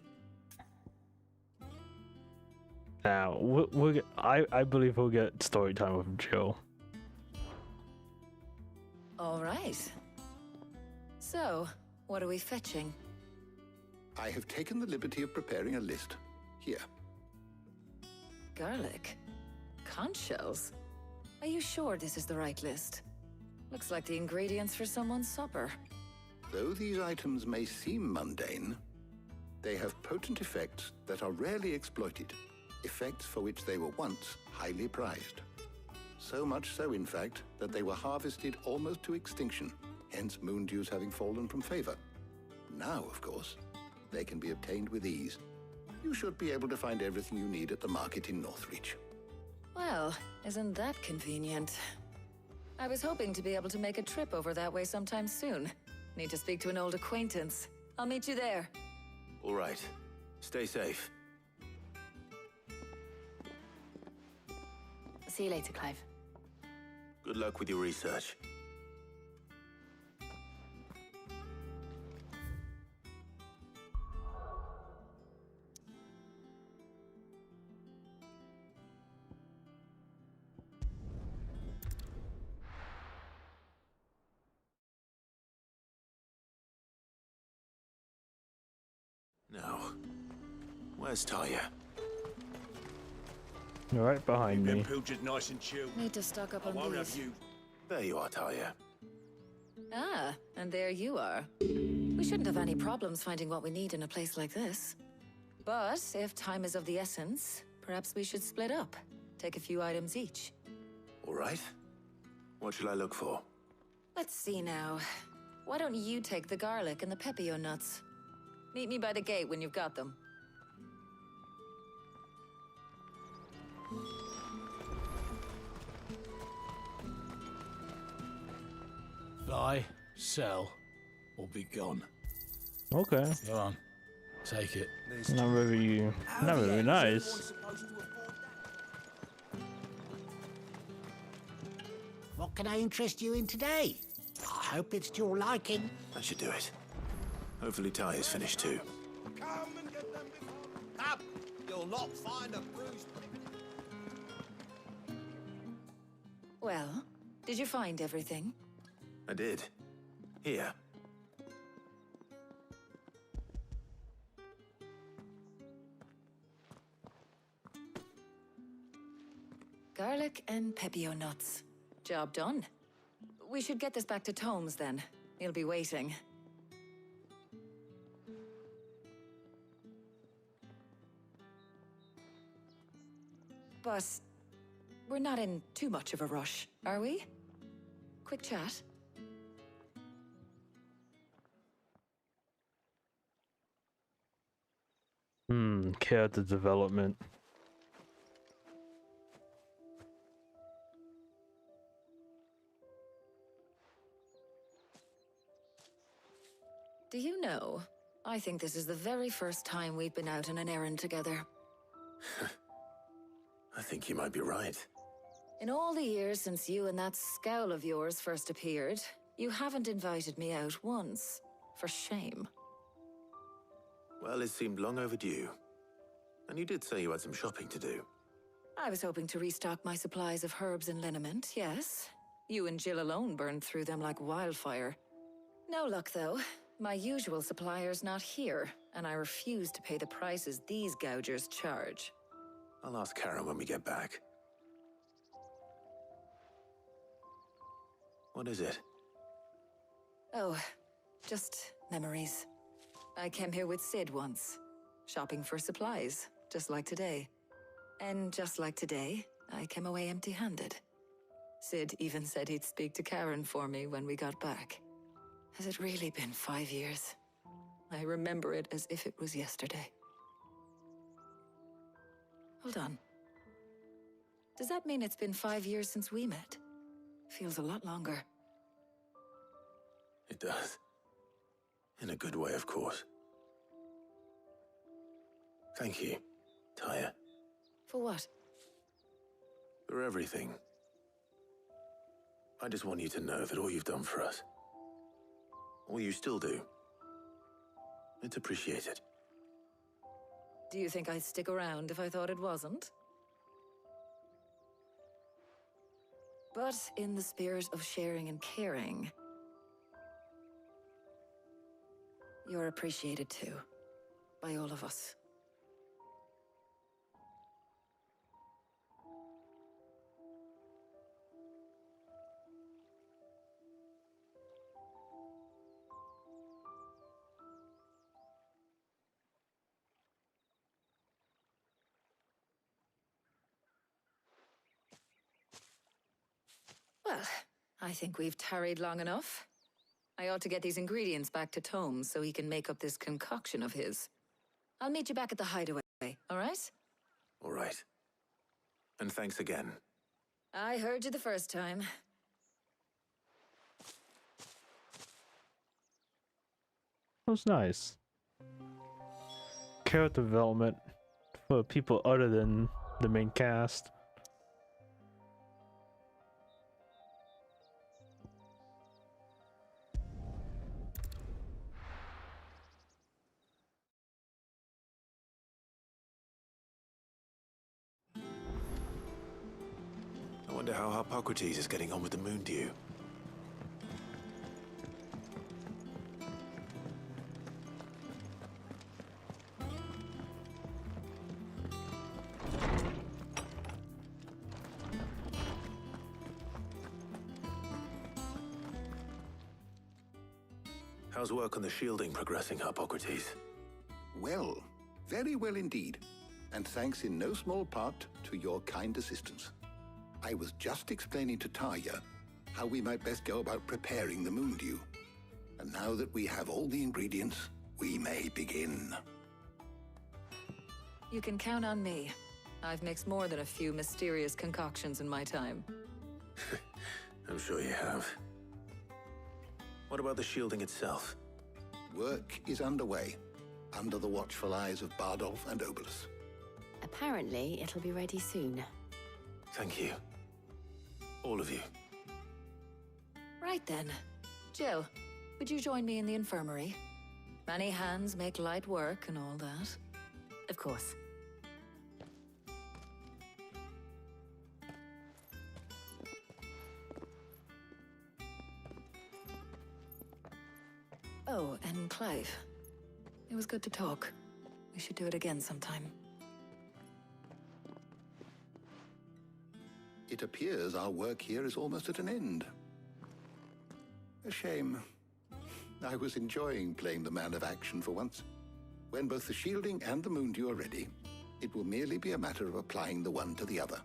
Now, I believe we'll get story time with Jill. All right. So, what are we fetching? I have taken the liberty of preparing a list. Here. Garlic? Conch shells? Are you sure this is the right list? Looks like the ingredients for someone's supper. Though these items may seem mundane, they have potent effects that are rarely exploited, effects for which they were once highly prized. So much so, in fact, that they were harvested almost to extinction, hence moon dews having fallen from favor. Now, of course, they can be obtained with ease. You should be able to find everything you need at the market in Northreach. Well, isn't that convenient? I was hoping to be able to make a trip over that way sometime soon. Need to speak to an old acquaintance. I'll meet you there. All right. Stay safe. See you later, Clive. Good luck with your research. Now, where's Talia? You're right behind me. Pilgered nice and chill. Need to stock up on these. There you are, Talia. Ah, and there you are. We shouldn't have any problems finding what we need in a place like this. But if time is of the essence, perhaps we should split up. Take a few items each. All right. What shall I look for? Let's see now. Why don't you take the garlic and the pepio nuts? Meet me by the gate when you've got them. Buy, sell, or be gone. Okay. Go on. Take it. Not very nice. What can I interest you in today? I hope it's to your liking. That should do it. Hopefully Talia's finished too. Come and get them before... Come! You'll not find a bruised... Well, did you find everything? I did. Here. Garlic and pepio nuts. Job done. We should get this back to Tomes then. He'll be waiting. But we're not in too much of a rush, are we? Quick chat. Character development. Do you know, I think this is the very first time we've been out on an errand together. I think you might be right. In all the years since you and that scowl of yours first appeared, you haven't invited me out once. For shame. Well, it seemed long overdue. And you did say you had some shopping to do. I was hoping to restock my supplies of herbs and liniment, yes. You and Jill alone burned through them like wildfire. No luck, though. My usual supplier's not here, and I refuse to pay the prices these gougers charge. I'll ask Karen when we get back. What is it? Oh, just memories. I came here with Sid once, shopping for supplies, just like today. And just like today, I came away empty-handed. Sid even said he'd speak to Karen for me when we got back. Has it really been 5 years? I remember it as if it was yesterday. Hold on. Does that mean it's been 5 years since we met? Feels a lot longer. It does. In a good way, of course. Thank you, Taya. For what? For everything. I just want you to know that all you've done for us, all you still do, it's appreciated. Do you think I'd stick around if I thought it wasn't? But in the spirit of sharing and caring, you're appreciated too, by all of us. Well, I think we've tarried long enough. I ought to get these ingredients back to Tome so he can make up this concoction of his. I'll meet you back at the hideaway, all right? All right. And thanks again. I heard you the first time. That was nice. Character development for people other than the main cast. I wonder how Hippocrates is getting on with the moon dew. How's work on the shielding progressing, Hippocrates? Well, very well indeed. And thanks in no small part to your kind assistance. I was just explaining to Tarja how we might best go about preparing the moon dew. And now that we have all the ingredients, we may begin. You can count on me. I've mixed more than a few mysterious concoctions in my time. I'm sure you have. What about the shielding itself? Work is underway, under the watchful eyes of Bardolph and Obolus. Apparently, it'll be ready soon. Thank you. All of you. Right then. Jill, would you join me in the infirmary? Many hands make light work and all that. Of course. Oh, and Clive. It was good to talk. We should do it again sometime. It appears our work here is almost at an end. A shame. I was enjoying playing the man of action for once. When both the shielding and the moon dew are ready, it will merely be a matter of applying the one to the other.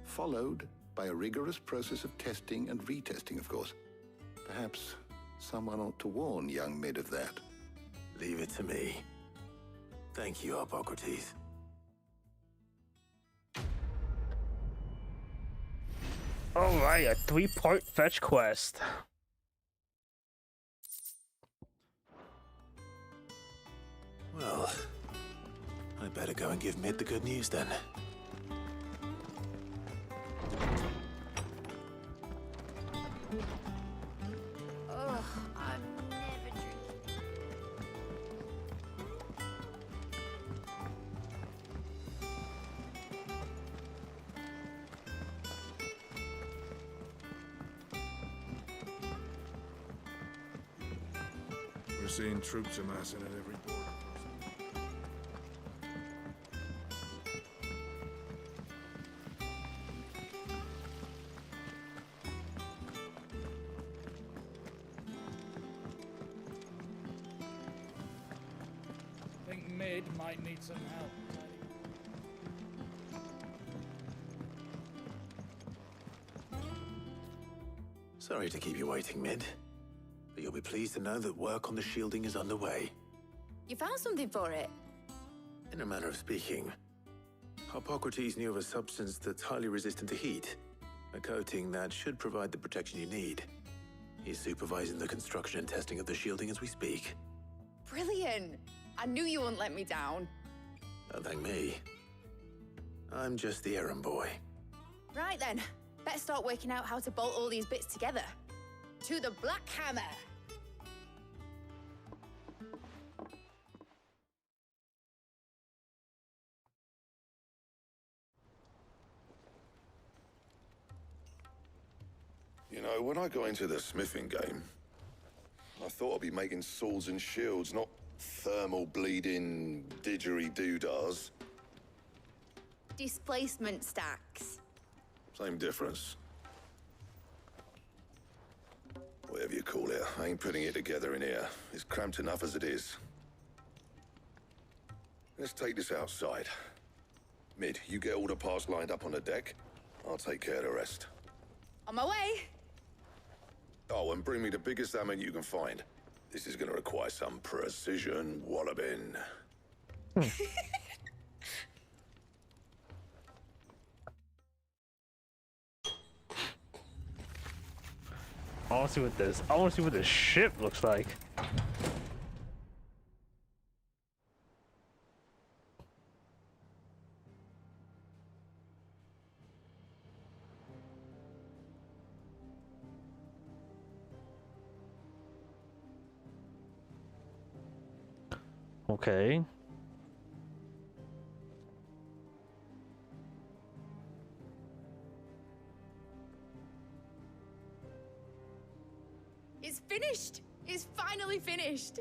Followed by a rigorous process of testing and retesting, of course. Perhaps someone ought to warn young Mid of that. Leave it to me. Thank you, Hippocrates. Alright, a 3-part fetch quest. Well, I better go and give Mid the good news then. Ugh, I'm never drinking. We're seeing troops amassing at every border. Think Mid might need some help. Sorry to keep you waiting, Mid. But you'll be pleased to know that work on the shielding is underway. You found something for it? In a manner of speaking, Hippocrates knew of a substance that's highly resistant to heat. A coating that should provide the protection you need. He's supervising the construction and testing of the shielding as we speak. Brilliant! I knew you wouldn't let me down. Don't thank me. I'm just the errand boy. Right then, better start working out how to bolt all these bits together. To the Black Hammer! You know, when I got into the smithing game, I thought I'd be making swords and shields, not thermal bleeding didgeridoo-dahs. Displacement stacks. Same difference. Whatever you call it, I ain't putting it together in here. It's cramped enough as it is. Let's take this outside. Mid, you get all the parts lined up on the deck. I'll take care of the rest. On my way. Oh, and bring me the biggest hammer you can find. This is gonna require some precision walloping. I want to see what this. I want to see what this ship looks like. Okay. It's finished. It's finally finished.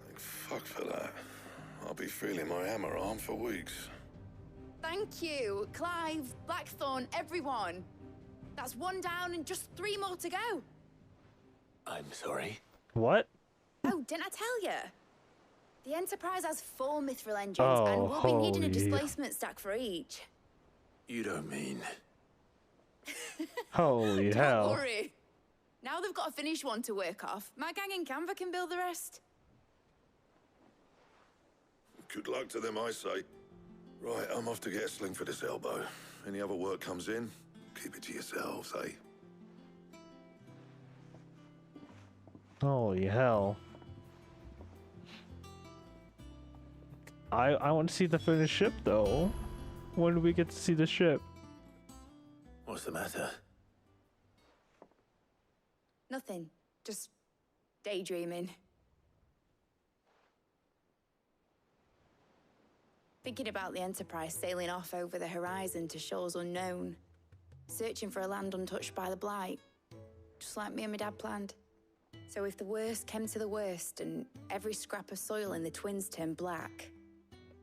Thank fuck for that. I'll be feeling my hammer arm for weeks. Thank you, Clive, Blackthorn, everyone. That's one down and just 3 more to go. I'm sorry. What? Oh, didn't I tell you? The Enterprise has 4 mithril engines, and we'll be needing a holy. displacement stack for each. You don't mean... Holy Don't hell. worry. Now they've got a finished one to work off. My gang in Canva can build the rest. Good luck to them, I say. Right, I'm off to get a sling for this elbow. Any other work comes in, keep it to yourselves, eh? Holy hell. I want to see the finished ship though. When do we get to see the ship? What's the matter? Nothing. Just daydreaming. Thinking about the Enterprise sailing off over the horizon to shores unknown. Searching for a land untouched by the Blight. Just like me and my dad planned. So if the worst came to the worst and every scrap of soil in the Twins turned black,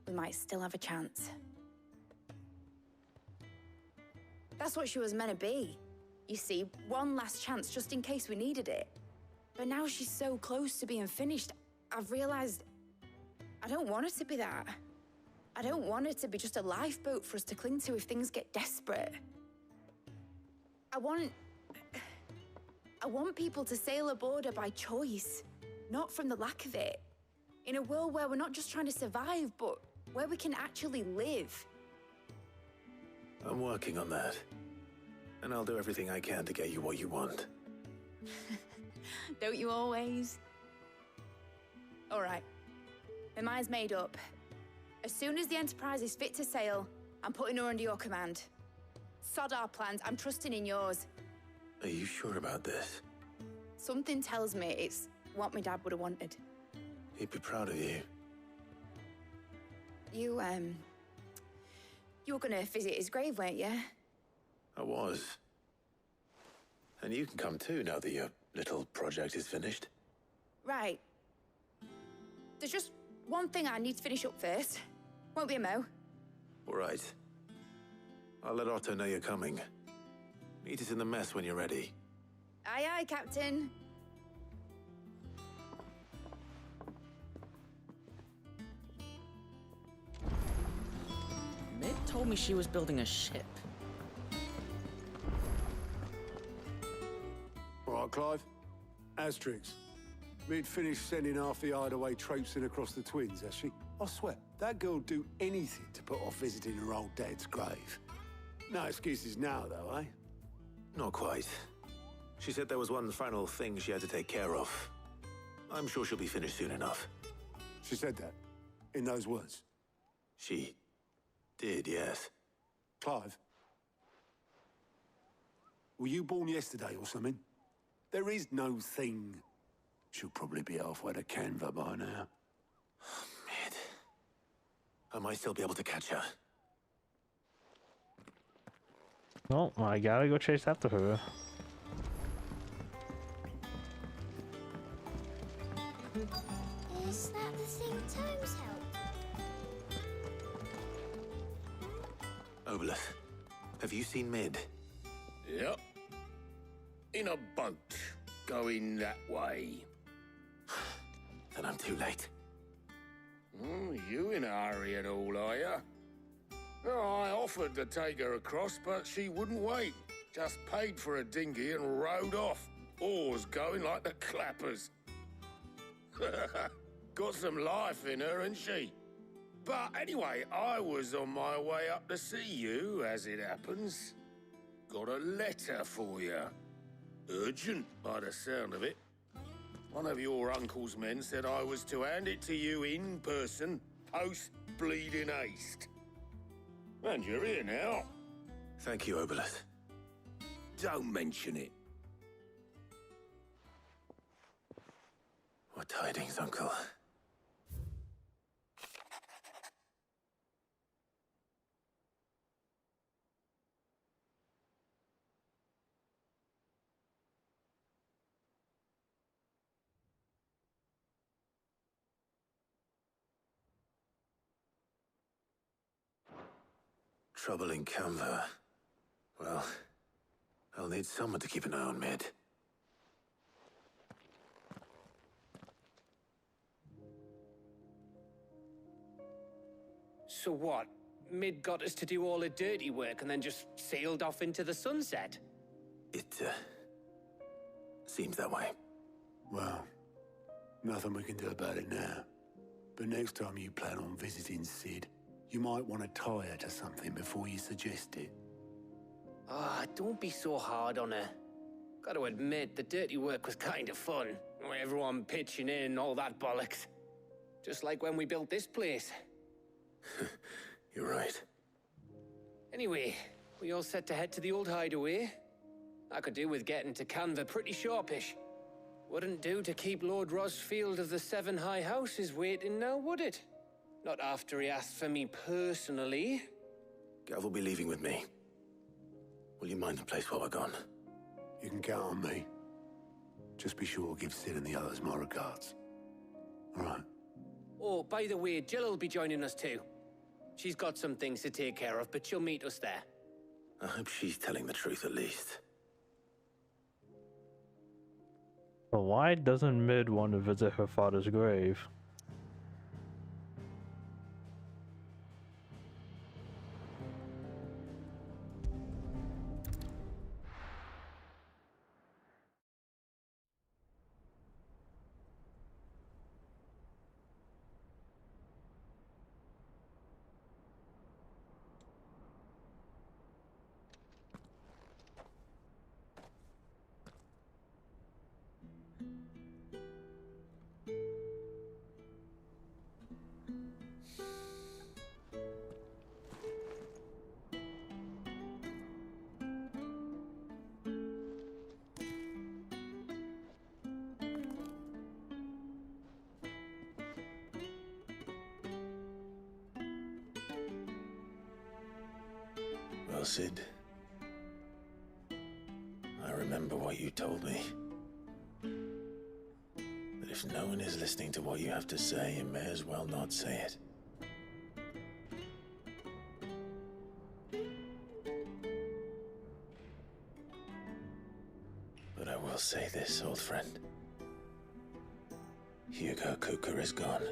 we might still have a chance. That's what she was meant to be. You see, one last chance just in case we needed it. But now she's so close to being finished, I've realized I don't want it to be that. I don't want it to be just a lifeboat for us to cling to if things get desperate. I want people to sail aboard her by choice, not from the lack of it. In a world where we're not just trying to survive, but where we can actually live. I'm working on that. And I'll do everything I can to get you what you want. Don't you always? All right. My mind's made up. As soon as the Enterprise is fit to sail, I'm putting her under your command. Sod our plans, I'm trusting in yours. Are you sure about this? Something tells me it's what my dad would have wanted. He'd be proud of you. You were gonna visit his grave, weren't you? I was. And you can come too now that your little project is finished. Right. There's just one thing I need to finish up first. Won't be a mo. All right. I'll let Otto know you're coming. Meet us in the mess when you're ready. Aye, aye, Captain. Mid told me she was building a ship. All right, Clive. Asterix. Mid finished sending half the hideaway traipsing across the Twins, has she? I swear, that girl'd do anything to put off visiting her old dad's grave. No excuses now, though, eh? Not quite. She said there was one final thing she had to take care of. I'm sure she'll be finished soon enough. She said that? In those words? She did, yes. Clive? Were you born yesterday or something? There is no thing. She'll probably be halfway to Canva by now. Mid. I might still be able to catch her. Oh, I gotta go chase after her. Is that the thing Tomes helped? Obolus, have you seen Mid? Yep. In a boat, going that way. Then I'm too late. You in a hurry at all, are you? Oh, I offered to take her across, but she wouldn't wait. Just paid for a dinghy and rowed off. Oars going like the clappers. Got some life in her, ain't she? But anyway, I was on my way up to see you, as it happens. Got a letter for you. Urgent, by the sound of it. One of your uncle's men said I was to hand it to you in person, post-bleeding haste. And you're here now. Thank you, Obolus. Don't mention it. What tidings, Uncle? Trouble in Canva. Well, I'll need someone to keep an eye on Mid. So what? Mid got us to do all the dirty work and then just sailed off into the sunset? It, seems that way. Well, nothing we can do about it now. But next time you plan on visiting Sid, you might want to tie her to something before you suggest it. Ah, don't be so hard on her. Gotta admit, the dirty work was kind of fun. Everyone pitching in and all that bollocks. Just like when we built this place. You're right. Anyway, we all set to head to the old hideaway. I could do with getting to Canva pretty sharpish. Wouldn't do to keep Lord Rosfield of the Seven High Houses waiting now, would it? Not after he asked for me personally. Gav will be leaving with me. Will you mind the place while we're gone? You can count on me. Just be sure to give Sid and the others my regards. All right. Oh, by the way, Jill will be joining us too. She's got some things to take care of, but she'll meet us there. I hope she's telling the truth at least. But why doesn't Mid want to visit her father's grave? Well, Sid, I remember what you told me. That if no one is listening to what you have to say, you may as well not say it. But I will say this, old friend. Hugo Kuka is gone.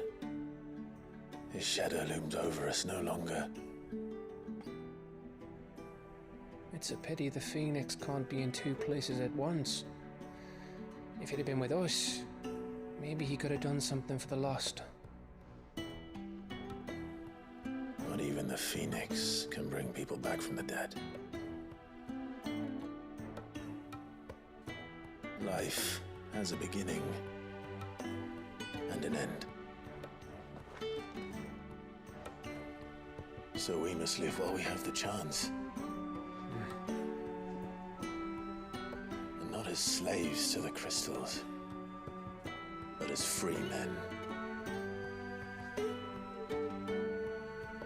His shadow looms over us no longer. It's a pity the Phoenix can't be in two places at once. If he'd have been with us, maybe he could have done something for the lost. Not even the Phoenix can bring people back from the dead. Life has a beginning and an end. So we must live while we have the chance. And not as slaves to the crystals, but as free men.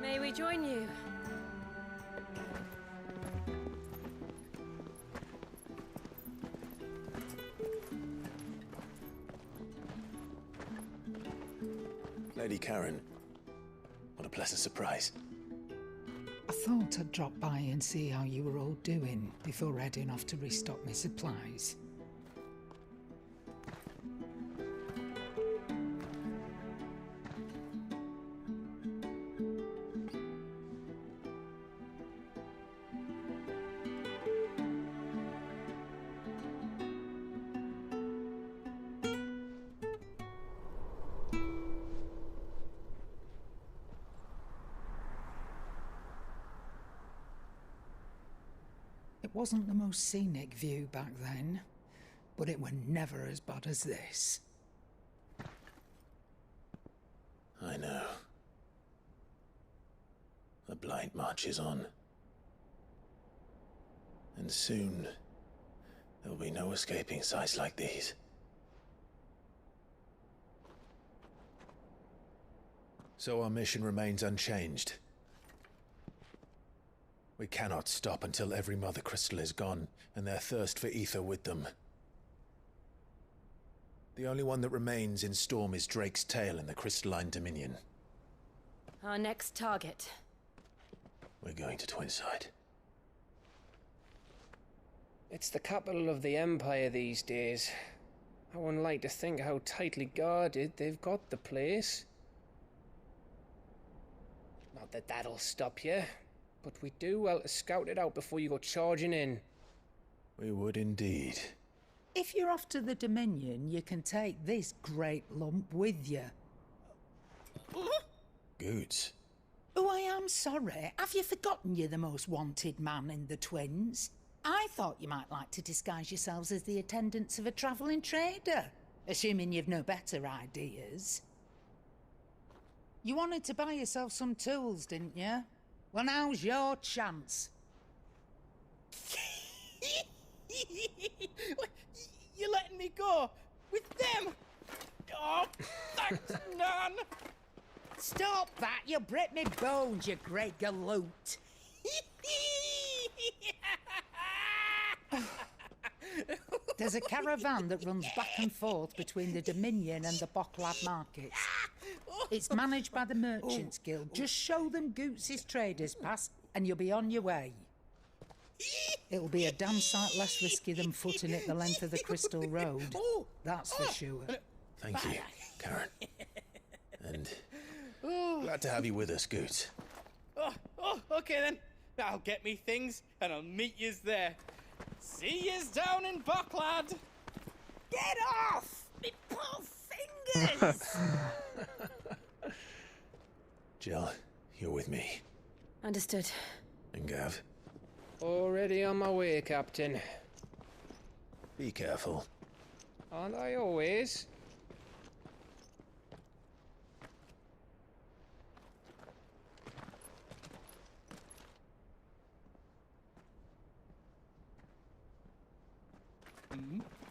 May we join you? Lady Karen, what a pleasant surprise. I thought I'd drop by and see how you were all doing before heading off to restock my supplies. It wasn't the most scenic view back then, but it were never as bad as this. I know. The Blight marches on. And soon, there will be no escaping sights like these. So our mission remains unchanged. We cannot stop until every Mother Crystal is gone, and their thirst for ether with them. The only one that remains in Storm is Drake's Tail in the Crystalline Dominion. Our next target. We're going to Twinside. It's the capital of the Empire these days. I wouldn't like to think how tightly guarded they've got the place. Not that that'll stop you, but we do well to scout it out before you go charging in. We would indeed. If you're off to the Dominion, you can take this great lump with you. Goods. Oh, I am sorry. Have you forgotten you're the most wanted man in the Twins? I thought you might like to disguise yourselves as the attendants of a travelling trader, assuming you've no better ideas. You wanted to buy yourself some tools, didn't you? Well, now's your chance. You're letting me go? With them? Oh, thanks, Nan! Stop that! You'll break me bones, you great galoot! There's a caravan that runs back and forth between the Dominion and the Bocklad markets. It's managed by the Merchants Guild. Just show them Goots' traders pass and you'll be on your way. It'll be a damn sight less risky than footing it the length of the Crystal Road. That's for sure. Thank you, Karen. And glad to have you with us, Goots. Okay then. I'll get me things and I'll meet yous there. See yous down in Bocklad. Get off! Me poor fingers! Jill, you're with me. Understood. And Gav. Already on my way, Captain. Be careful. Aren't I always?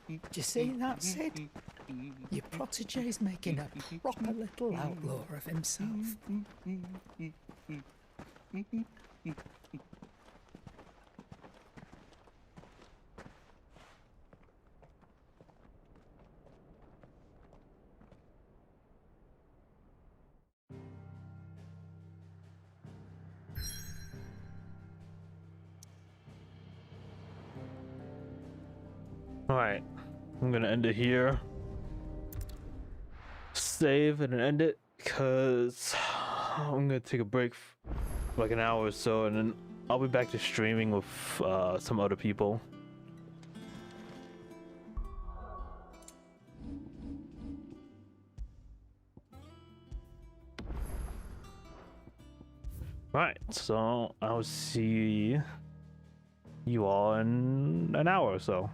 Do you see that, Sid? Your protege's making a proper little outlaw of himself. Alright, I'm gonna end it here. Save and end it because I'm gonna take a break for like an hour or so, and then I'll be back to streaming with some other people. Right, so I'll see you all in an hour or so.